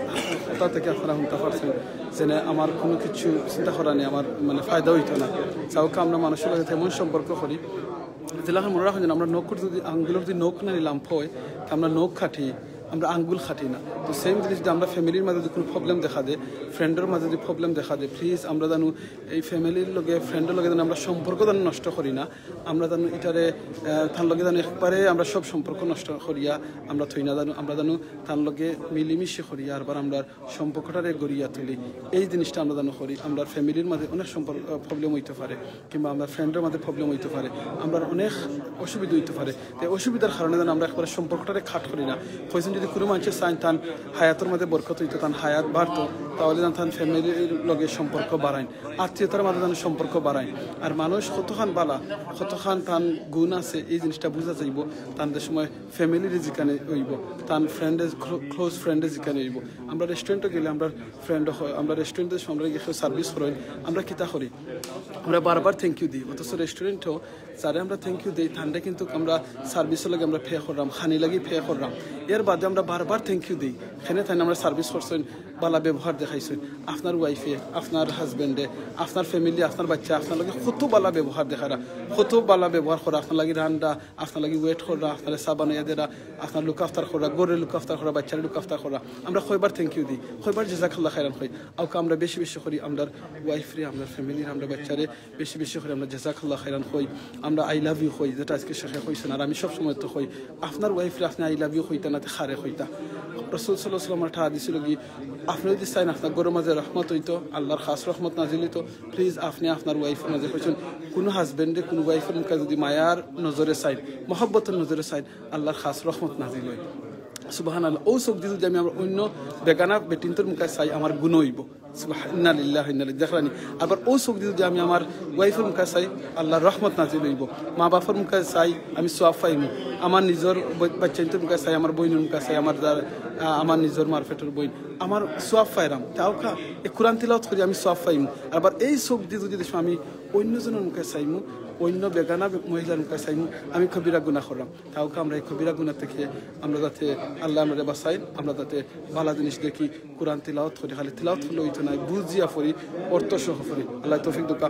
কথা থেকে আপনারা শুনতে পারছেন যেন আমার কোনো কিছু চিন্তা করা নেই, আমার মানে ফায়দা হইতো না। চাউকে আমরা মানুষের লগে এমন সম্পর্ক করি যেলাকে মনে রাখুন যেন আমরা নখ যদি আঙ্গুলের যদি নখ না নিলাম হয়, আমরা নখ খাটি, আমরা আঙ্গুল খাটি না। তো সেম জিনিস যদি আমরা ফ্যামিলির মাঝে যদি কোনো প্রবলেম দেখা দেয়, ফ্রেন্ডের মাঝে যদি প্রবলেম দেখা দেয়, প্লিজ আমরা জানো এই ফ্যামিলির লগে ফ্রেন্ডের লগে যেন আমরা সম্পর্ক যেন নষ্ট করি না। আমরা জানো এটারে তার লগে যেন একবারে আমরা সব সম্পর্ক নষ্ট করিয়া আমরা থই না, জানো আমরা জানো তার লগে মিলিমিশে করিয়া আরবার আমরা সম্পর্কটারে গড়িয়া তুলি। এই জিনিসটা আমরা জানো করি। আমরা ফ্যামিলির মাঝে অনেক সম্পর্ক প্রবলেম হইতে পারে, কিংবা আমরা ফ্রেন্ডের মাঝে প্রবলেম হইতে পারে, আমরা অনেক অসুবিধা হইতে পারে। তো অসুবিধার কারণে যেন আমরা একবারে সম্পর্কটারে খাট করি না। কইছেন যদি কোনো মানুষের চান তান হায়াতের মধ্যে বরকত হইতো, তান হায়াত বাড়তো, তাহলে যেন তান ফ্যামিলির লগে সম্পর্ক বাড়ায়, আত্মীয়তার মাঝে যেন সম্পর্ক বাড়ায়। আর মানুষ কতখান বালা, কতখান তান গুণ আছে, এই জিনিসটা বোঝা যাইব তাদের সময় ফ্যামিলির যেখানে হইব, তান ফ্রেন্ডের ক্লোজ ফ্রেন্ডের যেখানে হইব। আমরা রেস্টুরেন্টে গেলে আমরা ফ্রেন্ড হয়, আমরা রেস্টুরেন্টের আমরা গিয়ে সার্ভিস করি, আমরা কিতা করি, আমরা বারবার থ্যাংক ইউ দিই। অথচ রেস্টুরেন্টেও যারা আমরা থ্যাংক ইউ দিই ঠান্ডা কিন্তু আমরা সার্ভিসের লাগে আমরা ফে করলাম খানি লাগি ফে করলাম এর বাদে আমরা বারবার থ্যাংক ইউ দিই সেখানে তাই আমরা সার্ভিস করছেন বালা ব্যবহার দেখাইছেন আপনার ওয়াইফে আপনার হাজবেন্ডে আপনার ফ্যামিলি আপনার বাচ্চা আপনার লাগে কত বালা ব্যবহার দেখারা কত বালা ব্যবহার করা আপনার লাগে রান্না আপনার লাগে ওয়েট করা আপনার চা বানাইয়া দেরা আপনার লুক আফতার করা গরের লুক আফতার করা বাচ্চার লুক আফতার করা আমরা কয়বার থ্যাংক ইউ দিই কয়বার জাযাকাল্লাহ খাইরান কই আউকে আমরা বেশি বেশি করি আমরা ওয়াইফরে আমরা ফ্যামিলির আমরা বাচ্চারে বেশি বেশি করে আমরা জাযাকাল্লাহ খাইরান কই আমরা আই লাভ ইউ কই যেটা আজকে শেখে কইছেন আর আমি সব সময় তো কই আপনার ওয়াইফরে আপনি আই লাভ ইউ কইতা না খারে কইতা রাসূল সাল্লাল্লাহু আলাইহি ওয়াসাল্লাম একটা হাদিস ছিল কি আপনি যদি চাইন আপনার গরুর মাঝে রহমত হইতো আল্লাহর খাস রহমত নাজিল হইতো প্লিজ আপনি আপনার ওয়াইফের মাঝে কইছেন কোনো হাজবেন্ডে কোনো ওয়াইফের মুখে যদি মায়ার নজরে চাইন মহব্বতের নজরে চাইন আল্লাহর খাস রহমত নাজিল হয় সুবহানাল্লাহ ও সব যদি আমি আমরা অন্য বেগানা বেটিনটোর মুখে চাই আমার গুণ হইব ইন্না লিল্লাহি ইন্না ইলাইহি রাজিউন আবার ও সব যদি আমি আমার ওয়াইফের মুখে চাই আল্লাহর রহমত নাজিল হইব মা বাবার মুখে চাই আমি সওয়াব পাইমু আমার নিজের বাচ্চাইটোর মুখে চাই আমার বইনের মুখে চাই আমার নিজের মারফেটের বই আমার সওয়াব পাইরাম তাও কা এই কোরআন তিলাওয়াত করি আমি সওয়াব পাইমু আবার এই সব দিয়ে যদি দেখো আমি অন্যজনের মুখে চাইমু অন্য বেগানা মহিলার মুখে চাইমু আমি কবিরা গুনাহ করলাম তাও কা আমরা এই কবিরা গুনাহ থেকে আমরা যাতে আল্লাহ আমরা বাঁচাই আমরা যাতে ভালো জিনিস দেখি কোরআন তিলাওয়াত করি খালি তিলাওয়াত হলে হইতো না বুঝিয়া পড়ি অর্থ সহ পড়ি আল্লাহ তৌফিক দুকা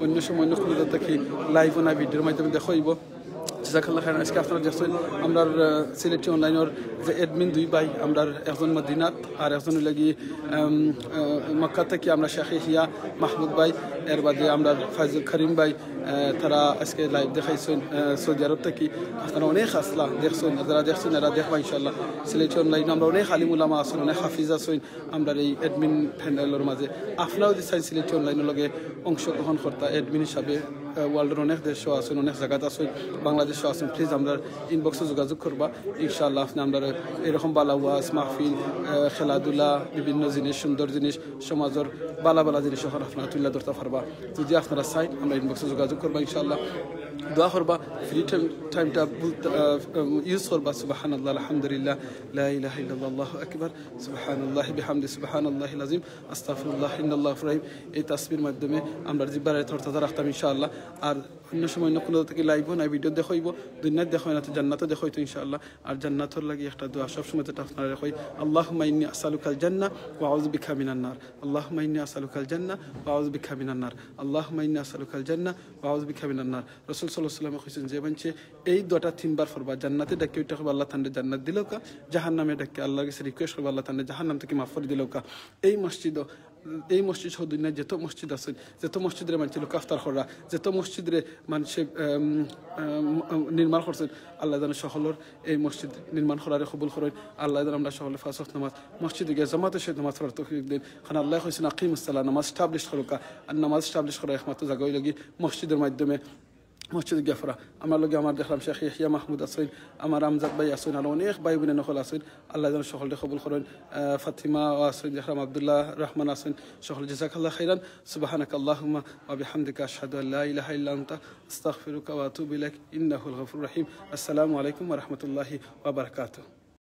অন্য সময় অন্য কোনো দেখি লাইভ না ভিডিওর মাধ্যমে দেখাইব জাযাকাল্লাহ খাইরান আজকে আপনারা দেখছেন আমরা সিলেটি অনলাইনের যে অ্যাডমিন দুই ভাই আমরা একজন মদিনাত আর একজন লাগি মক্কা থেকে আমরা শেখ হিয়া মাহমুদ ভাই এর বাদে আমরা ফাইজুল করিম ভাই তারা আজকে লাইভ দেখাইছেন সৌদি আরব থেকে আপনারা অনেক আসলা দেখছেন যারা দেখছেন এরা দেখবা ইনশাআল্লাহ সিলেটি অনলাইন আমরা অনেক আলিম উলামা আছেন অনেক হাফিজ আছেন আমরা এই অ্যাডমিন প্যানেলের মাঝে আপনারাও যদি চাই সিলেটি অনলাইনের লগে অংশগ্রহণ করতা অ্যাডমিন হিসাবে ওয়ার্ল্ডের অনেক দেশও আছেন অনেক জায়গাতে আছেন বাংলাদেশও আছেন প্লিজ আমরা ইনবক্সে যোগাযোগ করবা ইনশাআল্লাহ আপনি আমরা এরকম বালা ওয়াজ মাহফিল খেলাধুলা বিভিন্ন জিনিস সুন্দর জিনিস সমাজের বালা বালা জিনিস আপনারা তুলে ধরতে পারবা যদি আপনারা চাই আমরা ইনবক্সে যোগাযোগ করবা ইনশাআল্লাহ দোয়া করবা ফ্রি টাইমটা ইউজ করবা সুবহানাল্লাহ আলহামদুলিল্লাহ লা ইলাহা ইল্লাল্লাহ আল্লাহু আকবার সুবহানাল্লাহি বিহামদি সুবহানাল্লাহিল আযীম আস্তাগফিরুল্লাহ ইন্নাল্লাহু রাহিম এই তাসবির মাধ্যমে আমরা জিব্বারে তরতাজা রাখতাম ইনশাআল্লাহ আর অন্য সময় অন্য কোনো থেকে লাইভ না ভিডিও দেখাইব দুনিয়াত দেখাই না তো জান্নাতও দেখাইতো ইনশাআল্লাহ আর জান্নাতের লাগি একটা দোয়া সব সময় তো আপনারা রাখই আল্লাহুম্মা ইন্নী আসআলুকাল জান্নাহ ওয়া আউযু বিকা মিনান নার আল্লাহুম্মা ইন্নী আসআলুকাল জান্নাহ ওয়া আউযু বিকা মিনান নার আল্লাহুম্মা ইন্নী আসআলুকাল জান্নাহ ওয়া আউযু বিকা মিনান নার রাসূল সাল্লাল্লাহু আলাইহি ওয়াসাল্লাম কইছেন যে বানছে এই দোয়াটা তিনবার পড়বা জান্নাতে ডাকে ওইটা হবে আল্লাহ তাআলা জান্নাত দিলো কা জাহান্নামে ডাকে আল্লাহর কাছে রিকোয়েস্ট করবা আল্লাহ তাআলা জাহান্নাম থেকে মাফ করে দিলো কা এই মসজিদ সহ দুনিয়ায় যত মসজিদ আছে যত মসজিদের মানুষ লোক আফতার করা যত মসজিদরে মানুষ নির্মাণ করছেন আল্লাহ যেন সকলের এই মসজিদ নির্মাণ করারে কবুল করেন আল্লাহ যেন আমরা সকলে ফাঁস নামাজ মসজিদে গিয়ে জামাতের সাথে নামাজ পড়ার তৌফিক দিন কারণ আল্লাহ কইছেন আকিমুসসালাহ নামাজ স্টাবলিশ করুকা আর নামাজ স্টাবলিশ করা একমাত্র জায়গায় লাগি মসজিদের মাধ্যমে মসজিদে গিয়ে আমার লগে আমার দেখলাম শেখ ইয়াহিয়া মাহমুদ আসেন আমার আমজাদ ভাই আসেন আর অনেক ভাই বোনের নকল আসেন আল্লাহ যেন সকলকে কবুল করেন ফাতিমা আসেন দেখলাম আব্দুল্লাহ রহমান আসেন সকল জাযাকাল্লাহ খাইরান সুবহানাকা আল্লাহুম্মা ওয়া বিহামদিকা আশহাদু আল্লা ইলাহা ইল্লা আনতা আস্তাগফিরুকা ওয়া আতুবু ইলাইক ইন্নাহুল গফুরুর রহিম আসসালামু আলাইকুম ওয়া রাহমাতুল্লাহি ওয়া বারাকাতুহু।